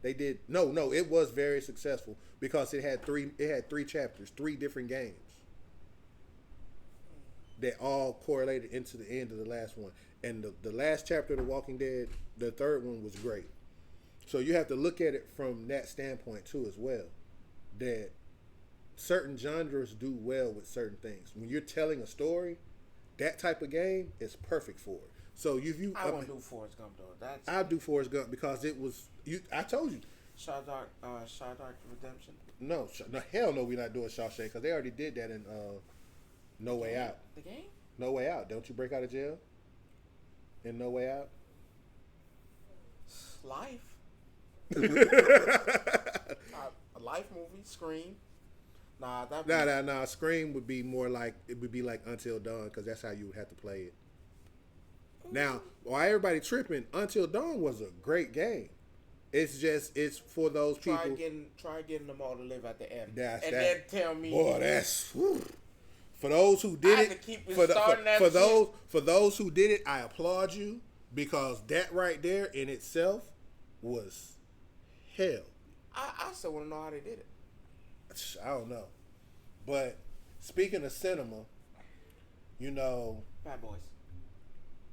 They did, it was very successful, because it had three chapters, 3 different games, that all correlated into the end of the last one. And the last chapter of The Walking Dead, the third one was great. So you have to look at it from that standpoint, too, as well, that certain genres do well with certain things. When you're telling a story, that type of game is perfect for it. So I won't do Forrest Gump though. I'll do Forrest Gump because it was I told you. Shawshank Redemption. No, hell no, we're not doing Shawshank because they already did that in No Way Out. The game? No Way Out. Don't you break out of jail in No Way Out? Life. A life movie. Scream. Nah. Scream would be more like, it would be like Until Dawn because that's how you would have to play it. Now, why everybody tripping? Until Dawn was a great game. It's for those people. Try getting them all to live at the end, Then tell me. Boy, that's for those who did it. For those who did it, I applaud you because that right there in itself was hell. I still want to know how they did it. I don't know, but speaking of cinema, you know, Bad Boys.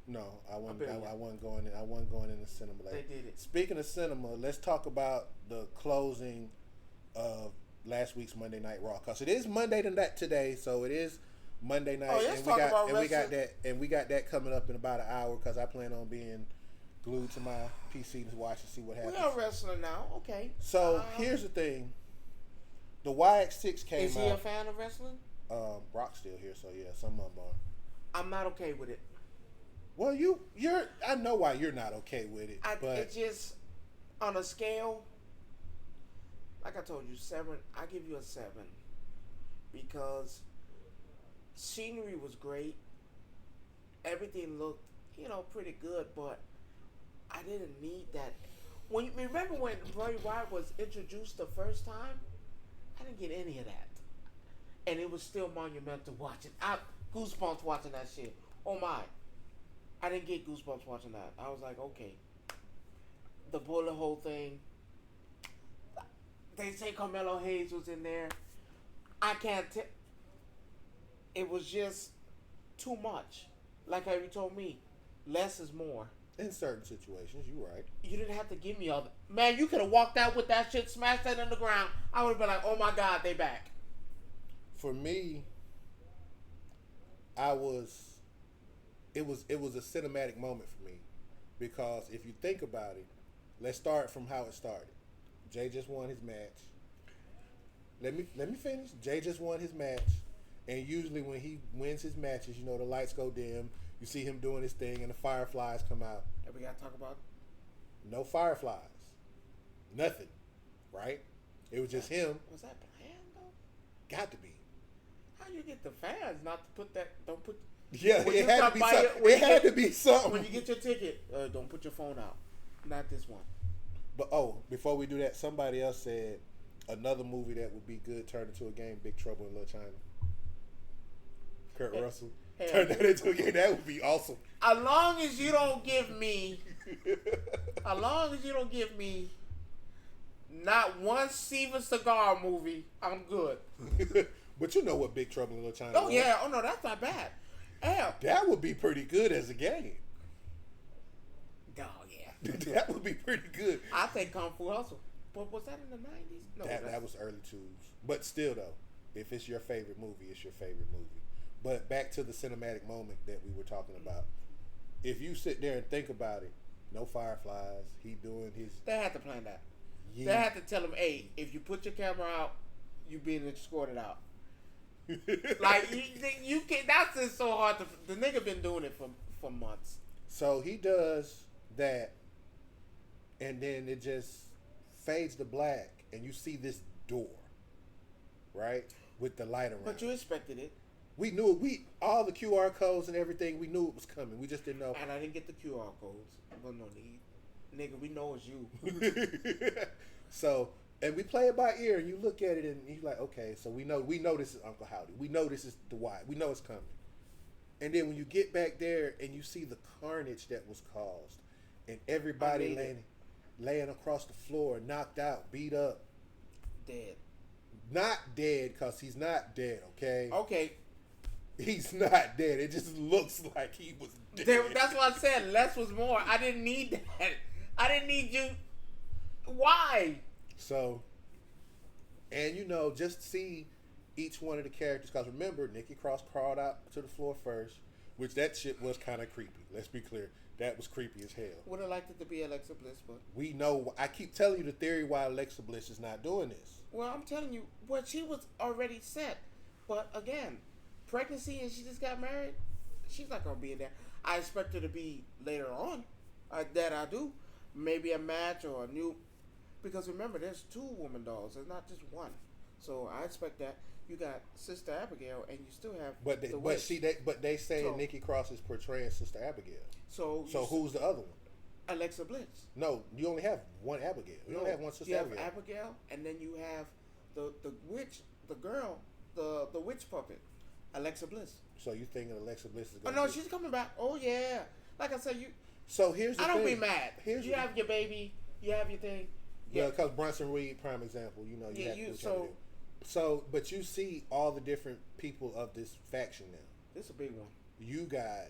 No, I wasn't going in the cinema. They did it. Speaking of cinema, let's talk about the closing of last week's Monday Night Raw because it is Monday today, so it is Monday night. We got that coming up in about an hour because I plan on being glued to my PC to watch and see what happens. We are wrestling now, okay. So here's the thing: the YX6 came out. Is he a fan of wrestling? Brock's still here, so yeah, some of them are. I'm not okay with it. Well, you're. I know why you're not okay with it, but it just on a scale. Like I told you, 7. I give you a 7 because scenery was great. Everything looked, pretty good, but I didn't need that. Remember when Bray Wyatt was introduced the first time? I didn't get any of that, and it was still monumental watching. Goosebumps watching that shit. Oh my. I didn't get goosebumps watching that. I was like, okay. The bullet hole thing. They say Carmelo Hayes was in there. I can't tell. It was just too much. Like how you told me, less is more. In certain situations, you're right. You didn't have to give me all that. Man, you could have walked out with that shit, smashed that in the ground. I would have been like, oh my God, they back. For me, it was a cinematic moment for me because if you think about it, let's start from how it started. Jay just won his match. Let me finish. Jay just won his match, and usually when he wins his matches, the lights go dim. You see him doing his thing, and the fireflies come out. And we gotta talk about no fireflies, nothing, right? It was just him. Was that planned though? Got to be. How you get the fans not to put that? Don't put. Yeah, it had to be something. It had to be something. When you get your ticket, don't put your phone out. Not this one. But before we do that, somebody else said another movie that would be good turned into a game, Big Trouble in Little China. Kurt Russell. Turn that into a game. That would be awesome. As long as you don't give me not one Steven Seagal movie, I'm good. But you know what Big Trouble in Little China was. Yeah. Oh, no, that's not bad. Hell. That would be pretty good as a game. Oh, yeah. That would be pretty good. I think Kung Fu Hustle. But was that in the 90s? No. That was early 2000s. But still, though, if it's your favorite movie, it's your favorite movie. But back to the cinematic moment that we were talking about. If you sit there and think about it, no fireflies. He doing his... They had to plan that. Yeah. They had to tell him, hey, if you put your camera out, you being escorted out. Like, you can't... That's just so hard to... The nigga been doing it for months. So he does that, and then it just fades to black, and you see this door, right? With the light around. But you expected it. We knew it. All the QR codes and everything, we knew it was coming. We just didn't know. And I didn't get the QR codes. Well, no need. Nigga, we know it's you. So, and we play it by ear, and you look at it, and you're like, okay, so we know this is Uncle Howdy. We know this is Dwight. We know it's coming. And then when you get back there, and you see the carnage that was caused, and everybody laying across the floor, knocked out, beat up. Dead. Not dead, because he's not dead, okay? Okay. He's not dead. It just looks like he was dead. That's what I said. Less was more. I didn't need that. I didn't need you. Why? So, and just see each one of the characters. Because remember, Nikki Cross crawled out to the floor first, which that shit was kind of creepy. Let's be clear. That was creepy as hell. Would have liked it to be Alexa Bliss, but... We know. I keep telling you the theory why Alexa Bliss is not doing this. Well, I'm telling you, she was already set. But again, pregnancy and she just got married, she's not going to be in there. I expect her to be later on. That I do. Maybe a match or a new... Because remember, there's 2 woman dolls. There's not just one. So I expect that. you got Sister Abigail, and you still have But the witch. they say So- Nikki Cross is portraying Sister Abigail. So Who's the other one? Alexa Bliss? No, you only have one Abigail. You only have one Sister You have Abigail. Abigail, and then you have the witch, the girl, the witch puppet, Alexa Bliss. So you thinking Alexa Bliss is Oh going? no, she's coming back. Oh yeah, like I said, you. So here's the I don't thing. be mad. Here's You have your baby. You have your thing. Yeah, because Bronson Reed, prime example. You know, you Yeah, have you- to do so- something. So, but you see all the different people of this faction now. This is a big one. You got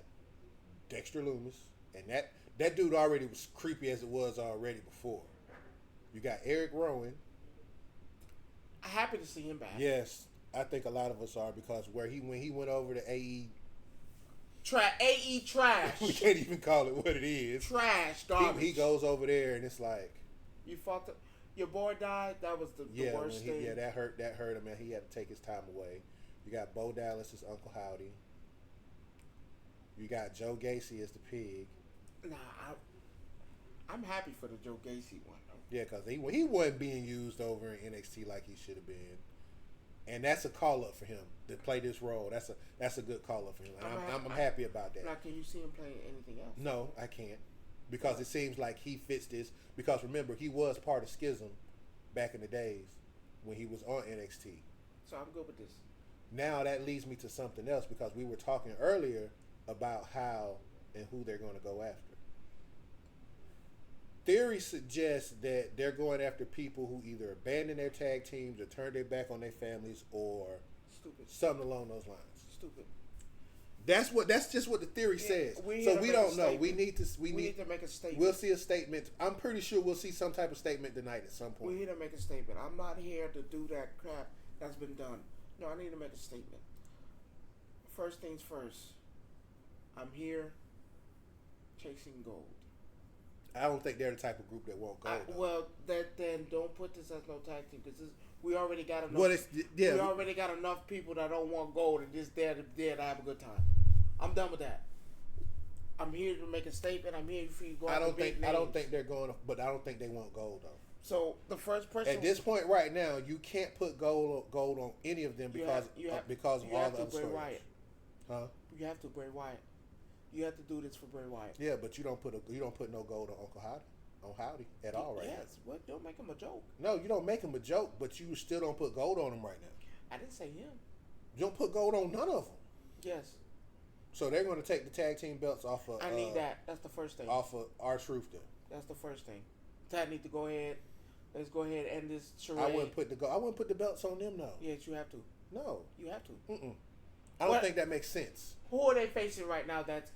Dexter Loomis, and that dude already was creepy as it was already before. You got Eric Rowan. I'm happy to see him back. Yes, I think a lot of us are because when he went over to AE, AE trash. we can't even call it what it is. Trash garbage. He goes over there and it's like, You fought your boy died. That was the worst thing. Yeah, that hurt him, man. He had to take his time away. You got Bo Dallas as Uncle Howdy. You got Joe Gacy as the pig. Nah, I'm happy for the Joe Gacy one though. Yeah, because he wasn't being used over in NXT like he should have been, and that's a call up for him to play this role. That's a good call up for him. And I'm happy about that. Now, can you see him playing anything else? No, I can't, because it seems like he fits this. Because remember, he was part of Schism back in the days when he was on NXT. So I'm good with this. Now that leads me to something else because we were talking earlier about how and who they're going to go after. Theory suggests that they're going after people who either abandon their tag teams or turn their back on their families or Stupid. something along those lines. Stupid. That's just what the theory says. So we don't know. We need to make a statement. We'll see a statement. I'm pretty sure we'll see some type of statement tonight at some point. We need to make a statement. I'm not here to do that crap that's been done. No, I need to make a statement. First things first. I'm here chasing gold. I don't think they're the type of group that won't go. Well, then don't put this as no tag team because we already got enough. We already got enough people that don't want gold and just there to have a good time. I'm done with that. I'm here to make a statement. I'm here for you to go. I don't think they're going, but I don't think they want gold though. So the first person at this point right now, you can't put gold on any of them because of all the other stories. Huh? You have to Bray Wyatt. You have to do this for Bray Wyatt. Yeah, but you don't put no gold on Uncle Howdy, at all right now. Yes, what? Don't make him a joke. No, you don't make him a joke, but you still don't put gold on him right now. I didn't say him. You don't put gold on none of them. Yes. So they're going to take the tag team belts off of. I need that. That's the first thing. Off of R-Truth then. That's the first thing. Tad need to go ahead. Let's go ahead and end this charade. I wouldn't put the belts on them though. Yes, you have to. No, you have to. I don't think that makes sense. Who are they facing right now? That's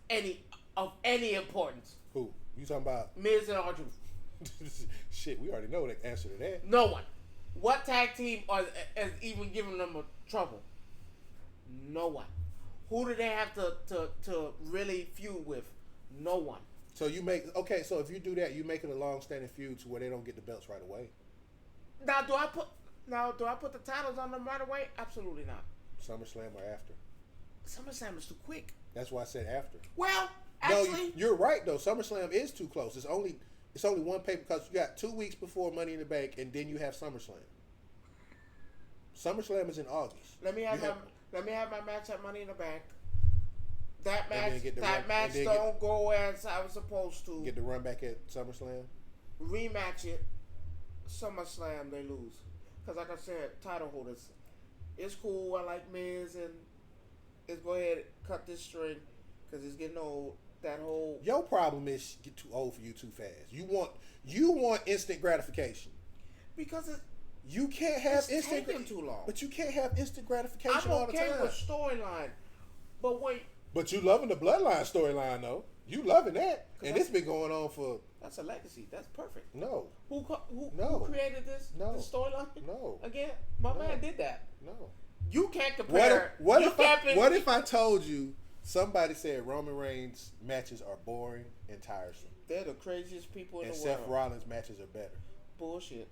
of any importance? Who you talking about? Miz and R-Truth. Shit, we already know the answer to that. No one. What tag team is even giving them a trouble? No one. Who do they have to really feud with? No one. So so if you do that, you make it a long-standing feud to where they don't get the belts right away. Now do I put the titles on them right away? Absolutely not. SummerSlam or after? SummerSlam is too quick. That's why I said after. Well, actually, no, you're right though. SummerSlam is too close. It's only one paper because you got 2 weeks before Money in the Bank, and then you have SummerSlam. SummerSlam is in August. Let me have my match at Money in the Bank. That match don't go as I was supposed to. Get the run back at SummerSlam. Rematch it. SummerSlam they lose. Because like I said, title holders. It's cool. I like Miz and let's go ahead and cut this string because it's getting old. That whole your problem is get too old for you too fast. You want instant gratification because you can't have instant taking too long. But you can't have instant gratification all the time. I'm okay with storyline, but wait. But you loving the Bloodline storyline though. You loving that, and it's been going on for. That's a legacy. That's perfect. No. Who created this? No. This storyline? No. Again, my man did that. No. You can't compare. What if I told you somebody said Roman Reigns matches are boring and tiresome? They're the craziest people in the world. And Seth Rollins matches are better. Bullshit.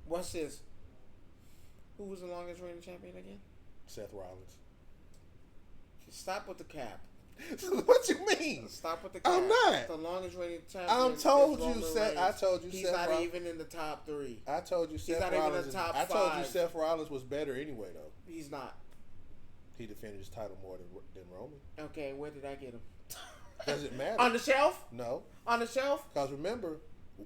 What's this? Who was the longest reigning champion again? Seth Rollins. Stop with the cap. What you mean? Stop with the cap. I'm not. The longest reigning champion. I told is you, Roman Seth. I Reigns. told you, He's Seth not Rollins. even in the top 3. I told you, Seth not even in Rollins. the top I told you, 5. Seth Rollins was better anyway, though. He's not. He defended his title more than Roman. Okay, where did I get him? Does it matter? On the shelf? No. On the shelf? Because remember,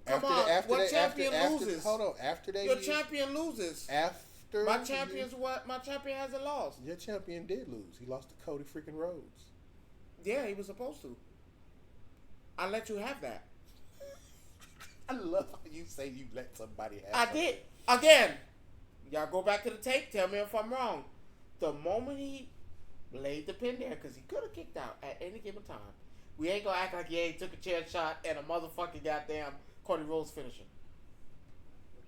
Come on, what champion loses? Hold on, after they Your champion loses. After My champion's what? My champion hasn't lost. Your champion did lose. He lost to Cody freaking Rhodes. Yeah, he was supposed to. I let you have that. I love how you say you let somebody have. I did. Again, y'all go back to the tape. Tell me if I'm wrong. The moment he laid the pin there, because he could have kicked out at any given time. We ain't gonna act like he ain't took a chair shot and a motherfucking goddamn Cody Rhodes finisher.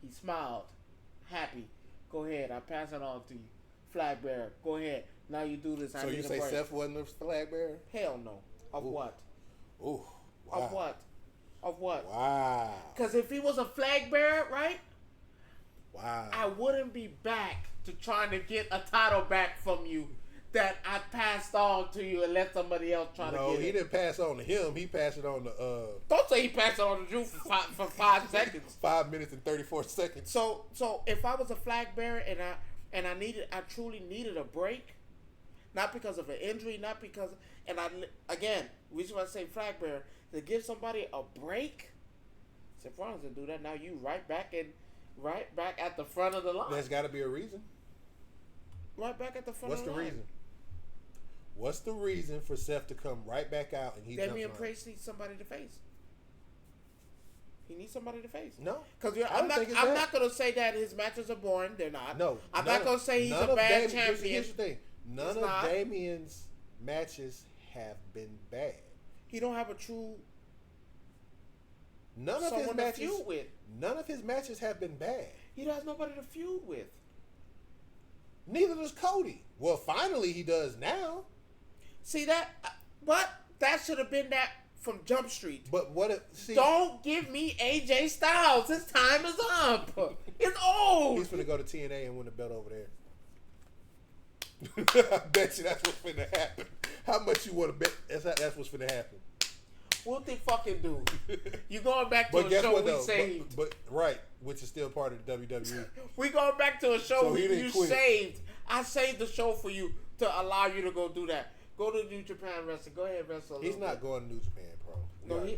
He smiled, happy. Go ahead, I pass it on to you. Flag bearer, go ahead. Now you do this. So you say Seth wasn't a flag bearer? Hell no. Of what? Ooh. Wow. Of what? Of what? Wow. Because if he was a flag bearer, right? Wow. I wouldn't be back to trying to get a title back from you that I passed on to you and let somebody else try to get it. No, he didn't pass on to him. He passed it on to Don't say he passed it on to you for 5 seconds. 5 minutes and 34 seconds. So if I was a flag bearer and I truly needed a break, not because of an injury, not because, again, we just want to say flag bearer, to give somebody a break. Seth Rollins didn't do that. Now you right back at the front of the line. There's got to be a reason. Right back at the front What's of the the line. reason? What's the reason for Seth to come right back out and he Damian jumps on? Priest needs somebody to face. He needs somebody to face. No, Because I don't think it's that. not going to say that his matches are boring. They're not. No, I'm not going to say he's a bad champion. Here's the thing: none of Damian's matches have been bad. He don't have a true None of his someone to matches. feud with. None of his matches have been bad. He has nobody to feud with. Neither does Cody. Well, finally he does now. See that? But that should have been that from Jump Street. But what if? See, Don't give me AJ Styles. His time is up. It's old. he's gonna go to TNA and win the belt over there. I bet you that's what's finna happen. How much you want to bet? That's what's finna happen. What they fucking do? You going back to But a guess show what we though? saved. But right, which is still part of the WWE. We going back to a show So he didn't you quit. saved. I saved the show for you to allow you to go do that. Go to New Japan Wrestling. Go ahead, wrestle. He's not going to New Japan,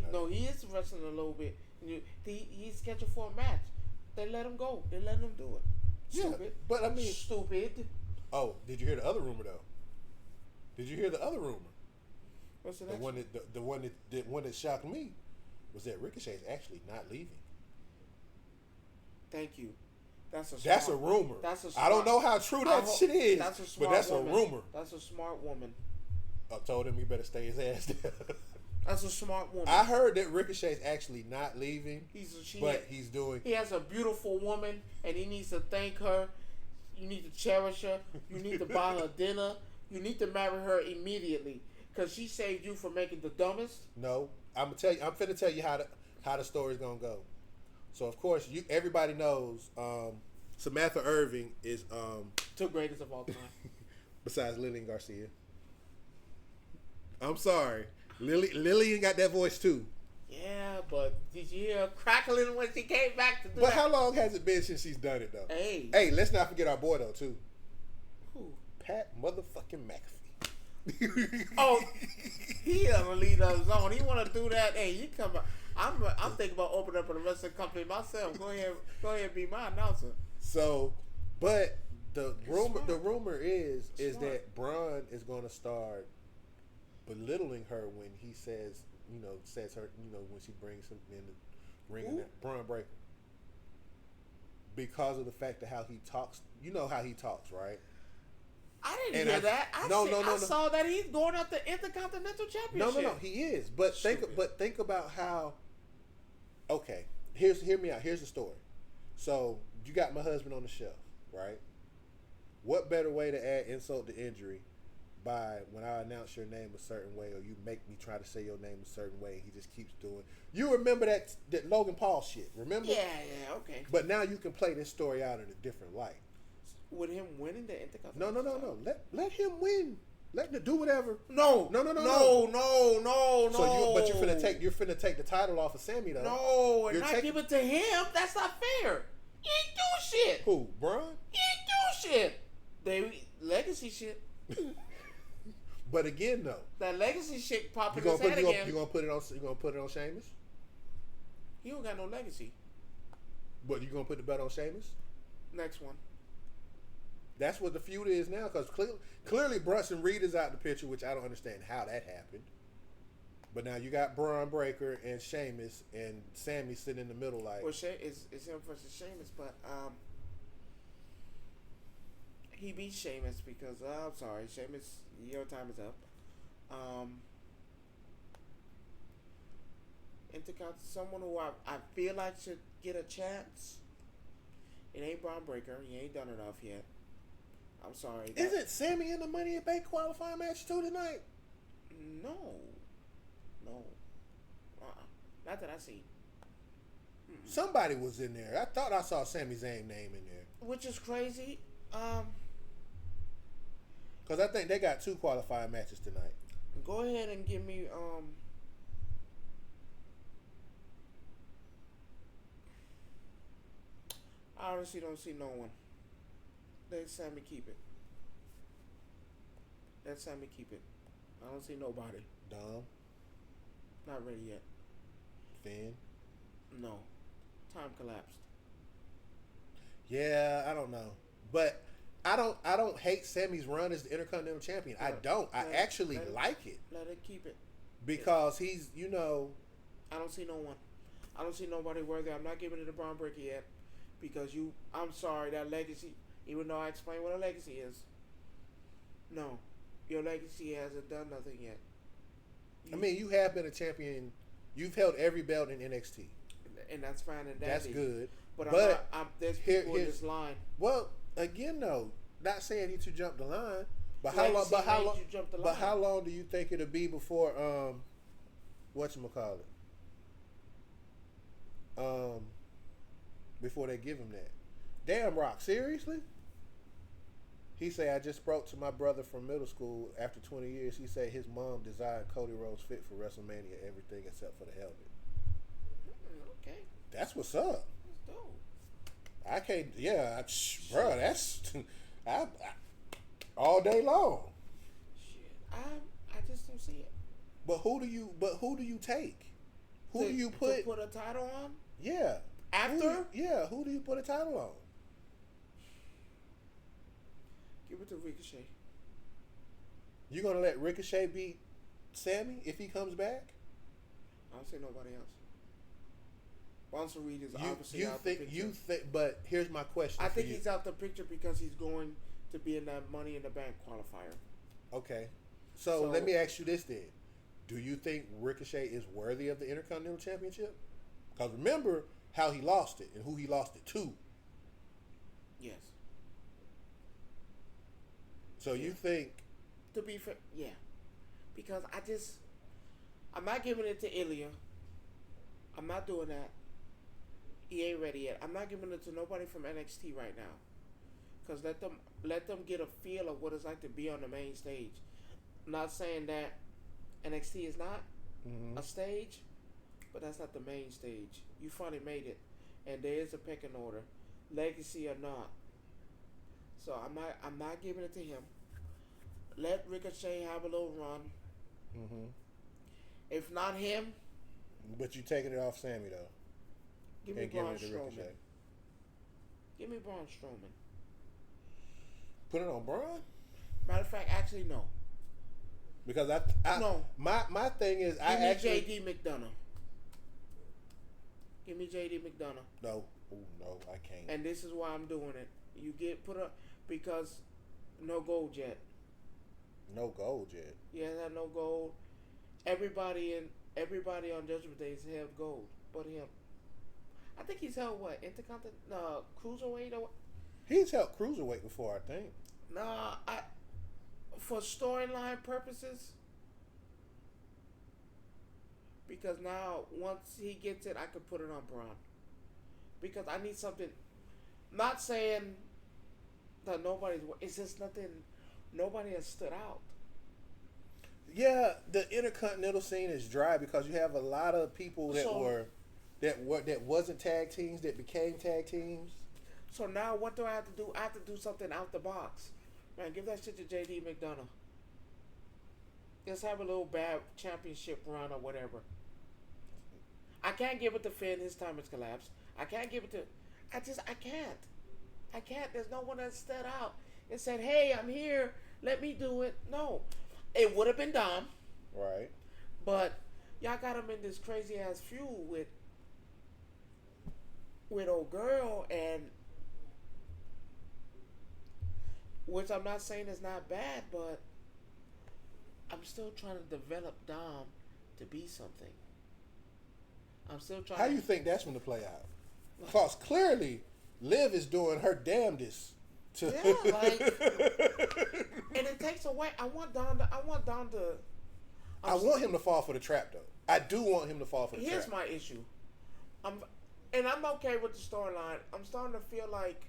bro. He is wrestling a little bit. He's scheduled for a match. They let him go. They let him do it. Stupid. Yeah, but I mean, stupid. Oh, did you hear the other rumor though? Did you hear the other rumor? What's the The next? one that shocked me was that Ricochet is actually not leaving. Thank you. That's a rumor. That's a I don't smart- know how true that shit is, That's a smart but that's woman. a rumor. That's a smart woman. I told him he better stay his ass there. That's a smart woman. I heard that Ricochet is actually not leaving, He's doing. He has a beautiful woman, and he needs to thank her. You need to cherish her. You need to buy her dinner. You need to marry her immediately, because she saved you from making the dumbest. No, I'm finna tell you how the story's gonna go. So of course everybody knows Samantha Irving is Two greatest of all time. besides Lillian Garcia. I'm sorry, Lillian got that voice too. Yeah, but did you hear her crackling when she came back to do But that? how long has it been since she's done it though? Hey, Let's not forget our boy though too, Who? Pat motherfucking McAfee. Oh, he doesn't lead us on. He want to do that. Hey, you come. I'm thinking about opening up a wrestling company myself. Go ahead, and be my announcer. So, but the rumor is Smart. that Braun is going to start belittling her when he says her, when she brings him in the ring, and that Braun Breaker, because of the fact of how he talks. You know how he talks, right? I didn't hear that. I saw that he's going up the Intercontinental Championship. No, he is. But think about how. Okay, hear me out. Here's the story. So you got my husband on the shelf, right? What better way to add insult to injury by when I announce your name a certain way, or you make me try to say your name a certain way? He just keeps doing. You remember that Logan Paul shit? Remember? Yeah, okay. But now you can play this story out in a different light. With him winning the Intercontinental. No. Let him win. Let them do whatever. No. No. So but you're finna take the title off of Sammy though. No, and not give it to him. That's not fair. He ain't do shit. Who, Braun? He ain't do shit. They legacy shit. But again, though, that legacy shit popping his head again. You gonna put it on Sheamus? He don't got no legacy. But you gonna put the belt on Sheamus? Next one. That's what the feud is now, because clearly Bronson Reed is out the picture, which I don't understand how that happened. But now you got Braun Breaker and Sheamus, and Sammy sitting in the middle like. Well, it's him versus Sheamus, but he beat Sheamus because I'm sorry, Sheamus, your time is up. Intercontinental, someone who I feel like should get a chance. It ain't Braun Breaker. He ain't done enough yet. I'm sorry. Isn't Sammy in the Money in the Bank qualifying match too tonight? No. Not that I see. Somebody was in there. I thought I saw Sami Zayn name in there. Which is crazy. Because I think they got 2 qualifying matches tonight. Go ahead and give me I honestly don't see no one. Let Sammy keep it. Let Sammy keep it. I don't see nobody. Dom? Not ready yet. Finn? No. Time collapsed. Yeah, I don't know. But I don't hate Sammy's run as the Intercontinental Champion. I don't. I actually like it. Let it keep it. Because he's, I don't see no one. I don't see nobody worthy. I'm not giving it to Braun Breaker yet. Because I'm sorry, that legacy, even though I explained what a legacy is. No. Your legacy hasn't done nothing yet. You have been a champion. You've held every belt in NXT. And that's fine and dandy. That's good. But there's here, people in this line. Well, again though, not saying you to jump the line, but how long do you think it'll be before whatchamacallit? Before they give him that. Damn, Rock, seriously? He say, I just spoke to my brother from middle school after 20 years. He said his mom designed Cody Rhodes fit for WrestleMania, everything except for the helmet. Okay. That's what's up. That's dope. I can't, bro, that's all day long. Shit. I just don't see it. But who do you take? Who do you put? To put a title on? Yeah. After? Who do you put a title on? Give it to Ricochet. You gonna let Ricochet beat Sammy if he comes back? I don't see nobody else. Bronson Reed is obviously out the picture. But here's my question. I think he's out the picture because he's going to be in that Money in the Bank qualifier. Okay. So let me ask you this then. Do you think Ricochet is worthy of the Intercontinental Championship? Because remember how he lost it and who he lost it to. Yes. So you think... To be fair, yeah. Because I'm not giving it to Ilya. I'm not doing that. He ain't ready yet. I'm not giving it to nobody from NXT right now. Because let them get a feel of what it's like to be on the main stage. I'm not saying that NXT is not a stage, but that's not the main stage. You finally made it, and there is a pecking order, legacy or not. So I'm not giving it to him. Let Ricochet have a little run. If not him, but you taking it off Sammy though. Give me Braun Strowman. Give me Braun Strowman. Put it on Braun? Matter of fact, actually no. Because no. My thing is Give me JD McDonough. Give me JD McDonough. No, I can't. And this is why I'm doing it. You get put up because no gold yet. No gold yet. Yeah, that no gold. Everybody on Judgment Day has held gold, but him. I think he's held what? Intercontinental, Cruiserweight or what? He's held Cruiserweight before, I think. Nah, for storyline purposes. Because now, once he gets it, I could put it on Braun. Because I need something. Not saying that it's just nothing. Nobody has stood out. Yeah, the intercontinental scene is dry because you have a lot of people that So- that wasn't tag teams that became tag teams. So now what do I have to do? I have to do something out the box. Man, give that shit to JD McDonough. Just have a little bad championship run or whatever. I can't give it to Finn. His time has collapsed. I can't give it to... I can't. I can't. There's no one that stood out and said, hey, I'm here. Let me do it. No. It would have been Dom. Right. But y'all got him in this crazy ass feud with old girl, and which I'm not saying is not bad, but I'm still trying to develop Dom to be something. I'm still trying. How you think that's going to play out? Because clearly, Liv is doing her damnedest to. Yeah, like, and it takes away. I want Dom to. I want him to fall for the trap, though. I do want him to fall for the Here's trap. my issue. I'm okay with the storyline. I'm starting to feel like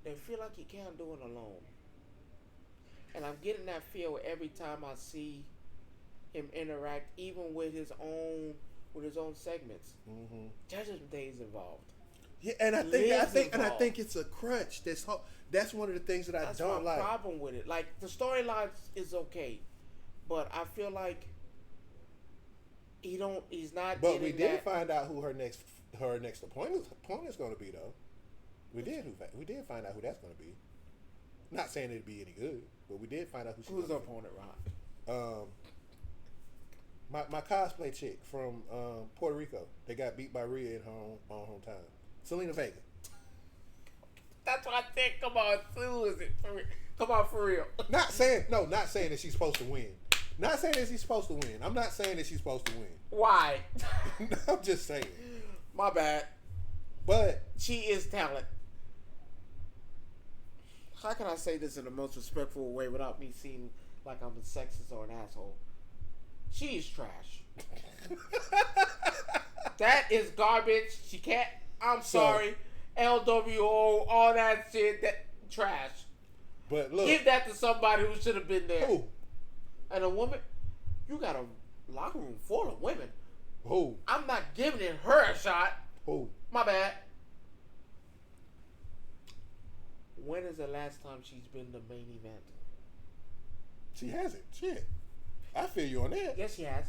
they feel like he can't do it alone, and I'm getting that feel every time I see him interact, even with his own segments. Mm-hmm. Judgment Day is involved. Yeah, and I think it's a crutch. That's one of the things that I That's don't my like. problem with it. Like, the storyline is okay, but I feel like he's not. But we did that. find out who her next opponent's going to be, though. We did find out who that's going to be. Not saying it'd be any good, but we did find out Who's the opponent, Ron? My cosplay chick from Puerto Rico. They got beat by Rhea in her own hometown. Selena Vega. That's what I think. Come on, who is it? Come on, for real. Not saying that she's supposed to win. Not saying that she's supposed to win. I'm not saying that she's supposed to win. Why? I'm just saying. My bad. But She is talent. How can I say this in the most respectful way without me seeming like I'm a sexist or an asshole? She is trash. That is garbage. She can't. I'm sorry. LWO, all that shit. That trash. But look, Give that to somebody who should have been there. who? And a woman, you got a locker room full of women. Who? I'm not giving it her a shot. Who? My bad. When is the last time she's been the main event? She hasn't. Shit. I feel you on that. Yes, she has.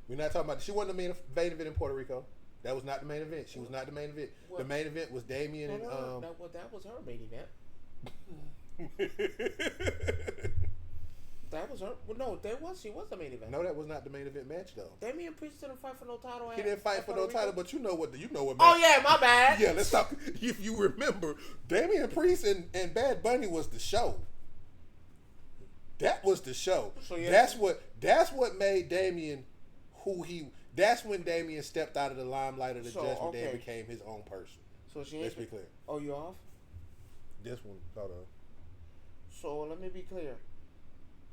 We're not talking about. She wasn't the main event in Puerto Rico. That was not the main event. She was not the main event. The main event was Damien and that was her main event. That was her. Well, no, she was the main event. No, that was not the main event match though. Damian Priest didn't fight for no title. He didn't fight for no title, but you know what? Oh yeah, my bad. Yeah, let's talk. If you remember, Damian Priest and Bad Bunny was the show. That was the show. So, yeah. That's what made Damian who he. That's when Damian stepped out of the limelight of the Judgment Day and became his own person. So she. Let's be clear. Oh, you off? This one, hold on. So let me be clear.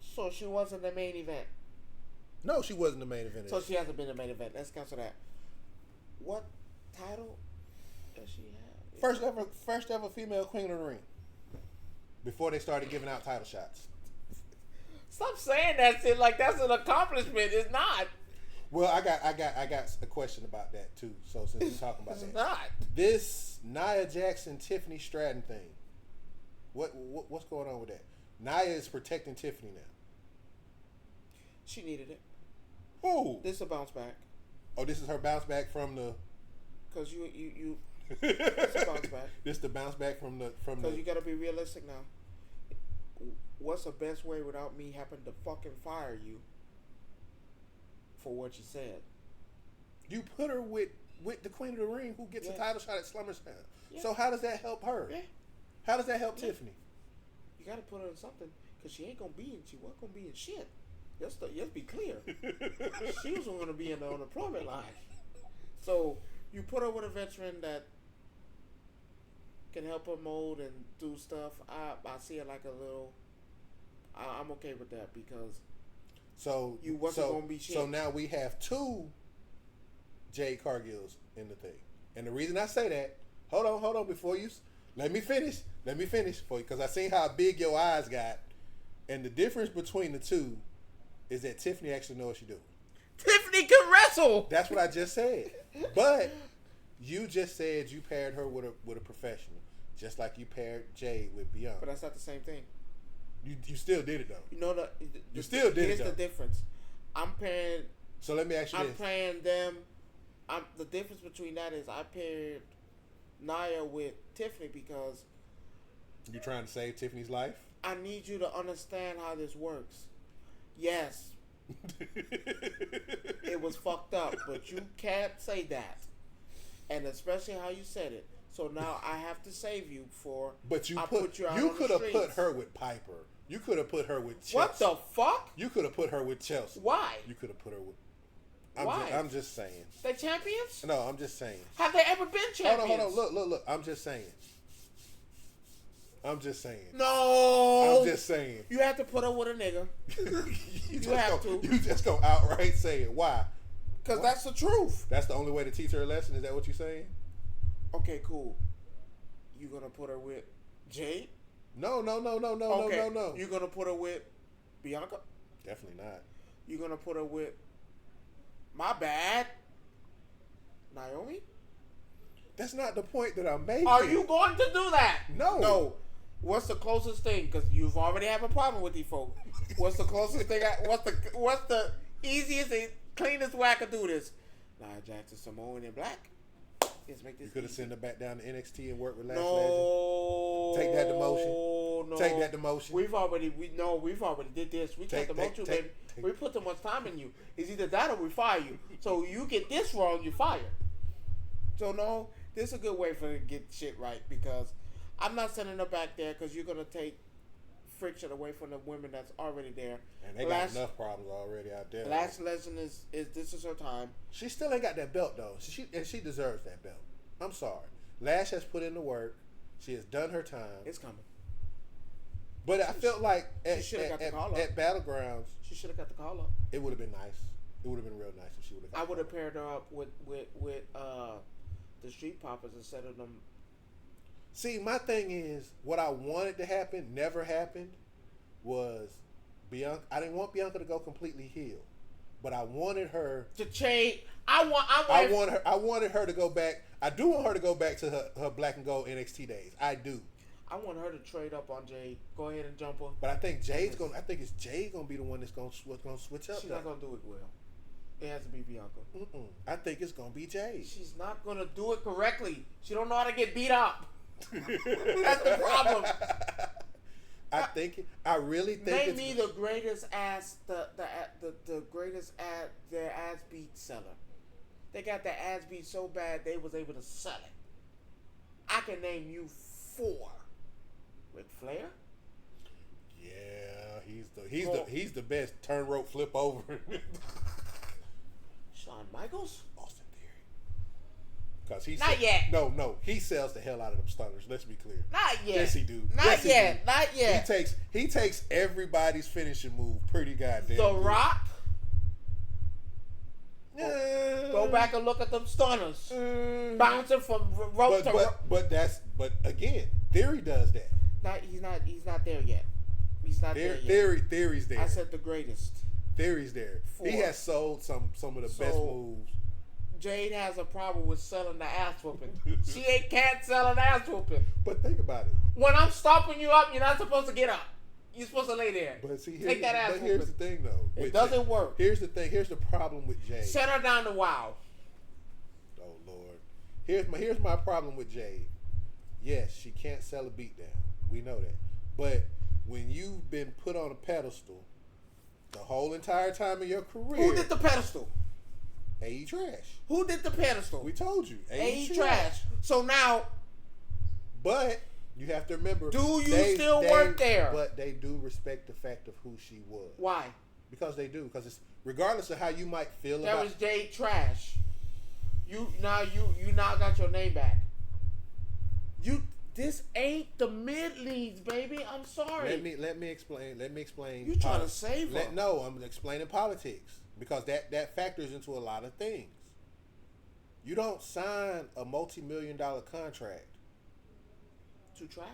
So she wasn't the main event. No, she wasn't the main event. So she hasn't been the main event. Let's cancel that. What title does she have? First ever female queen of the ring. Before they started giving out title shots. Stop saying that shit like that's an accomplishment. It's not. Well, I got a question about that too. So since we're talking about It's that, not. this Nia Jackson Tiffany Stratton thing, what's going on with that? Nia is protecting Tiffany now. She needed it. Who? This is a bounce back. Oh, this is her bounce back from the. Cause you. It's a bounce back. This the bounce back from the. Cause you gotta be realistic now. What's the best way without me having to fucking fire you for what you said? You put her with the Queen of the Ring, who gets a title shot at SummerSlam. Yeah. So how does that help her? Yeah. How does that help Tiffany? You gotta put her in something, cause she ain't gonna be in. She wasn't gonna be in shit. Let's be clear. She was gonna be in the unemployment line. So you put her with a veteran that can help her mold and do stuff. I see it like a little. I'm okay with that because. So you wasn't gonna be shit. So now we have two Jade Cargills in the thing, and the reason I say that, hold on, before you, let me finish for you, because I seen how big your eyes got, and the difference between the two is that Tiffany actually knows what she's doing. Tiffany can wrestle. That's what I just said. But you just said you paired her with a professional, just like you paired Jade with Bianca. But that's not the same thing. You still did it though. You know You still did it, Here's though. the difference. I'm pairing. So let me ask you I'm this. pairing them. The difference between that is I paired Nia with Tiffany because You trying to save Tiffany's life? I need you to understand how this works. Yes, it was fucked up, but you can't say that, and especially how you said it. So now I have to save you for. But you I put you out you on could the have put streets. her with Piper. You could have put her with Chelsea. What the fuck? You could have put her with Chelsea. Why? You could have put her with. Why? I'm just saying. They champions? No, I'm just saying. Have they ever been champions? Hold on. Look. I'm just saying. No. I'm just saying. You have to put her with a nigga. you have to. You just gonna outright say it. Why? Because that's the truth. That's the only way to teach her a lesson? Is that what you're saying? Okay, cool. You gonna put her with Jade? No. Okay. No. You gonna put her with Bianca? Definitely not. You gonna put her with my bad Naomi? That's not the point that I'm making. Are you going to do that? No. No. What's the closest thing? Because you've already have a problem with these folks. What's the closest thing? What's the easiest and cleanest way I could do this? Nia Jackson, Samoan, and Black. Let's make this. You could have sent her back down to NXT and worked with Lash No. Legend. Take that demotion. No. Take that demotion. We've already did this. We Take- got demotion, take- baby. take- We put too much time in you. It's either that or we fire you. So you get this wrong, you're fired. So no, this is a good way for her to get shit right because I'm not sending her back there because you're gonna take friction away from the women that's already there. And they got enough problems already out there. Last lesson is this is her time. She still ain't got that belt though. She deserves that belt. I'm sorry. Lash has put in the work. She has done her time. It's coming. But I felt like She should've got the call up. at Battlegrounds, She should have got the call up. it would have been nice. It would have been real nice if she would have got I would have the call up. paired her up with the Street Poppers instead of them. See, my thing is, what I wanted to happen never happened was Bianca. I didn't want Bianca to go completely heel, but I wanted her To change, I wanted her to go back. I do want her to go back to her black and gold NXT days. I do. I want her to trade up on Jade. Go ahead and jump her. But I think it's Jade gonna be the one that's gonna switch up. She's not gonna do it well. It has to be Bianca. I think it's gonna be Jade. She's not gonna do it correctly. She don't know how to get beat up. That's the problem. I really think Name me the greatest ass, the greatest their ass beat seller. They got their ass beat so bad they was able to sell it. I can name you 4. Ric Flair. Yeah, he's the best turn rope flip over. Shawn Michaels. Austin Theory. Because he Not yet. No, he sells the hell out of them stunners. Let's be clear. Not yet. Yes, he do. Not Yes, he yet. do. Not yet. He takes everybody's finishing move pretty goddamn. The good. Rock. Yeah. Go back and look at them stunners. Bouncing from rope to rope. But again, Theory does that. He's not there yet. He's not there yet. Theory's there. I said the greatest. Theory's there. 4. He has sold some of the best moves. Jade has a problem with selling the ass whooping. She can't sell an ass whooping. But think about it. When I'm stopping you up, you're not supposed to get up. You're supposed to lay there. But see, Take that ass here's the whooping. thing though. It with doesn't Jade. work. Here's the thing. Here's the problem with Jade. Set her down to WoW. Oh Lord. Here's my problem with Jade. Yes, she can't sell a beatdown. We know that. But when you've been put on a pedestal the whole entire time of your career, Who did the pedestal? AE Trash. Who did the pedestal? We told you. AE Trash. So now, But you have to remember. Do you still work there? But they do respect the fact of who she was. why? Because they do. Because it's regardless of how you might feel That about. was Jade Trash. You now got your name back. This ain't the mid leagues, baby. I'm sorry. Let me explain. You trying to save her? No, I'm explaining politics because that factors into a lot of things. You don't sign a multi-million-dollar contract. To Trash?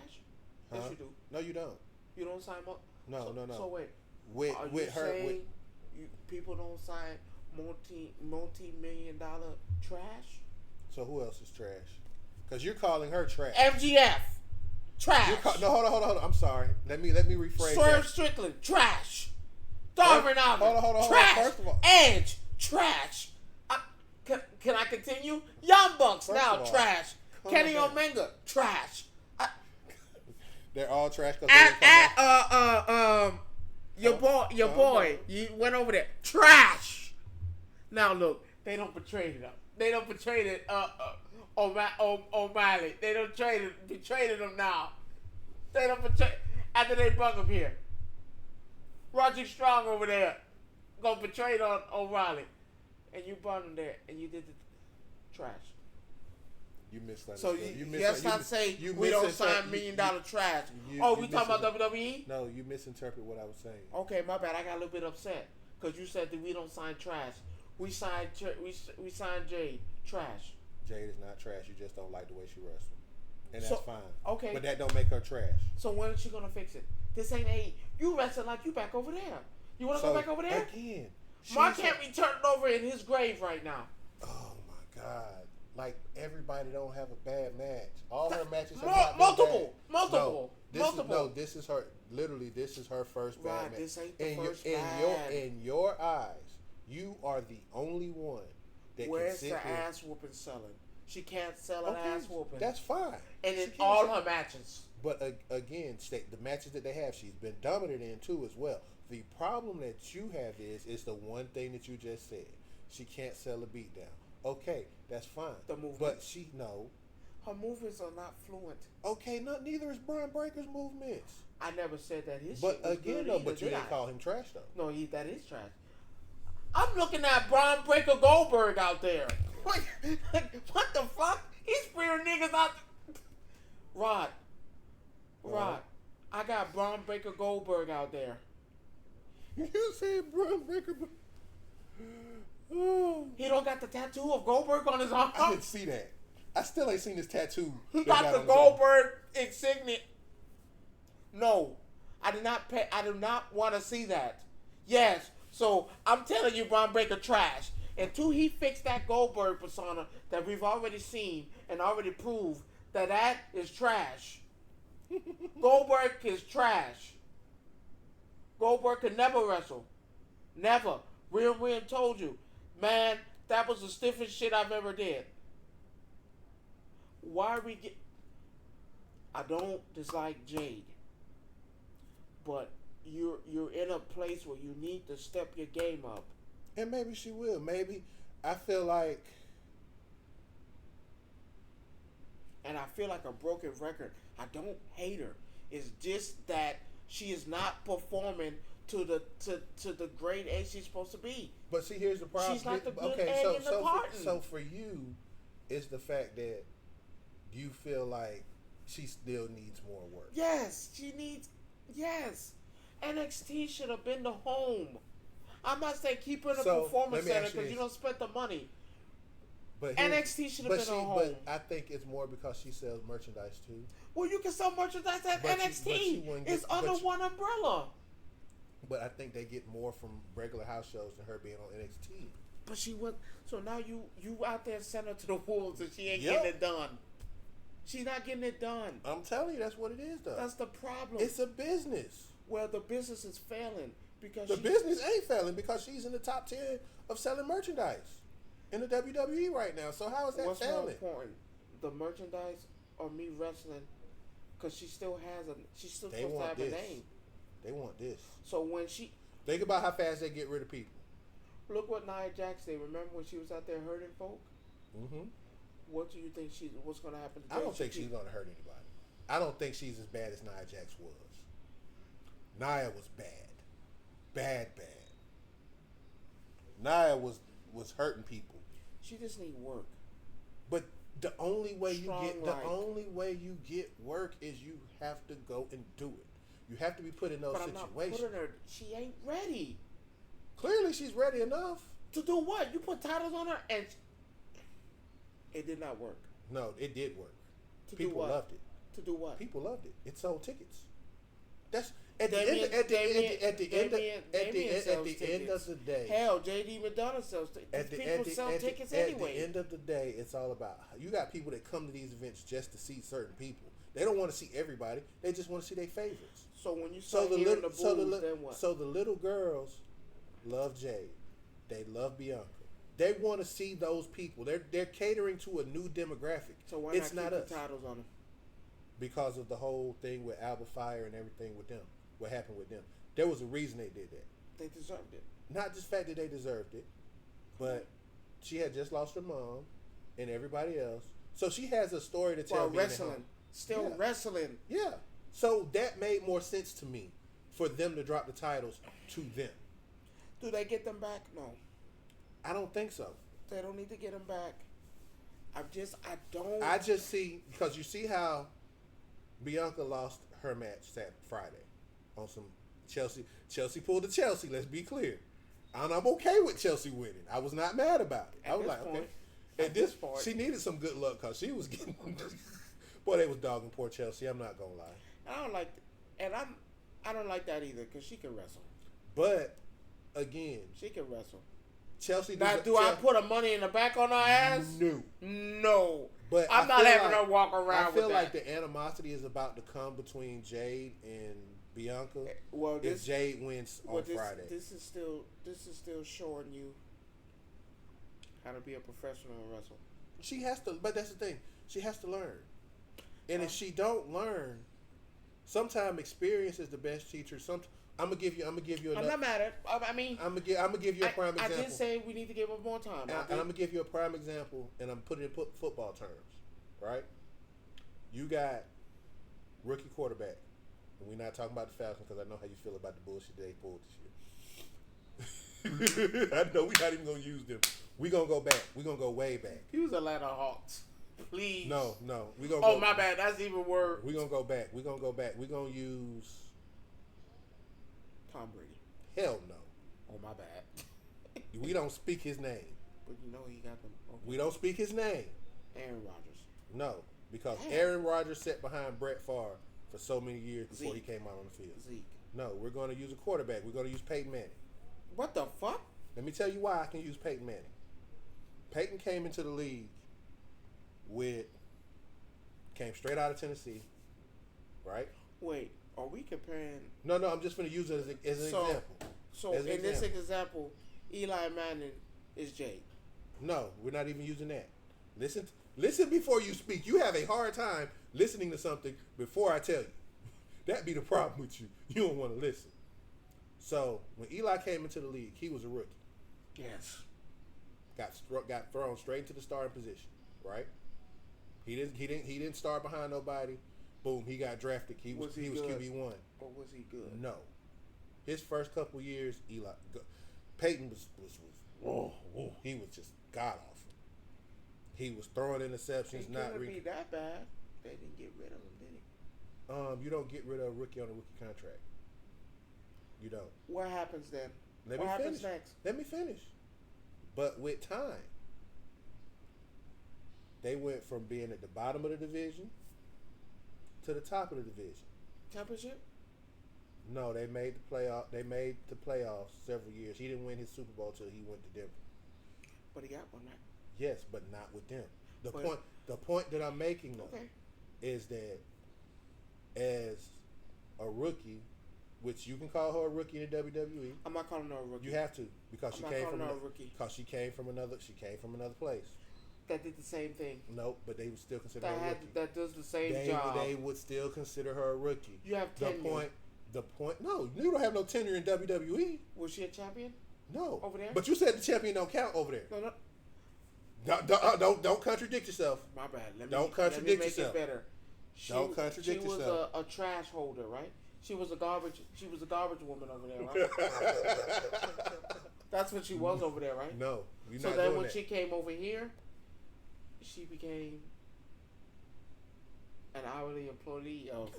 Huh? Yes, you do. No, you don't. You don't sign up. No. So wait. With Are you with her saying people don't sign multi-million-dollar trash. So who else is trash? Because you're calling her trash. MGF, trash. No, hold on. I'm sorry. Let me rephrase Swerve that. Strickland, trash. Darvin Allen, Hold on. trash. First of all, Edge, trash. Can I continue? Young Bucks First now of all, trash. Kenny down. Omega, trash. they're all trash. Your boy, you went over there, trash. Now look, they don't betray them. They don't betray it. O'Malley. They don't betray them now. They don't betray after they brought him here. Roger Strong over there gonna betray on O'Reilly, and you brought him there, and you did the trash. You misunderstood. So let's not say we don't sign $1 million trash. We talking about WWE? No, you misinterpret what I was saying. Okay, my bad. I got a little bit upset because you said that we don't sign trash. We signed Jade trash. Jade is not trash. You just don't like the way she wrestles, and that's fine. Okay, but that don't make her trash. So when is she gonna fix it? This ain't you wrestling like you back over there. You wanna go back over there again? Mark can't be turned over in his grave right now. Oh my God! Like everybody don't have a bad match. All her matches have not multiple. This is her. Literally, this is her first bad match. This ain't the first bad. In your eyes, you are the only one that Where's can sit the ass whooping selling? She can't sell an ass whooping. That's fine. And in all her matches. But again, the matches that they have, she's been dominant in too as well. The problem that you have is the one thing that you just said. She can't sell a beatdown. Okay, that's fine. The movement. But her movements are not fluent. Okay, neither is Brian Breaker's movements. I never said that his but shit was again good though, either, but you didn't call him trash though. No, that is trash. I'm looking at Brian Breaker Goldberg out there. What the fuck? He's spearing niggas out. Rod, I got Brian Breaker Goldberg out there. You said Brian Breaker. He don't got the tattoo of Goldberg on his arm. I didn't see that. I still ain't seen this tattoo. He got the Goldberg insignia. No, I do not want to see that. Yes, so I'm telling you, Brian Breaker trash. Until he fixed that Goldberg persona that we've already seen and already proved that is trash. Goldberg is trash. Goldberg could never wrestle. Never. Real told you. Man, that was the stiffest shit I've ever did. Why are we I don't dislike Jade. But you're in a place where you need to step your game up. And maybe she will. Maybe. I feel like... And I feel like a broken record. I don't hate her. It's just that she is not performing to the grade A she's supposed to be. But see, here's the problem. She's not the good egg in the carton. So for you, it's the fact that you feel like she still needs more work. Yes, she needs... Yes. NXT should have been the home. I'm not saying keep her in a performance center because you don't spend the money. But NXT should have been her home. But I think it's more because she sells merchandise too. Well, you can sell merchandise at NXT. It's under one umbrella. But I think they get more from regular house shows than her being on NXT. But she was... So now you out there send her to the wolves and she ain't getting it done. She's not getting it done. I'm telling you, that's what it is, though. That's the problem. It's a business. Well, the business is failing because the business ain't failing because she's in the top 10 of selling merchandise in the WWE right now. So how is that failing? What's more important, the merchandise or me wrestling? Because she's still supposed to have a name. They want this. So when she think about how fast they get rid of people. Look what Nia Jax did. Remember when she was out there hurting folk? Mm-hmm. What do you think what's going to happen to I don't think she's going to hurt anybody. I don't think she's as bad as Nia Jax was. Nia was bad. Bad. Nia was hurting people. She just need work. But the only way you get work is you have to go and do it. You have to be put in those situations. I'm not putting her. She ain't ready. Clearly, she's ready enough. To do what? You put titles on her and it did not work. No, it did work. To People do what? loved it. To do what? People loved it. It sold tickets. At the end of the day, hell, JD McDonough sells tickets. People sell tickets anyway. At the end of the day, it's all about you got people that come to these events just to see certain people. They don't want to see everybody. They just want to see their favorites. So when you start hearing the boos, then what? So the little girls love Jade. They love Bianca. They want to see those people. They're catering to a new demographic. So why it's not not keep us. the titles on them? Because of the whole thing with Alba Fire and everything with them. What happened with them? There was a reason they did that. They deserved it. Not just the fact that they deserved it, but she had just lost her mom and everybody else. So she has a story to tell. While wrestling. Still wrestling. Yeah. So that made more sense to me for them to drop the titles to them. Do they get them back? No. I don't think so. They don't need to get them back. I just see, because you see how Bianca lost her match that Friday on some Chelsea. Chelsea pulled the Chelsea, let's be clear. And I'm okay with Chelsea winning. I was not mad about it. I was like, okay. At this point, she needed some good luck because she was getting... Boy, they was dogging poor Chelsea. I'm not going to lie. I don't like that either because she can wrestle. But, again... She can wrestle. Chelsea... Now, I put a money in the back on her ass? No. But I'm not having her walk around with that. I feel like the animosity is about to come between Jade and Bianca. Well, if Jade wins on Friday. This is still showing you how to be a professional and wrestle. She has to, but that's the thing. She has to learn. And if she don't learn, sometimes experience is the best teacher. I'm gonna give you another. I'm not mad at. I mean, I'm gonna give you a prime example. I did say we need to give her more time. And I'm gonna give you a prime example, and I'm putting it in football terms, right? You got rookie quarterback, and we're not talking about the Falcons because I know how you feel about the bullshit they pulled this year. I know we're not even gonna use them. We're gonna go back. We're gonna go way back. Use Atlanta Hawks. Please. No. We gonna. Oh, my bad. That's even worse. We're gonna go back. We're gonna use Tom Brady. Hell no. Oh, my bad. We don't speak his name. But you know he got them. Okay. We don't speak his name. Aaron Rodgers. No, because Aaron Rodgers sat behind Brett Favre for so many years before he came out on the field. Zeke. No, we're going to use a quarterback. We're going to use Peyton Manning. What the fuck? Let me tell you why I can use Peyton Manning. Peyton came into the league came straight out of Tennessee, right? Wait, are we comparing? No, I'm just going to use it as an example. So in this example, Eli Manning is Jade. No, we're not even using that. Listen before you speak. You have a hard time listening to something before I tell you. That'd be the problem with you. You don't want to listen. So when Eli came into the league, he was a rookie. Yes. Got thrown straight into the starting position, right? He didn't start behind nobody. Boom, he got drafted. He was QB1. But was he good? No. His first couple years, Peyton was he was just god awful. He was throwing interceptions, couldn't be that bad. They didn't get rid of him, did he? You don't get rid of a rookie on a rookie contract. You don't. What happens then? What happens next? Let me finish. But with time, they went from being at the bottom of the division to the top of the division. Championship? No, they made the playoff. They made the playoffs several years. He didn't win his Super Bowl till he went to Denver. But he got one, right? Yes, but not with them. The point that I'm making though is that as a rookie, which you can call her a rookie in the WWE. I'm not calling her a rookie. You have to because she came from a rookie. Because she came from another place. That did the same thing. Nope, but they would still consider her a rookie. That does the same job. They would still consider her a rookie. You have tenure. No, you don't have no tenure in WWE. Was she a champion? No. Over there? But you said the champion don't count over there. No. Don't contradict yourself. My bad. Let me make it better. Don't contradict yourself. She was a trash holder, right? She was a garbage woman over there, right? That's what she was over there, right? No, so then when she came over here, she became an hourly employee of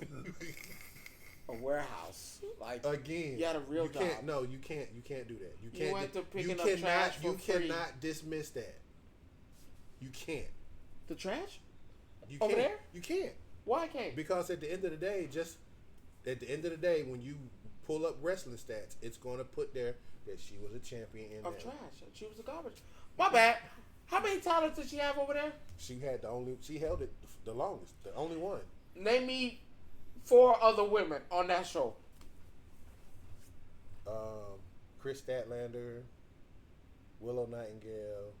a warehouse. Like again, you had a real job. You can't do that. You went to picking up trash for free. You cannot dismiss that. You can't. The trash? You over can't. there? You can't. Why can't? Because at the end of the day, at the end of the day, when you pull up wrestling stats, it's going to put there that she was a champion in Of that. trash. She was a garbage. My bad. How many titles did she have over there? She held it the longest, the only one. Name me 4 other women on that show. Chris Statlander, Willow Nightingale,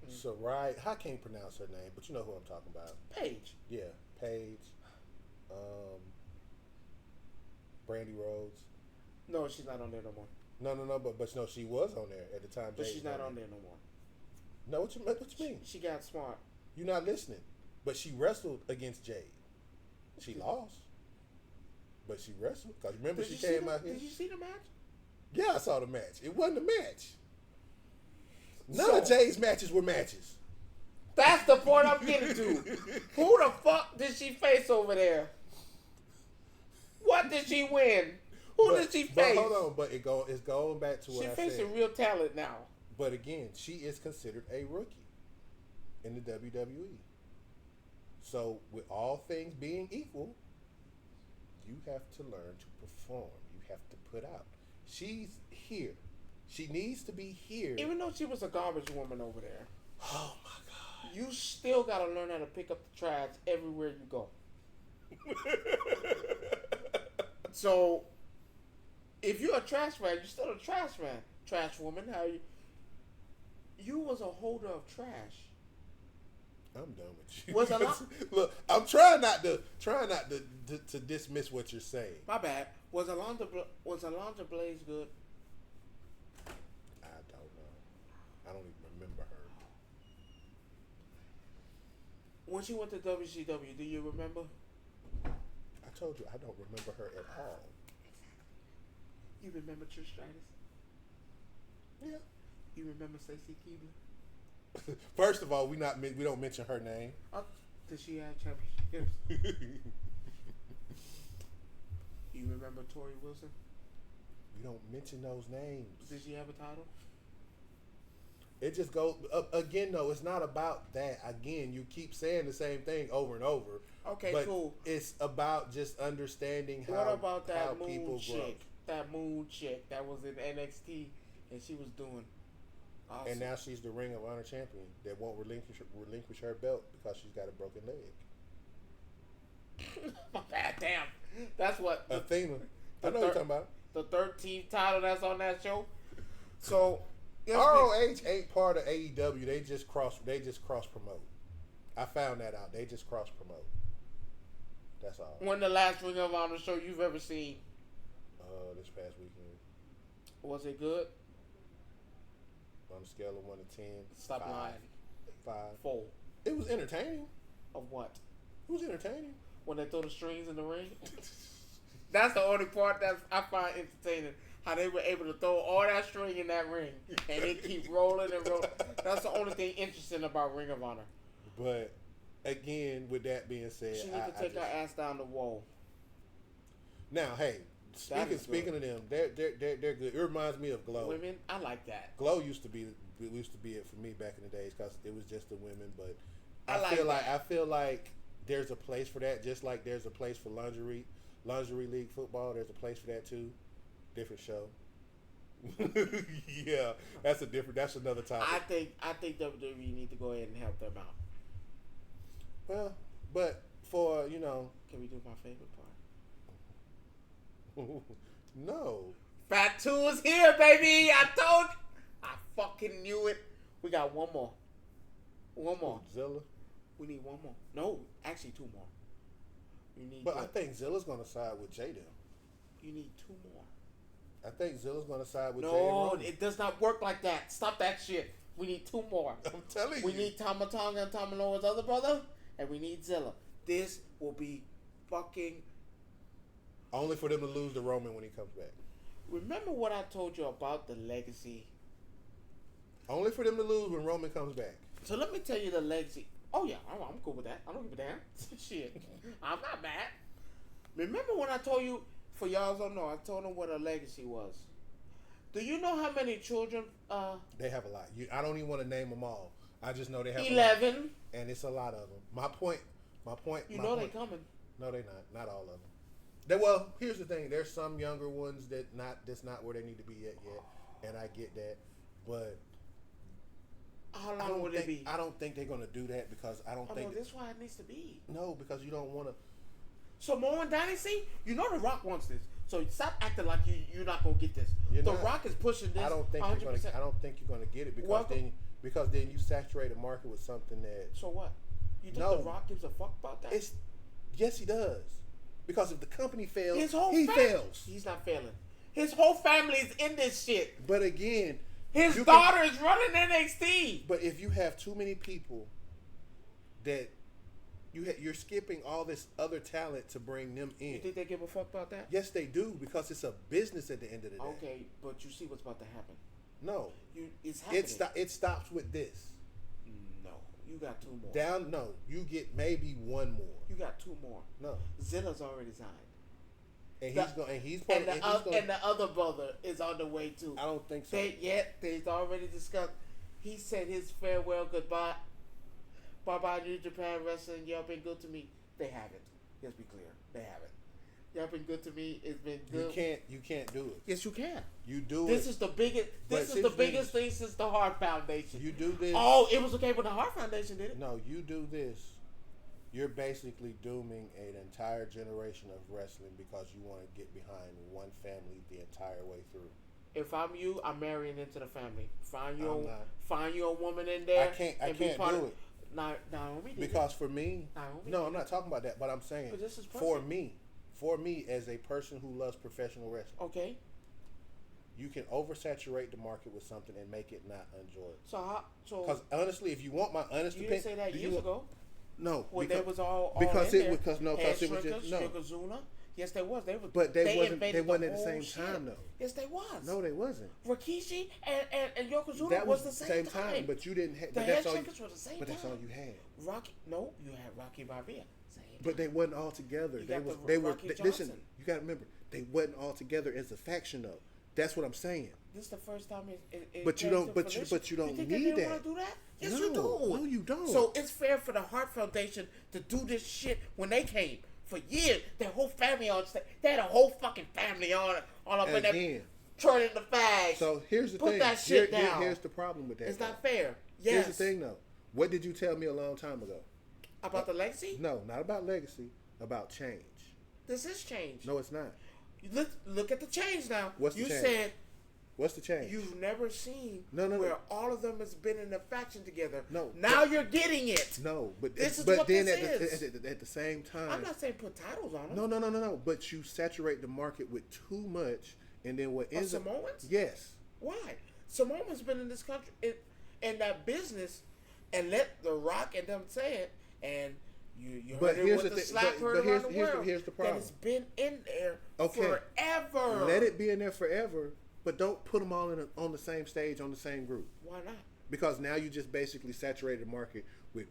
Sarai. I can't pronounce her name, but you know who I'm talking about. Paige. Yeah, Paige. Brandy Rhodes. No, she's not on there no more. No, but no, she was on there at the time. But Jade she's was not on there no more. No, what you mean? She got smart. You're not listening. But she wrestled against Jade. She lost. But she wrestled. Because remember she came out here. Did you see the match? Yeah, I saw the match. It wasn't a match. None of Jade's matches were matches. That's the point I'm getting to. Who the fuck did she face over there? What did she win? Who did she face? But hold on, but it's going back to what I said. She's facing real talent now. But again, she is considered a rookie in the WWE. So with all things being equal, you have to learn to perform. You have to put out. She's here. She needs to be here. Even though she was a garbage woman over there. Oh my God. You still gotta learn how to pick up the trash everywhere you go. So, if you're a trash man, you're still a trash man. Trash woman, how you was a holder of trash. I'm done with you. Was a lot. Look, I'm trying not to dismiss what you're saying. My bad. Was Alondra Blaze good? I don't know. I don't even remember her. When she went to WCW, do you remember? I told you I don't remember her at all. You remember Trish Stratus? Yeah. You remember Stacey Keebler? First of all, we don't mention her name. Did she have championships? You remember Tori Wilson? We don't mention those names. Did she have a title? It just goes again. Though it's not about that. Again, you keep saying the same thing over and over. Okay, but cool. It's about just understanding how. What about that how people moon chick? grow. That moon chick that was in NXT and she was doing awesome. And now she's the Ring of Honor champion that won't relinquish her belt because she's got a broken leg. My bad, damn. That's what Athena. I know what you're talking about. The 13th title that's on that show. So ROH ain't part of AEW. They just cross promote. I found that out. They just cross promote. That's all. When the last Ring of Honor show you've ever seen? This past weekend. Was it good? On a scale of 1 to 10. Stop 5. lying. 5. 4. It was entertaining. Of what? It was entertaining. When they throw the strings in the ring? That's the only part that I find entertaining. How they were able to throw all that string in that ring. And they keep rolling and rolling. That's the only thing interesting about Ring of Honor. But, again, with that being said, she needs to take her ass down the wall. Now, hey, speaking of them, they're good. It reminds me of Glow. Women, I like that. Glow used to be it for me back in the days because it was just the women. But I feel like there's a place for that, just like there's a place for lingerie league football. There's a place for that too. Different show. Yeah, that's another topic. I think WWE need to go ahead and help them out. Well, but for can we do my favorite part? No. Fat 2 is here, baby. I told you. I fucking knew it. We got one more. One more. Zilla. We need one more. No, actually 2 more. But I think Zilla's gonna side with Jada. You need 2 more. I think Zilla's gonna side with Jada. No, it does not work like that. Stop that shit. We need 2 more. I'm telling you. We need Tama Tonga and Tama Noah's other brother, and we need Zilla. This will be fucking. Only for them to lose to Roman when he comes back. Remember what I told you about the legacy? Only for them to lose when Roman comes back. So let me tell you the legacy. Oh yeah, I'm cool with that. I don't give a damn. Shit, I'm not mad. Remember when I told you, for y'all don't know, I told them what a legacy was. Do you know how many children? They have a lot. I don't even want to name them all. I just know they have 11. and it's a lot of them. My point. You know they coming. No, they not all of them. Well, here's the thing. There's some younger ones that's not where they need to be yet, and I get that, but how long would it be? I don't think they're gonna do that because I don't think that's why it needs to be. No, because you don't want to. Samoan Dynasty, you know The Rock wants this, so stop acting like you're not gonna get this. Rock is pushing this. I don't think 100%. I don't think you're gonna get it because then you saturate the market with something that. So what? You think The Rock gives a fuck about that? Yes, he does. Because if the company fails, he fails. He's not failing. His whole family's in this shit. But again, his daughter is running NXT. But if you have too many people that you're skipping all this other talent to bring them in. You think they give a fuck about that? Yes, they do, because it's a business at the end of the day. Okay, but you see what's about to happen. No. It's happening. It stops with this. No. You got 2 more. No. You get maybe 1 more. You got 2 more. No. Zilla's already signed. And the other brother is on the way too. I don't think so. They've already discussed. He said his farewell goodbye. Bye-bye New Japan Wrestling. Y'all been good to me. They haven't. Let's be clear. They haven't. Y'all been good to me. It's been good. You can't do it. Yes, you can. You do this it. Is the biggest. This is the biggest thing since the Hart Foundation. You do this. Oh, it was okay when the Hart Foundation did it. No, you do this. You're basically dooming an entire generation of wrestling because you want to get behind one family the entire way through. If I'm you, I'm marrying into the family. Find you a woman in there. I can't do it. Naomi did because for me, Naomi I'm not talking about that. But I'm saying this is for me as a person who loves professional wrestling. Okay. You can oversaturate the market with something and make it not enjoyable. So because honestly, if you want my honest opinion, you didn't say that years ago. No, when they was all because in it there. Because it was just no. Yokozuna. Yes, they was. They was. But they wasn't at the same time though. Yes, they was. No, they wasn't. Rikishi and Yokozuna that was the same time. But you didn't have. The Head Shrinkers were the same time. But that's all you had. You had Rocky Maivia. But they wasn't all together. They were. Listen, you got to remember, they wasn't all together as a faction though. That's what I'm saying. This is the first time it But you don't. But you don't need that. Want to do that? Yes, no, you do. No, you don't. So it's fair for the Hart Foundation to do this shit when they came. For years, their whole family on stage. They had a whole fucking family all up in there, turning the fags. So here's the thing. Put that shit down. Here's the problem with that. It's not fair. Yes. Here's the thing, though. What did you tell me a long time ago? About the legacy? No, not about legacy. About change. This is change. No, it's not. Look at the change now. What's the change? You said. What's the change? You've never seen where all of them has been in a faction together. No. Now you're getting it. No, but this is but what then this is. At the same time, I'm not saying put titles on them. No. But you saturate the market with too much, and then what ends up Samoans? Yes. Why? Samoans been in this country in that business, and let The Rock and them say it, and you heard it with the slap heard around the world. Here's the problem. That it's been in there forever. Let it be in there forever. But don't put them all on the same stage, on the same group. Why not? Because now you just basically saturated the market with,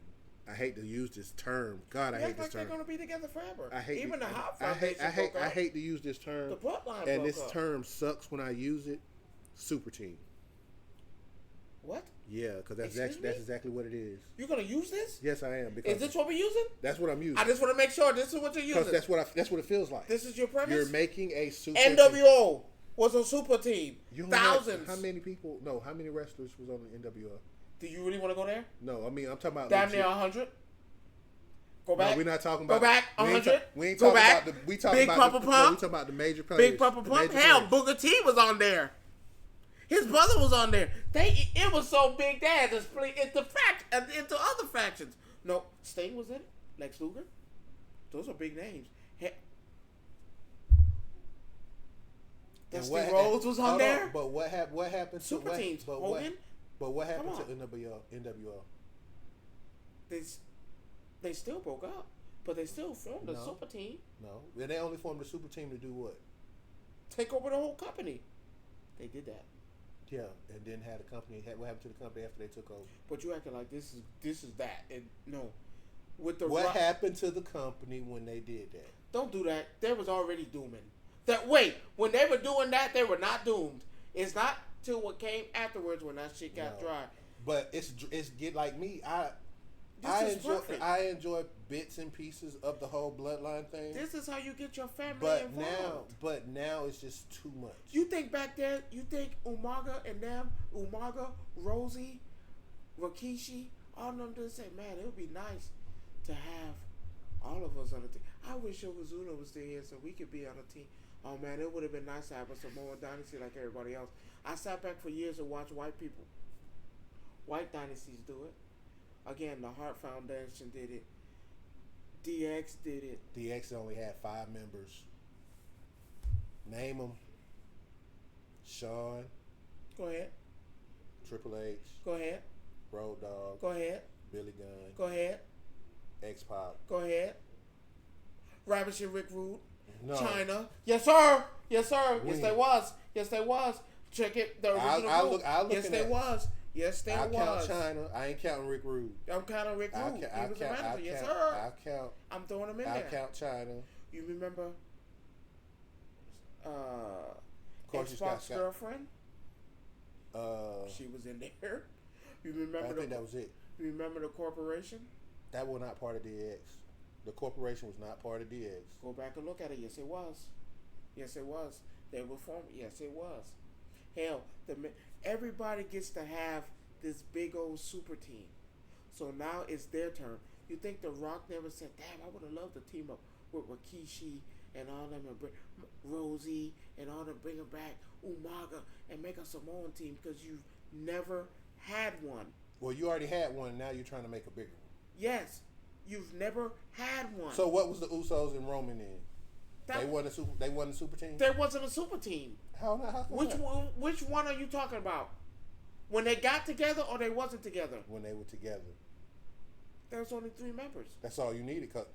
I hate to use this term. God, I hate this term. They're going to be together forever. I hate Even the Hart I Foundation hate to use this term. The bloodline and this term sucks when I use it. Super team. What? Yeah, because that's exactly what it is. You're going to use this? Yes, I am. Because is this what we're using? That's what I'm using. I just want to make sure this is what you're using. Because that's what it feels like. This is your premise? You're making a super NWO. Team. Was a super team. Thousands. How many people? No, how many wrestlers was on the NWO? Do you really want to go there? No, I mean I'm talking about damn near 100. Go back. No, we're not talking about. Go back 100. We ain't talking about the. We talking Big about Papa the. Pump. No, we talking about the major players. Big Papa Pump. Hell, Booker T was on there. His brother was on there. It was so big they had to split into other factions. No, Sting was in it. Lex Luger. Those are big names. Dusty Rhodes was on there. But what happened to super teams? Hogan. But what happened to NWO? They still broke up, but they still formed a super team. No, they only formed a super team to do what? Take over the whole company. They did that. Yeah, and then had a company. What happened to the company after they took over? But you acting like this is that. And no, with the what happened to the company when they did that? Don't do that. They was already dooming. When they were doing that, they were not doomed. It's not till what came afterwards when that shit got dry. But it's get like me. Perfect. I enjoy bits and pieces of the whole bloodline thing. This is how you get your family But involved. now it's just too much. You think back then, you think Umaga and them, Umaga, Rosie, Rikishi, all of them just say, man, it would be nice to have all of us on the team. I wish Yokozuna was still here so we could be on a team. Oh man, it would have been nice to have a Samoa Dynasty like everybody else. I sat back for years and watched white dynasties do it. Again, the Hart Foundation did it. DX did it. DX only had 5 members. Name them. Shawn. Go ahead. Triple H. Go ahead. Road Dogg. Go ahead. Billy Gunn. Go ahead. X-Pac. Go ahead. Ravishing Rick Rude. No. China. Yes, sir. Yes, sir. When? Yes, they was. Yes, they was. Check it. The original group. Yes, they was. Yes, they I was. count China. I ain't counting Rick Rude. I'm counting Rick Rude. He was a manager. Yes, sir. I count. I'm throwing him in I there. count China. You remember Of course, X-Pac's girlfriend? Uh, She was in there. You remember? I think that was it. You remember the corporation? That was not part of DX. The corporation was not part of DX. Go back and look at it. Yes, it was. Yes, it was. They were formed. Yes, it was. Hell, everybody gets to have this big old super team. So now it's their turn. You think The Rock never said, damn, I would have loved to team up with Rikishi and all them, and bring Rosie and all them, bring them back, Umaga, and make a Samoan team, because you've never had one. Well, you already had one. Now you're trying to make a bigger one. Yes, you've never had one. So what was the Usos and Roman in? They wasn't a super team. There wasn't a super team. How not? How come Which one are you talking about? When they got together or they wasn't together? When they were together. There was only 3 members. That's all you needed. Cause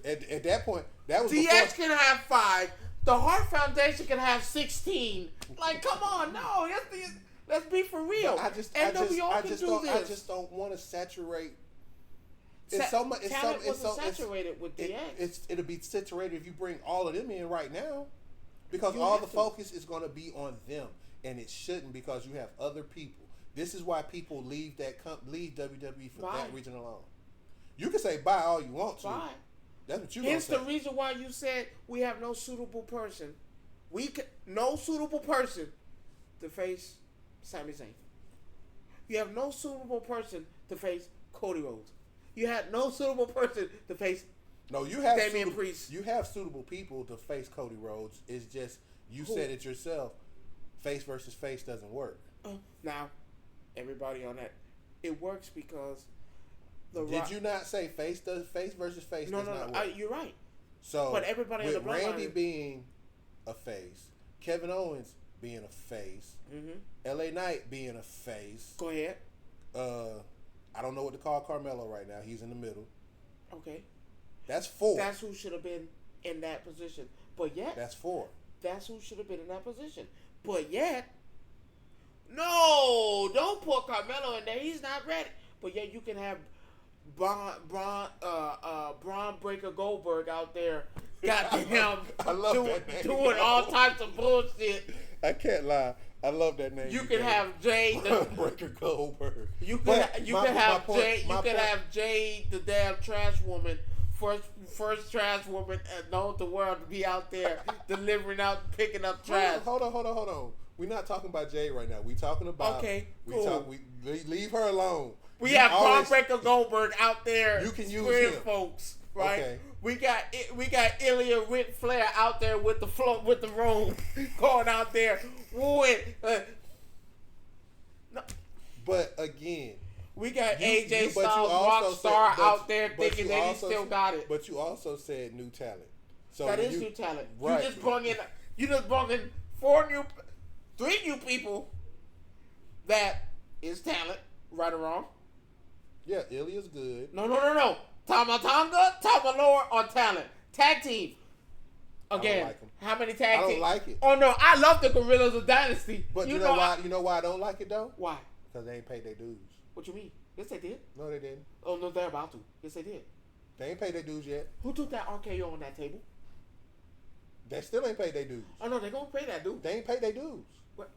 at that point, that was DX can have 5. The Hart Foundation can have 16. Like, come on, no, let's be for real. I just don't want to saturate. It's so much. Talent wasn't saturated with DX. It'll be saturated if you bring all of them in right now, because You all have the to. focus is going to be on them, and it shouldn't, because you have other people. This is why people leave WWE for that reason alone. You can say buy all you want to. Bye. That's what you. Here's the reason why you said we have no suitable person. No suitable person to face Sami Zayn. You have no suitable person to face Cody Rhodes. You had no suitable person to face. No, you have Damian Priest. You have suitable people to face Cody Rhodes. It's just you said it yourself. Face versus face doesn't work. Now, everybody on that, it works because Did you not say face versus face? No, does not work? you're right. So, but everybody with in the Randy bloodline being a face, Kevin Owens being a face, LA Knight being a face. Go ahead. I don't know what to call Carmelo right now. He's in the middle. Okay. That's 4. That's who should have been in that position. But yet, That's 4. that's who should have been in that position. But yet, no, don't put Carmelo in there. He's not ready. But yet you can have Braun Breaker Goldberg out there, goddamn, I love that name. doing all types of bullshit. I can't lie. I love that name. You can have Jade. Breaker Goldberg. You can have Jade, the damn trash woman, first trash woman known to the world, to be out there delivering out, picking up trash. Hold on. We're not talking about Jade right now. We're talking about cool. Leave her alone. We have Braun Breaker Goldberg out there. You can use squaring him, folks, right? Okay. We got Ilya Ric Flair out there with the robe, going out there wooing. No. But again, we got AJ Styles Rockstar out there thinking that he still got it. But you also said new talent. So that is new talent. Right. You just brought in 3 new people. That is talent, right or wrong. Yeah, Ilya's good. No. Tama Tonga, Tama Lord, or talent. Tag team. Again, I don't like 'em. how many tag teams? I don't like it. Oh no, I love the Gorillas of Dynasty. But you know why? You know why I don't like it though? Why? Because they ain't paid their dues. What you mean? Yes, they did. No, they didn't. Oh no, they're about to. Yes, they did. They ain't paid their dues yet. Who took that RKO on that table? They still ain't paid their dues. Oh no, they're gonna pay that dude. They ain't paid their dues. What?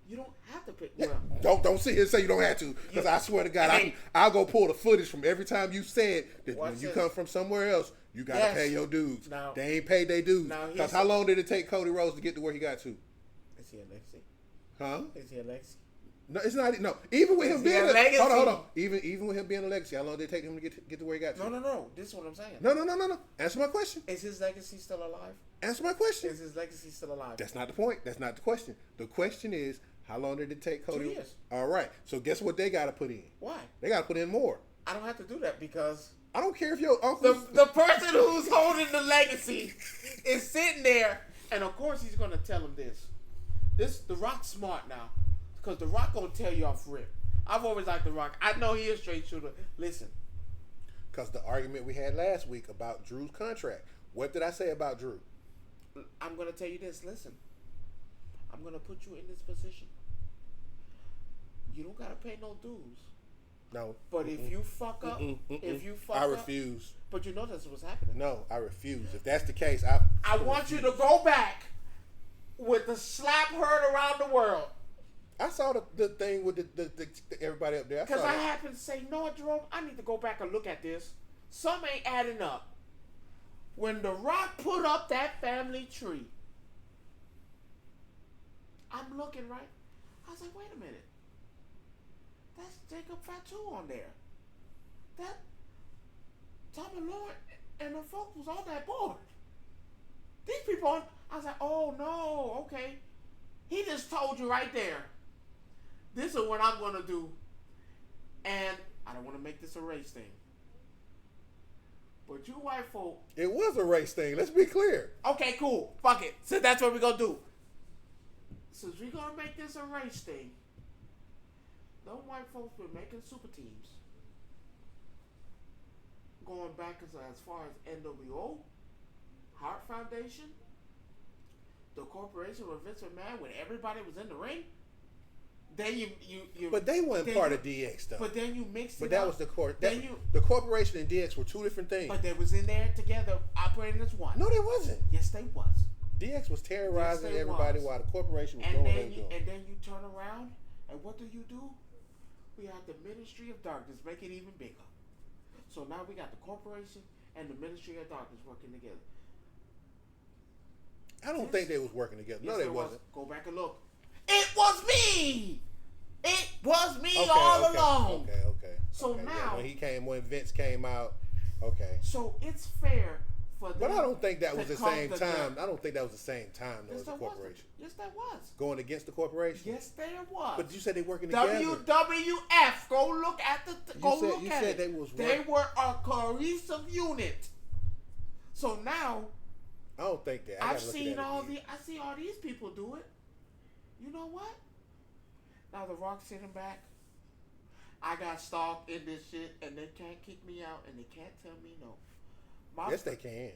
You don't have to pick. Well, Don't sit here and say you don't have to, because I swear to God, I'll go pull the footage from every time you said that when you come from somewhere else, you gotta pay your dues. Now, they ain't paid their dues. Because how long did it take Cody Rhodes to get to where he got to? Is he a legacy? Huh? Is he a legacy? No, it's not. No, even with him being a legacy? Hold on. Even with him being a legacy, how long did it take him to get to where he got to? No. This is what I'm saying. No. Answer my question. Is his legacy still alive? Answer my question. Is his legacy still alive? That's not the point. That's not the question. The question is, how long did it take Cody? 2 years. All right. So guess what they got to put in? Why? They got to put in more. I don't have to do that because I don't care if your uncle. the person who's holding the legacy is sitting there, and of course he's gonna tell him this. The Rock's smart now, because the Rock gonna tell you off rip. I've always liked the Rock. I know he is a straight shooter. Listen, because the argument we had last week about Drew's contract. What did I say about Drew? I'm gonna tell you this. Listen, I'm gonna put you in this position. You don't gotta pay no dues. No. But if you fuck up, I refuse. But you know that's what's happening. No, I refuse. If that's the case, I want you to go back with the slap heard around the world. I saw the thing with the everybody up there. Because I happened to say, no, Jerome, I need to go back and look at this. Some ain't adding up. When The Rock put up that family tree, I'm looking right. I was like, wait a minute. That's Jacob Fatu on there. That Tommy Lord and the folks was on that board. These people, I was like, oh no, okay. He just told you right there. This is what I'm going to do. And I don't want to make this a race thing. But you white folk. It was a race thing. Let's be clear. Okay, cool. Fuck it. So that's what we're going to do. Since we're going to make this a race thing, them white folks been making super teams. Going back as far as NWO, Hart Foundation, the corporation with Vince McMahon when everybody was in the ring. Then you But they weren't part of DX though. But then you mixed it But that up. was the corporation and DX were two different things. But they was in there together operating as one. No, they wasn't. Yes, they was. DX was terrorizing everybody while the corporation was doing what they were doing. And then you turn around and what do? We have the Ministry of Darkness, make it even bigger. So now we got the corporation and the Ministry of Darkness working together. I don't think they was working together. No, they wasn't. Go back and look. It was me. It was me all along. Okay. So now when Vince came out, okay. So it's fair for them. But I don't think that was the same time. I don't think that was the same time though as the corporation. Yes, that was. Going against the corporation? Yes, there was. But you said they working together. WWF. Go look at the. You said they was. They were a cohesive unit. So now. I don't think that. I see all these people do it. You know what? Now the Rock's sitting back. I got stalked in this shit, and they can't kick me out, and they can't tell me no. Yes, they can.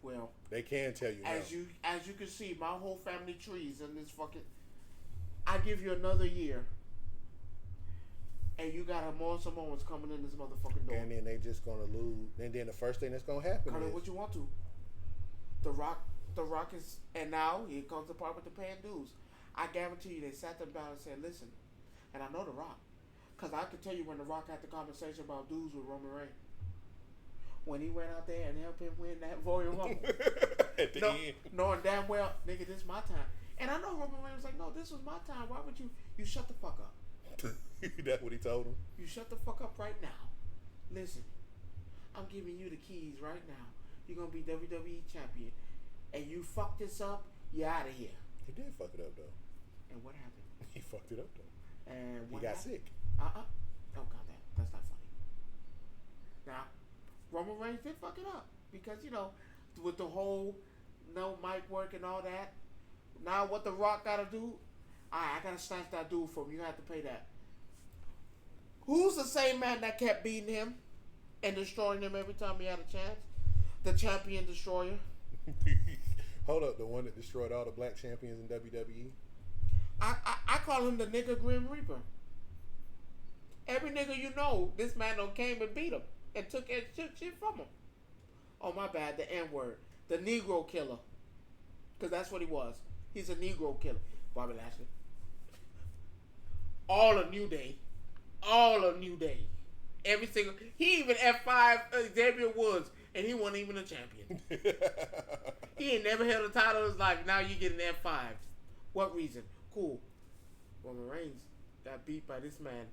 Well, they can tell you no. As you can see, my whole family tree's in this fucking. I give you another year, and you got Amon Samoans coming in this motherfucking door. And then they just gonna lose. And then the first thing that's gonna happen is what you want to. The Rock is, and now here comes the part with the paying dues. I guarantee you, they sat them down and said, "Listen," and I know The Rock, because I could tell you when The Rock had the conversation about dues with Roman Reigns. When he went out there and helped him win that Royal Rumble. At the end. Knowing damn well, nigga, this is my time. And I know Roman Reigns was like, no, this was my time. Why would you shut the fuck up? That's what he told him? You shut the fuck up right now. Listen, I'm giving you the keys right now. You're going to be WWE champion. And you fuck this up, you're out of here. He did fuck it up, though. And what happened? He fucked it up, though. And he got sick. Oh, God, that's not funny. Now, Roman Reigns did fuck it up. Because, with the whole no mic work and all that, now what The Rock got to do, I got to snatch that dude from you. You have to pay that. Who's the same man that kept beating him and destroying him every time he had a chance? The champion destroyer. Hold up, the one that destroyed all the black champions in WWE? I call him the nigga Grim Reaper. Every nigga you know, this man done came and beat him and took shit from him. Oh, my bad, the N-word. The Negro killer. Because that's what he was. He's a Negro killer. Bobby Lashley. all of New Day. All of New Day. Every single. He even F5 Xavier Woods, and he wasn't even a champion. He ain't never held a title. It's like, now you get an F5. What reason? Cool. Roman Reigns got beat by this man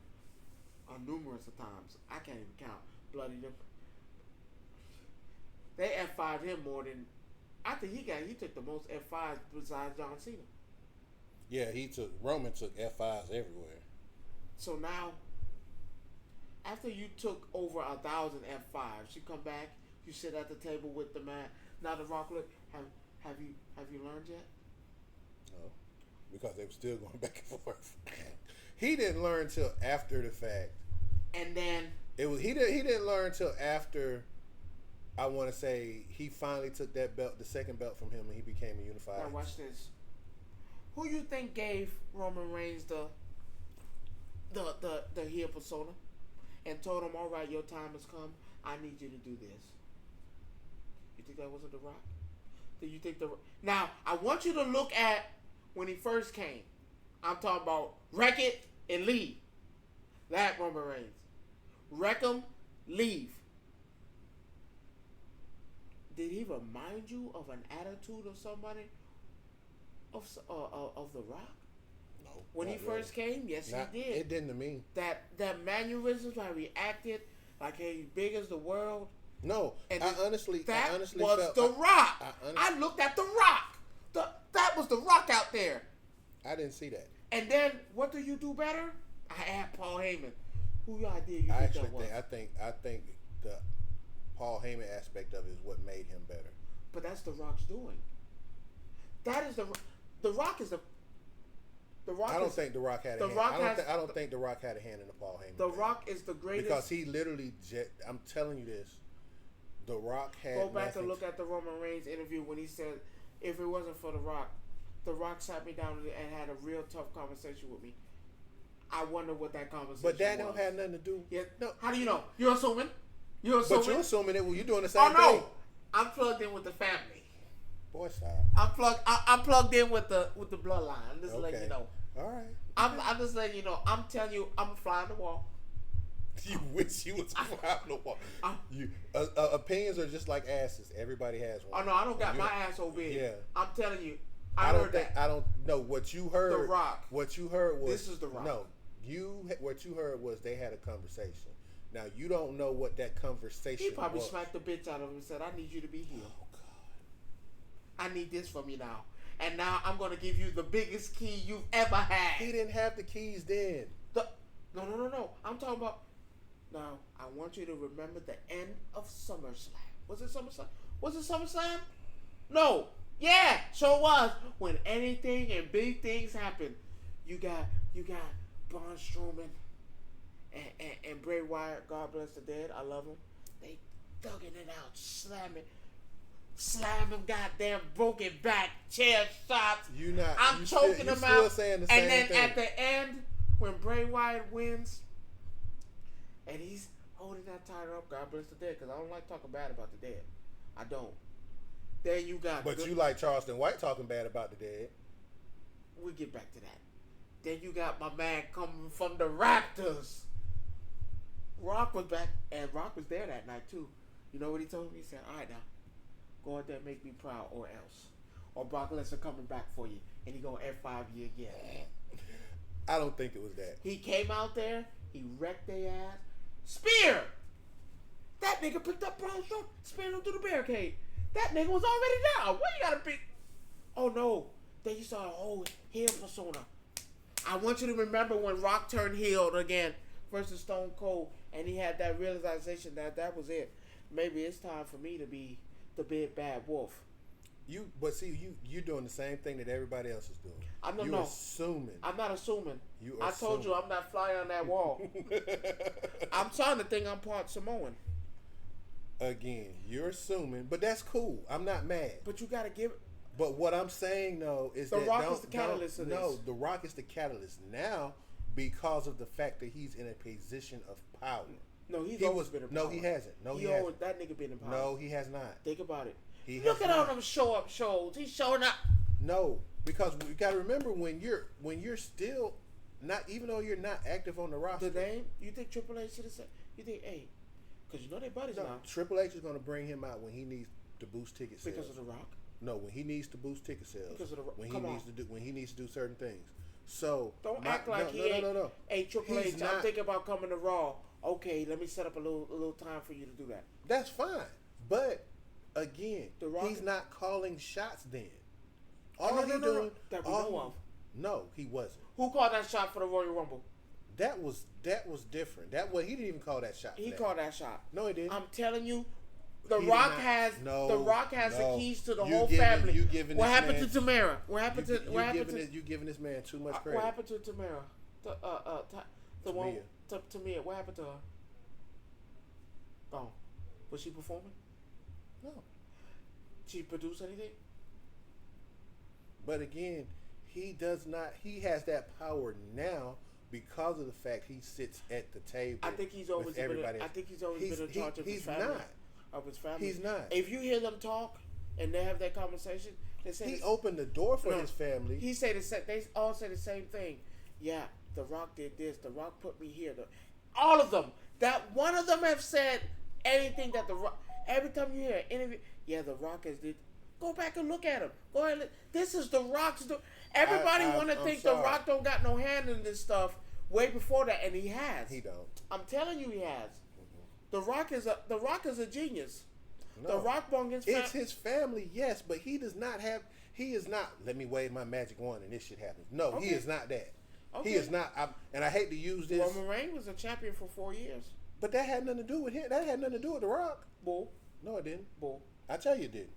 on numerous of times. I can't even count. Bloody them. They F5'd him more than. I think he took the most F5s besides John Cena. Yeah, Roman took F5s everywhere. So now, after you took over 1,000 F5s, you come back, you sit at the table with the man. Now the Rock look, have you learned yet? No, because they were still going back and forth. He didn't learn till after the fact. And then he didn't learn till after. I want to say he finally took that belt, the second belt from him, and he became a unified. Now watch this. Who you think gave Roman Reigns the heel persona and told him, all right, your time has come. I need you to do this. You think that wasn't The Rock? Do you think Now, I want you to look at when he first came. I'm talking about wreck it and leave. That Roman Reigns. Wreck him, leave. Did he remind you of an attitude of somebody of The Rock? No. When he first came, yes, he did. It didn't to me. That mannerisms, how he acted like he's big as the world. No, And I honestly was felt The Rock. I looked at The Rock. That was The Rock out there. I didn't see that. And then what do you do better? I asked Paul Heyman. Who idea you I think actually that was? I think the Paul Heyman aspect of it is what made him better. But that's The Rock's doing. That is The Rock is The Rock. I don't think The Rock had a hand. I don't think The Rock had a hand in the Paul Heyman. The Rock is the greatest. Because he literally, I'm telling you this, The Rock had. Go back and look at the Roman Reigns interview when he said, if it wasn't for The Rock sat me down and had a real tough conversation with me. I wonder what that conversation was. But that don't have nothing to do. Yeah. No. How do you know? You're assuming. But you're assuming that you're doing the same thing. Oh no, I'm plugged in with the family. Boy, stop. I'm plugged in with the bloodline. I'm just letting you know. All right. I'm just letting you know. I'm telling you, I'm a fly on the wall. You wish you was a fly on the wall. Opinions are just like asses. Everybody has one. Oh no, I don't got my asshole big. Yeah. I'm telling you. I don't know what you heard. The Rock. What you heard was this is The Rock. No, what you heard was they had a conversation. Now you don't know what that conversation. He probably was. smacked the bitch out of him and said, "I need you to be here. Oh God. I need this from you now. And now I'm gonna give you the biggest key you've ever had." He didn't have the keys then. No. I'm talking about. Now I want you to remember the end of SummerSlam. Was it SummerSlam? No. Yeah, sure was. When anything and big things happen, you got Braun Strowman and Bray Wyatt. God bless the dead. I love them. They thugging it out, slamming goddamn broken back, chair shots. I'm choking them out. Saying the and then thing. at the end, when Bray Wyatt wins, and he's holding that title up, God bless the dead, because I don't like talking bad about the dead. I don't. Then you got. But you like Charleston White talking bad about the dead. We'll get back to that. Then you got my man coming from the Raptors. Rock was back, and Rock was there that night too. You know what he told me? He said, "All right now, go out there and make me proud, or else, or Brock Lesnar coming back for you, and he gonna F5 you again." I don't think it was that. He came out there, he wrecked their ass. Spear! That nigga picked up Braun Strowman, speared him through the barricade. That nigga was already down. What you gotta pick? Oh no. Then you saw a whole heel persona. I want you to remember when Rock turned heel again versus Stone Cold, and he had that realization that was it. Maybe it's time for me to be the big bad wolf. You're doing the same thing that everybody else is doing. You're assuming. I'm not assuming. I told you I'm not flying on that wall. I'm starting to think I'm part Samoan. Again, you're assuming, but that's cool. I'm not mad. But you gotta give it. But what I'm saying though is The Rock is the catalyst of this. No, The Rock is the catalyst now because of the fact that he's in a position of power. No, he's always been in power. No, he hasn't. No, he hasn't. That nigga been in power. No, he has not. Think about it. Look at all them show up shows. He's showing up. No, because we got to remember when you're still not even though you're not active on the roster. The name? You think Triple H should have said? You think, hey, because you know they buddies now. Triple H is going to bring him out when he needs to boost ticket sales. Because of The Rock? No, when he needs to boost ticket sales. Because of The Rock. When Come on. he needs to do certain things. So don't act like he ain't. No. Hey, Triple H, I'm thinking about coming to Raw. Okay, let me set up a little time for you to do that. That's fine, but again, The Rock, he's not calling shots. Then no. That we know of. No, he wasn't. Who called that shot for the Royal Rumble? That was different. He didn't even call that shot. He called that shot. No, he didn't. I'm telling you. The Rock has the keys to the whole family. What happened to Tamara? You giving this man too much credit. What happened to Tamara? The one Tamia. What happened to her? Oh, was she performing? No. She produced anything? But again, he does not. He has that power now because of the fact he sits at the table. I think he's always been. I think he's always been in charge of his family. He's not. Of his family. He's not. If you hear them talk and they have that conversation, they say he opened the door for his family. He say they all say the same thing. Yeah, The Rock did this. The Rock put me here. All of them. That one of them have said anything that The Rock. Every time you hear an interview, yeah, The Rock has did. Go back and look at him. Go ahead. This is The Rock's. Everybody want to think The Rock don't got no hand in this stuff way before that, and he has. He don't. I'm telling you, he has. The Rock is a genius. No. The Rock brought his family. It's his family, yes, but he does not have. He is not. Let me wave my magic wand and this shit happens. No, okay. He is not that. Okay. He is not. And I hate to use this. Roman Reigns was a champion for 4 years. But that had nothing to do with him. That had nothing to do with The Rock. Bull. No, it didn't. Bull. I tell you, it didn't.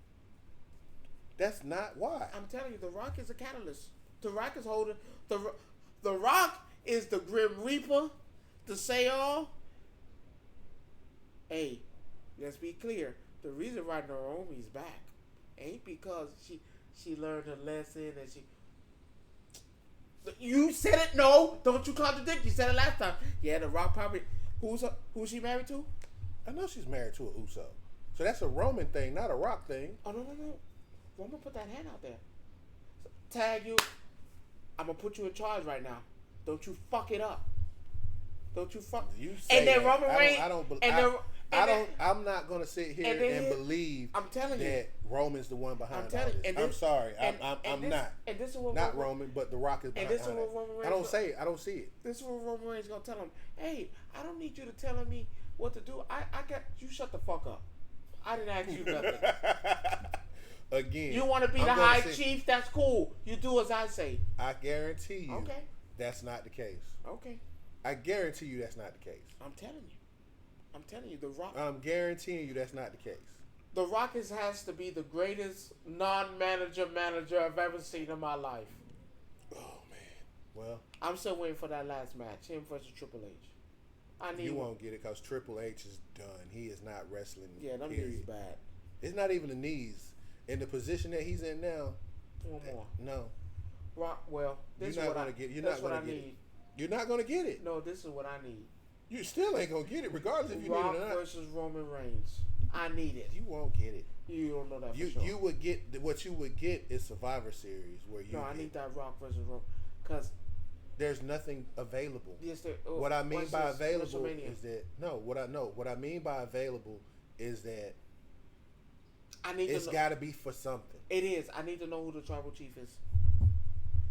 That's not why. I'm telling you, The Rock is a catalyst. The Rock is holding. The Rock is the Grim Reaper, the say-all. Hey, let's be clear. The reason why Naomi's back ain't because she learned a lesson and she. You said it. No, don't you contradict. You said it last time. Yeah, The Rock probably. Who's she married to? I know she's married to a Uso. So that's a Roman thing, not a Rock thing. Oh no. Roman put that hand out there. Tag you. I'm gonna put you in charge right now. Don't you fuck it up. Don't you fuck. You say and then that. Roman Reigns. I'm not gonna sit here and believe. I'm telling you that Roman's the one behind. I'm telling you. I'm sorry. I'm not. And this is what not Roman, but The Rock is behind. And this is what Roman Reigns. I don't say it. I don't see it. This is what Roman Reigns gonna tell him. Hey, I don't need you to telling me what to do. I got you. Shut the fuck up. I didn't ask you nothing. Again, you want to be the high chief? That's cool. You do as I say. I guarantee you. Okay. That's not the case. Okay. I guarantee you that's not the case. I'm telling you, The Rock. I'm guaranteeing you that's not the case. The Rock has to be the greatest non-manager I've ever seen in my life. Oh man. Well, I'm still waiting for that last match, him versus Triple H. You won't get it because Triple H is done. He is not wrestling. Yeah, them knees bad. It's not even the knees. In the position that he's in now. One more. No. Rock. Well, this you're is not what gonna get. You're that's not what gonna I get need. it. You're not gonna get it. No, this is what I need. You still ain't gonna get it, regardless if you Rock need it or not. versus Roman Reigns. I need it. You won't get it. You don't know that for sure. You would get what you would get is Survivor Series where you. No, I need that Rock versus Roman because there's nothing available. Yes, what I mean by available is that What I mean by available is that it's got to be for something. It is. I need to know who the tribal chief is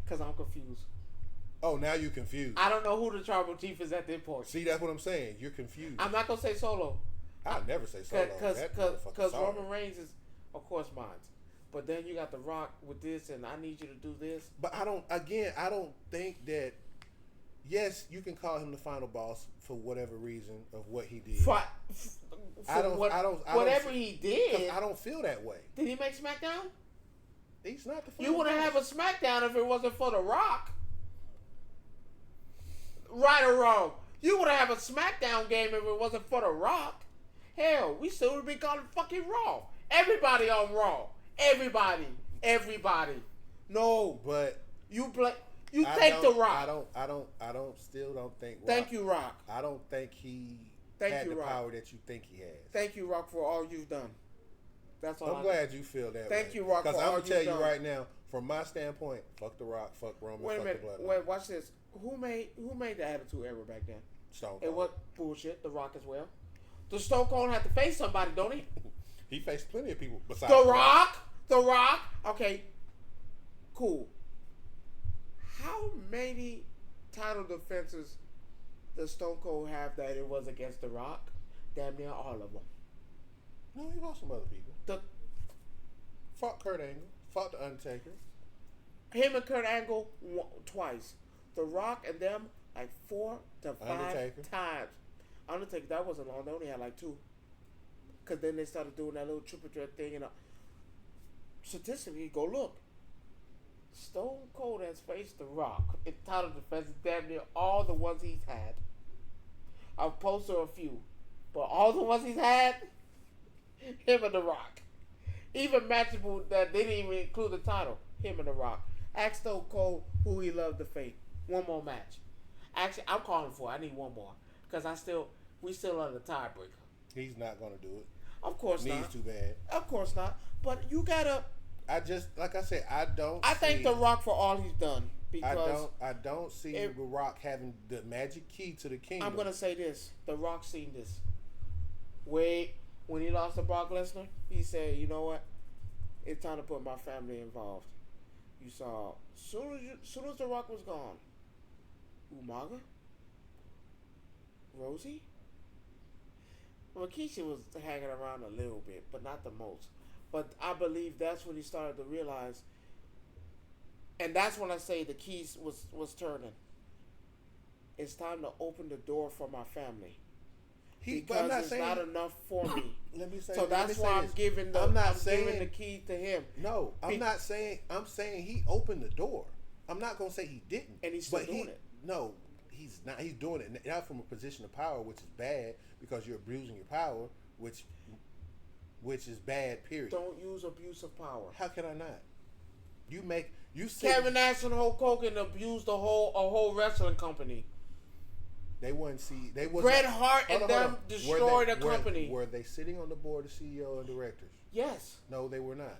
because I'm confused. Oh, now you're confused. I don't know who the tribal chief is at this point. See, that's what I'm saying. You're confused. I'm not gonna say Solo. I'll never say Solo. Because Roman Reigns is, of course, mine. But then you got The Rock with this, and I need you to do this. But I don't think that. Yes, you can call him the final boss for whatever reason of what he did. Whatever he did. I don't feel that way. Did he make SmackDown? He's not the final You wouldn't have a SmackDown if it wasn't for The Rock. Right or wrong. You wouldn't have a SmackDown game if it wasn't for The Rock. Hell, we still would be calling fucking Raw. Everybody on Raw. Everybody. No. But you thank The Rock. Still don't think Rock. Thank you, Rock. I don't think he had the power that you think he has. Thank you, Rock, for all you've done. That's all. I'm glad you feel that way. Thank you, Rock, for all you've done. Because I'm going to tell you right now, from my standpoint, fuck The Rock, fuck Roman, fuck the Bloodline. Wait, watch this. Who made the Attitude Era back then? Stone Cold. It was bullshit. The Rock as well. The Stone Cold had to face somebody, don't he? He faced plenty of people besides The Rock. The Rock. Okay. Cool. How many title defenses does Stone Cold have that it was against The Rock? Damn near all of them. No, he lost some other people. The Fought Kurt Angle. Fought The Undertaker. him and Kurt Angle twice. The Rock and them like 4 to 5 Undertaker. times. Undertaker, that wasn't long. They only had like 2. Because then they started doing that little triple threat thing. And statistically, go look. Stone Cold has faced The Rock in title defense damn near all the ones he's had. I'll post a few. But all the ones he's had, him and The Rock. Even matchable that they didn't even include the title, him and The Rock. Ask Stone Cold who he loved to face. One more match. Actually, I'm calling for it. I need one more. Because we still on the tiebreaker. He's not going to do it. Of course not. Knees too bad. Of course not. But you gotta. Like I said, I thank The Rock for all he's done. Because I don't see The Rock having the magic key to the kingdom. I'm gonna say this: The Rock seen this. When he lost to Brock Lesnar, he said, "You know what? It's time to put my family involved." You saw, soon as The Rock was gone, Umaga, Rosie, Rikishi was hanging around a little bit, but not the most. But I believe that's when he started to realize, and that's when I say the keys was turning. It's time to open the door for my family. Because it's not enough for me. Let me say. So that's why I'm giving the key to him. No, I'm not saying. I'm saying he opened the door. I'm not gonna say he didn't. And he's still doing it. No, he's not. He's doing it not from a position of power, which is bad because you're abusing your power, which is bad. Period. Don't use abuse of power. How can I not? Kevin Nash and Hulk Hogan abused a whole wrestling company. They wouldn't see. They was Bret Hart and them destroyed a company. Were they sitting on the board of CEO and directors? Yes. No, they were not.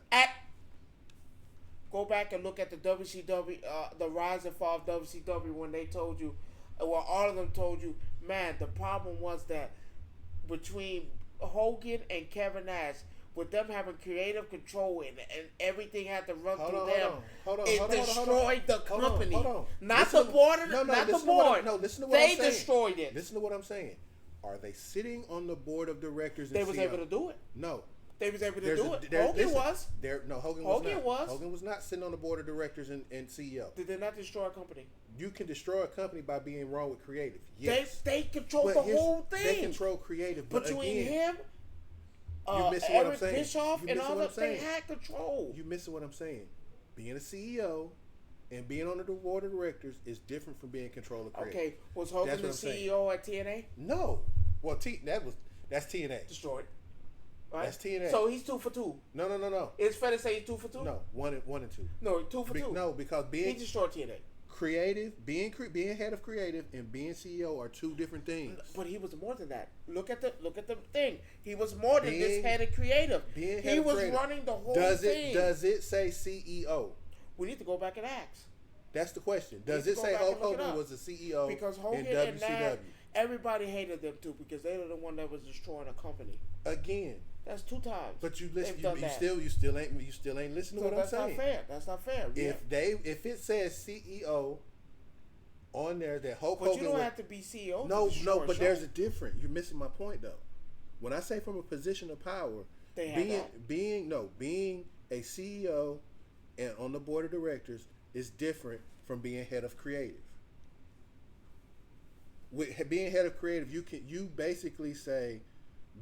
Go back and look at the WCW, the rise and fall of WCW when they told you, well, all of them told you, man, the problem was that between Hogan and Kevin Nash, with them having creative control and everything had to run through them, it destroyed the company. Not the board. Not the board. No, listen to what I'm saying. They destroyed it. Listen to what I'm saying. Are they sitting on the board of directors? They was able to do it. No. They was able to do it. Hogan was. Hogan was. Hogan was not sitting on the board of directors and CEO. Did they not destroy a company? You can destroy a company by being wrong with creative. Yes. They control the whole thing. They control creative. But between him, Eric Bischoff, and all that, they had control. You missing what I'm saying. Being a CEO and being on the board of directors is different from being in control of creative. Okay, was Hogan the CEO at TNA? No. Well, that's TNA. Destroyed. Right? That's TNA. So he's 2 for 2. No. It's fair to say he's 2 for 2? No, one and 2. No, 2 for 2. No, because he destroyed TNA. Creative, being head of creative and being CEO are two different things. But he was more than that. Look at the thing. He was more than this head of creative. He was running the whole thing. Does it say CEO? We need to go back and ask. That's the question. Does it say Hulk Hogan was the CEO? Because Hogan in and Nash, everybody hated them too because they were the one that was destroying a company. Again. That's 2 times. But you listen. You still ain't listening to what I'm saying. That's not fair. If it says CEO on there that Hulk Hogan, but you don't have to be CEO. No. But there's a difference. You're missing my point though. When I say from a position of power, being a CEO and on the board of directors is different from being head of creative. With being head of creative, you basically say,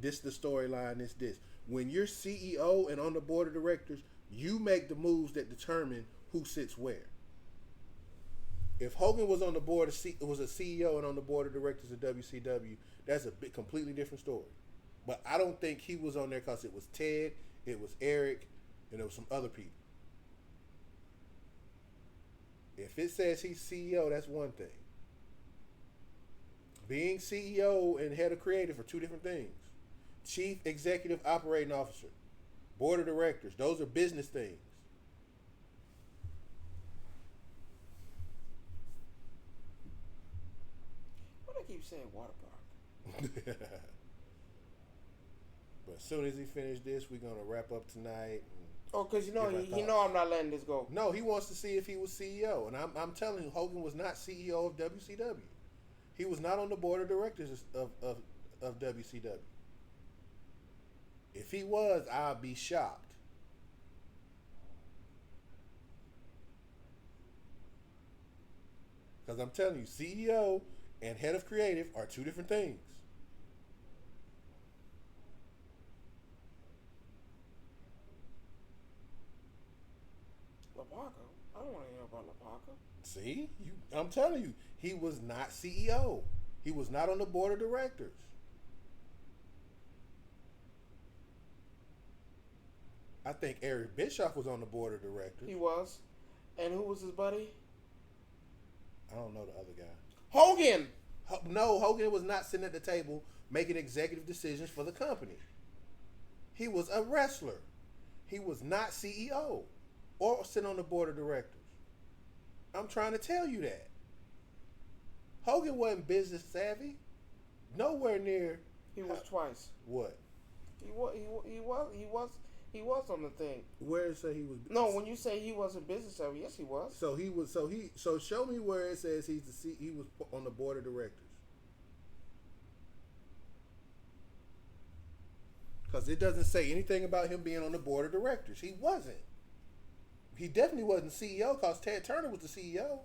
this the storyline, this. When you're CEO and on the board of directors, you make the moves that determine who sits where. If Hogan was on the board, was a CEO and on the board of directors of WCW, that's a completely different story. But I don't think he was on there because it was Ted, it was Eric, and there was some other people. If it says he's CEO, that's one thing. Being CEO and head of creative are two different things. Chief Executive Operating Officer, Board of Directors, those are business things. keep saying water park. But as soon as he finished this, we're gonna wrap up tonight. Oh, because Give my he know I'm not letting this go. No, he wants to see if he was CEO, and I'm telling you, Hogan was not CEO of WCW. He was not on the board of directors of WCW. If he was, I'd be shocked. Because I'm telling you, CEO and head of creative are two different things. La Parka? I don't want to hear about La Parka. See, I'm telling you, he was not CEO. He was not on the board of directors. I think Eric Bischoff was on the board of directors. He was. And who was his buddy? I don't know the other guy. Hogan! No, Hogan was not sitting at the table making executive decisions for the company. He was a wrestler. He was not CEO or sitting on the board of directors. I'm trying to tell you that. Hogan wasn't business savvy. Nowhere near. He was twice. What? He was on the thing. Where it say he was? No, when you say he wasn't business savvy, yes, he was. So he was. So show me where it says he was on the board of directors. Because it doesn't say anything about him being on the board of directors. He wasn't. He definitely wasn't CEO because Ted Turner was the CEO.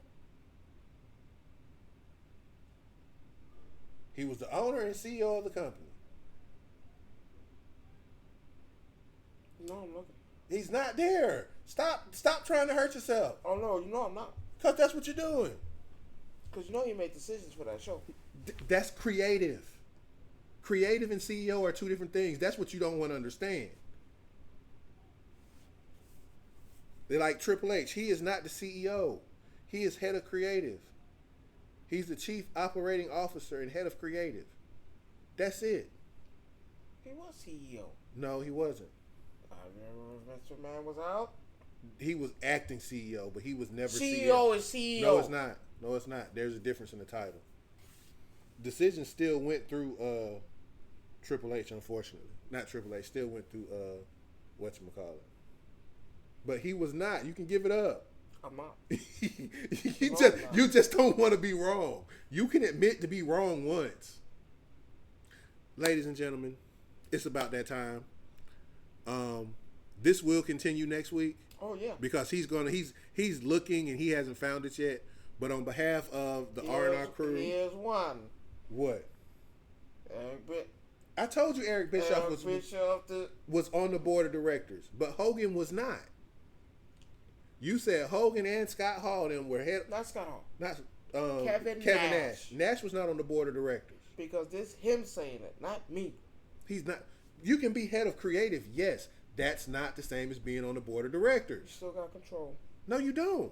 He was the owner and CEO of the company. No, I'm looking. He's not there. Stop trying to hurt yourself. Oh, no, I'm not. Because that's what you're doing. Because you made decisions for that show. That's creative. Creative and CEO are two different things. That's what you don't want to understand. They're like Triple H. He is not the CEO. He is head of creative. He's the chief operating officer and head of creative. That's it. He was CEO. No, he wasn't. I remember when Mr. Man was out. He was acting CEO, but he was never CEO is CEO. No, it's not. No, it's not. There's a difference in the title. Decision still went through Triple H, unfortunately. Not Triple H. Still went through whatchamacallit. But he was not. You can give it up. I'm not. You just don't want to be wrong. You can admit to be wrong once. Ladies and gentlemen, it's about that time. This will continue next week. Oh yeah. Because he's looking and he hasn't found it yet. But on behalf of the R&R crew, here's one. What? Eric I told you Eric Bischoff was on the board of directors, but Hogan was not. You said Hogan and Scott Hall them were head. Not Scott Hall. Not Kevin Nash. Nash was not on the board of directors. Because this him saying it, not me. He's not. You can be head of creative, yes. That's not the same as being on the board of directors. You still got control. No, you don't.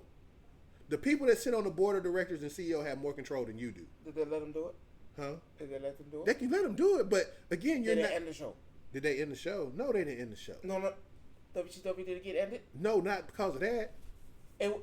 The people that sit on the board of directors and CEO have more control than you do. Did they let them do it? Huh? Did they let them do it? They can let them do it, but again, you're Did not. they end the show? Did they end the show? No, they didn't end the show. No. WCW did it get ended? No, not because of that. The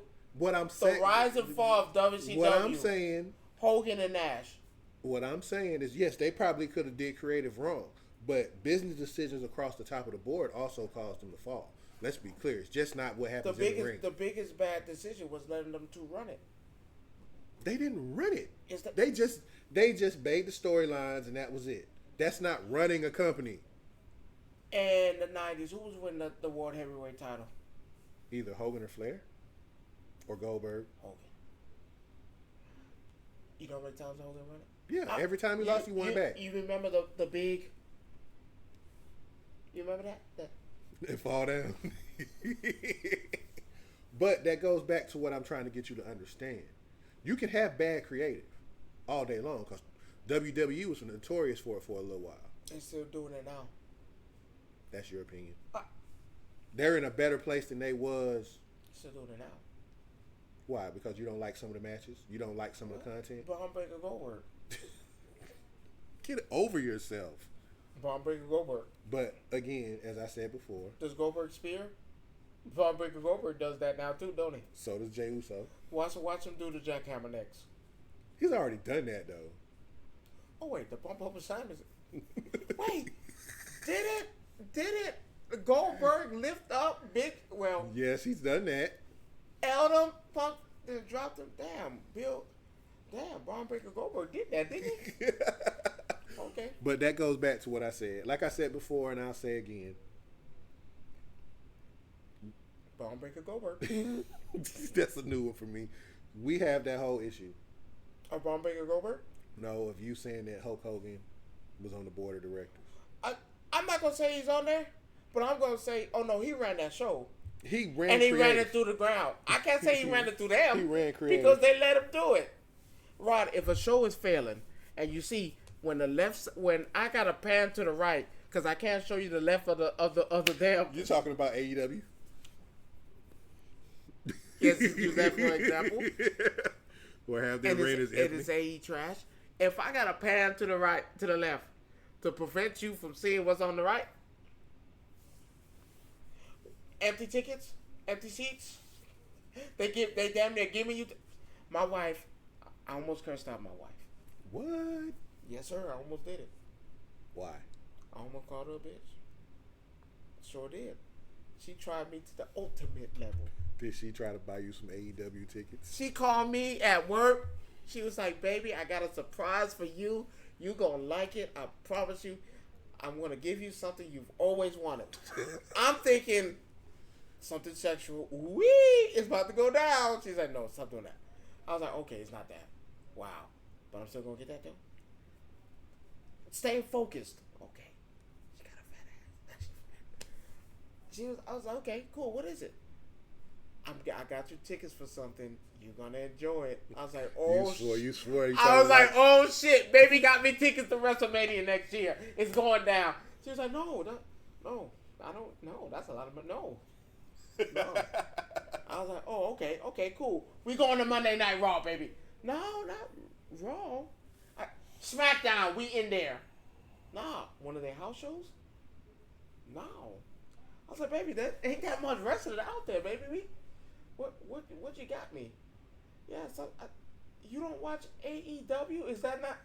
I'm saying, rise and fall of WCW. What I'm saying, Hogan and Nash. What I'm saying is, yes, they probably could have did creative wrong, but business decisions across the top of the board also caused them to fall. Let's be clear. It's just not what happens in the ring. The biggest bad decision was letting them two run it. They didn't run it. They just made the storylines and that was it. That's not running a company. In the 90s, who was winning the World Heavyweight title? Either Hogan or Flair. Or Goldberg. Hogan. You know how many times Hogan won it? Yeah, every time he lost, he won it back. You remember the big... You remember that? It fall down. But that goes back to what I'm trying to get you to understand. You can have bad creative all day long because WWE was notorious for it for a little while. They're still doing it now. That's your opinion. They're in a better place than they was. Still doing it now. Why? Because you don't like some of the matches? You don't like some of the content? Braun Breaker Goldberg. Get over yourself. Braun Breaker Goldberg. But again, as I said before, does Goldberg spear? Braun Breaker Goldberg does that now too, don't he? So does Jey Uso. Watch him do the jackhammer next. He's already done that though. Oh wait, the bump up assignment. Wait, did it Goldberg lift up Big? Well, Yes, he's done that. Eldon Punk dropped him. Braun Breaker Goldberg did that, didn't he? Okay. But that goes back to what I said. Like I said before, and I'll say again. Braun Breaker Goldberg. That's a new one for me. We have that whole issue. Or Braun Breaker Goldberg? No, of you saying that Hulk Hogan was on the board of directors. I'm not gonna say he's on there, but I'm gonna say, oh no, he ran that show. He ran And he ran creative. it through the ground. I can't say he ran it through them. He ran creative. Because they let him do it. Rod, if a show is failing, and you see when I got a pan to the right, because I can't show you the left of the damn. You're talking about AEW? Yes, use that for example. Or have them ran as it is AE trash. If I got a pan to the right, to the left, to prevent you from seeing what's on the right, empty tickets, empty seats, they damn near giving you. My wife, I almost cursed out my wife. What? Yes, sir, I almost did it. Why? I almost called her a bitch. Sure did. She tried me to the ultimate level. Did she try to buy you some AEW tickets? She called me at work. She was like, baby, I got a surprise for you. You gonna like it. I promise you. I'm gonna give you something you've always wanted. I'm thinking something sexual. Wee! It's about to go down. She's like, no, stop doing that. I was like, okay, it's not that. Wow. But I'm still gonna get that though. Stay focused. Okay. She got a fat ass. I was like, okay, cool. What is it? I got you tickets for something. You're gonna enjoy it. I was like, oh, you swore. I was like, oh shit, baby got me tickets to WrestleMania next year. It's going down. She was like, no, I don't. No, that's a lot of money. No. I was like, oh, okay, cool. We going to Monday Night Raw, baby. No, not Raw. SmackDown, we in there. Nah, one of their house shows. No. I was like, baby, that ain't that much wrestling out there, baby. What you got me? Yeah, so you don't watch AEW? Is that not?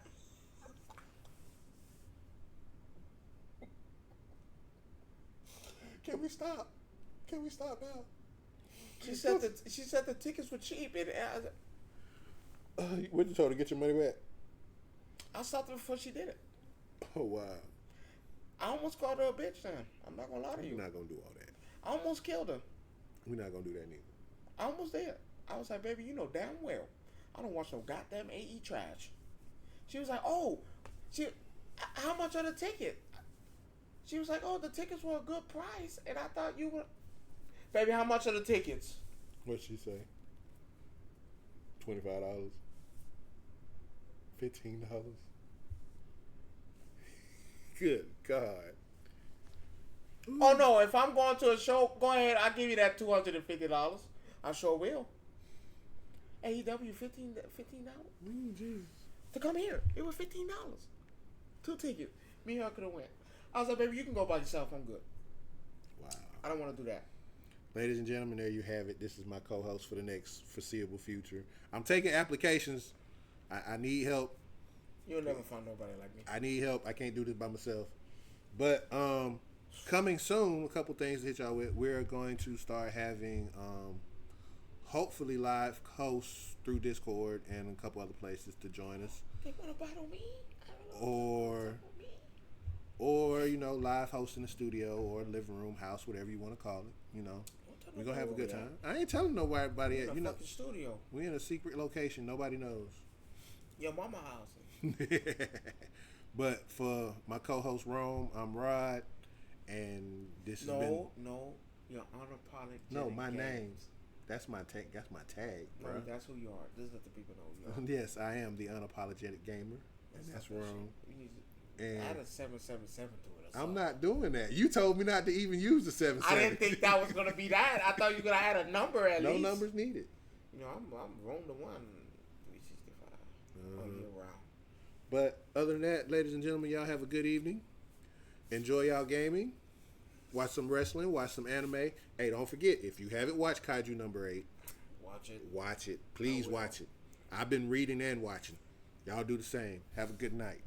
Can we stop? Can we stop now? She said the tickets were cheap, and What you told her to get your money back? I stopped her before she did it. Oh wow! I almost called her a bitch. Then I'm not gonna lie to you. We're not gonna do all that. I almost killed her. We're not gonna do that neither. I almost did. I was like, baby, you know damn well I don't watch no goddamn AE trash. She was like, oh, how much are the tickets? She was like, oh, the tickets were a good price, and I thought you were. Baby, how much are the tickets? What'd she say? $25? $15? Good God. Ooh. Oh no, if I'm going to a show, go ahead, I'll give you that $250. I sure will. AEW $15. Jeez. To come here. It was $15. 2 tickets. Me and her could have went. I was like, baby, you can go by yourself. I'm good. Wow. I don't want to do that. Ladies and gentlemen, there you have it. This is my co-host for the next foreseeable future. I'm taking applications. I need help. You'll never find nobody like me. I need help. I can't do this by myself. But coming soon, a couple things to hit y'all with. We're going to start having hopefully live hosts through Discord and a couple other places to join us. They want to battle me? Or you know, live host in the studio or living room, house, whatever you want to call it. You know, we're gonna have a good time. I ain't telling nobody yet. You know, studio. We in a secret location. Nobody knows. Your mama house. But for my co-host Rome, I'm Rod, and this has been your unapologetic. No, my games. name. That's my tag. That's my tag, bro. No, that's who you are. Just let the people know who you are. Yes, I am the unapologetic gamer, and that's Rome. You need to And add a 777 to it. I'm not doing that. You told me not to even use the 7. I didn't think that was gonna be that. I thought you were gonna add a number at least. No numbers needed. You know, I'm Rome the 1, 365 all year round. But other than that, ladies and gentlemen, y'all have a good evening. Enjoy y'all gaming. Watch some wrestling. Watch some anime. Hey, don't forget, if you haven't watched Kaiju number 8, Watch it. Please watch it. I've been reading and watching. Y'all do the same. Have a good night.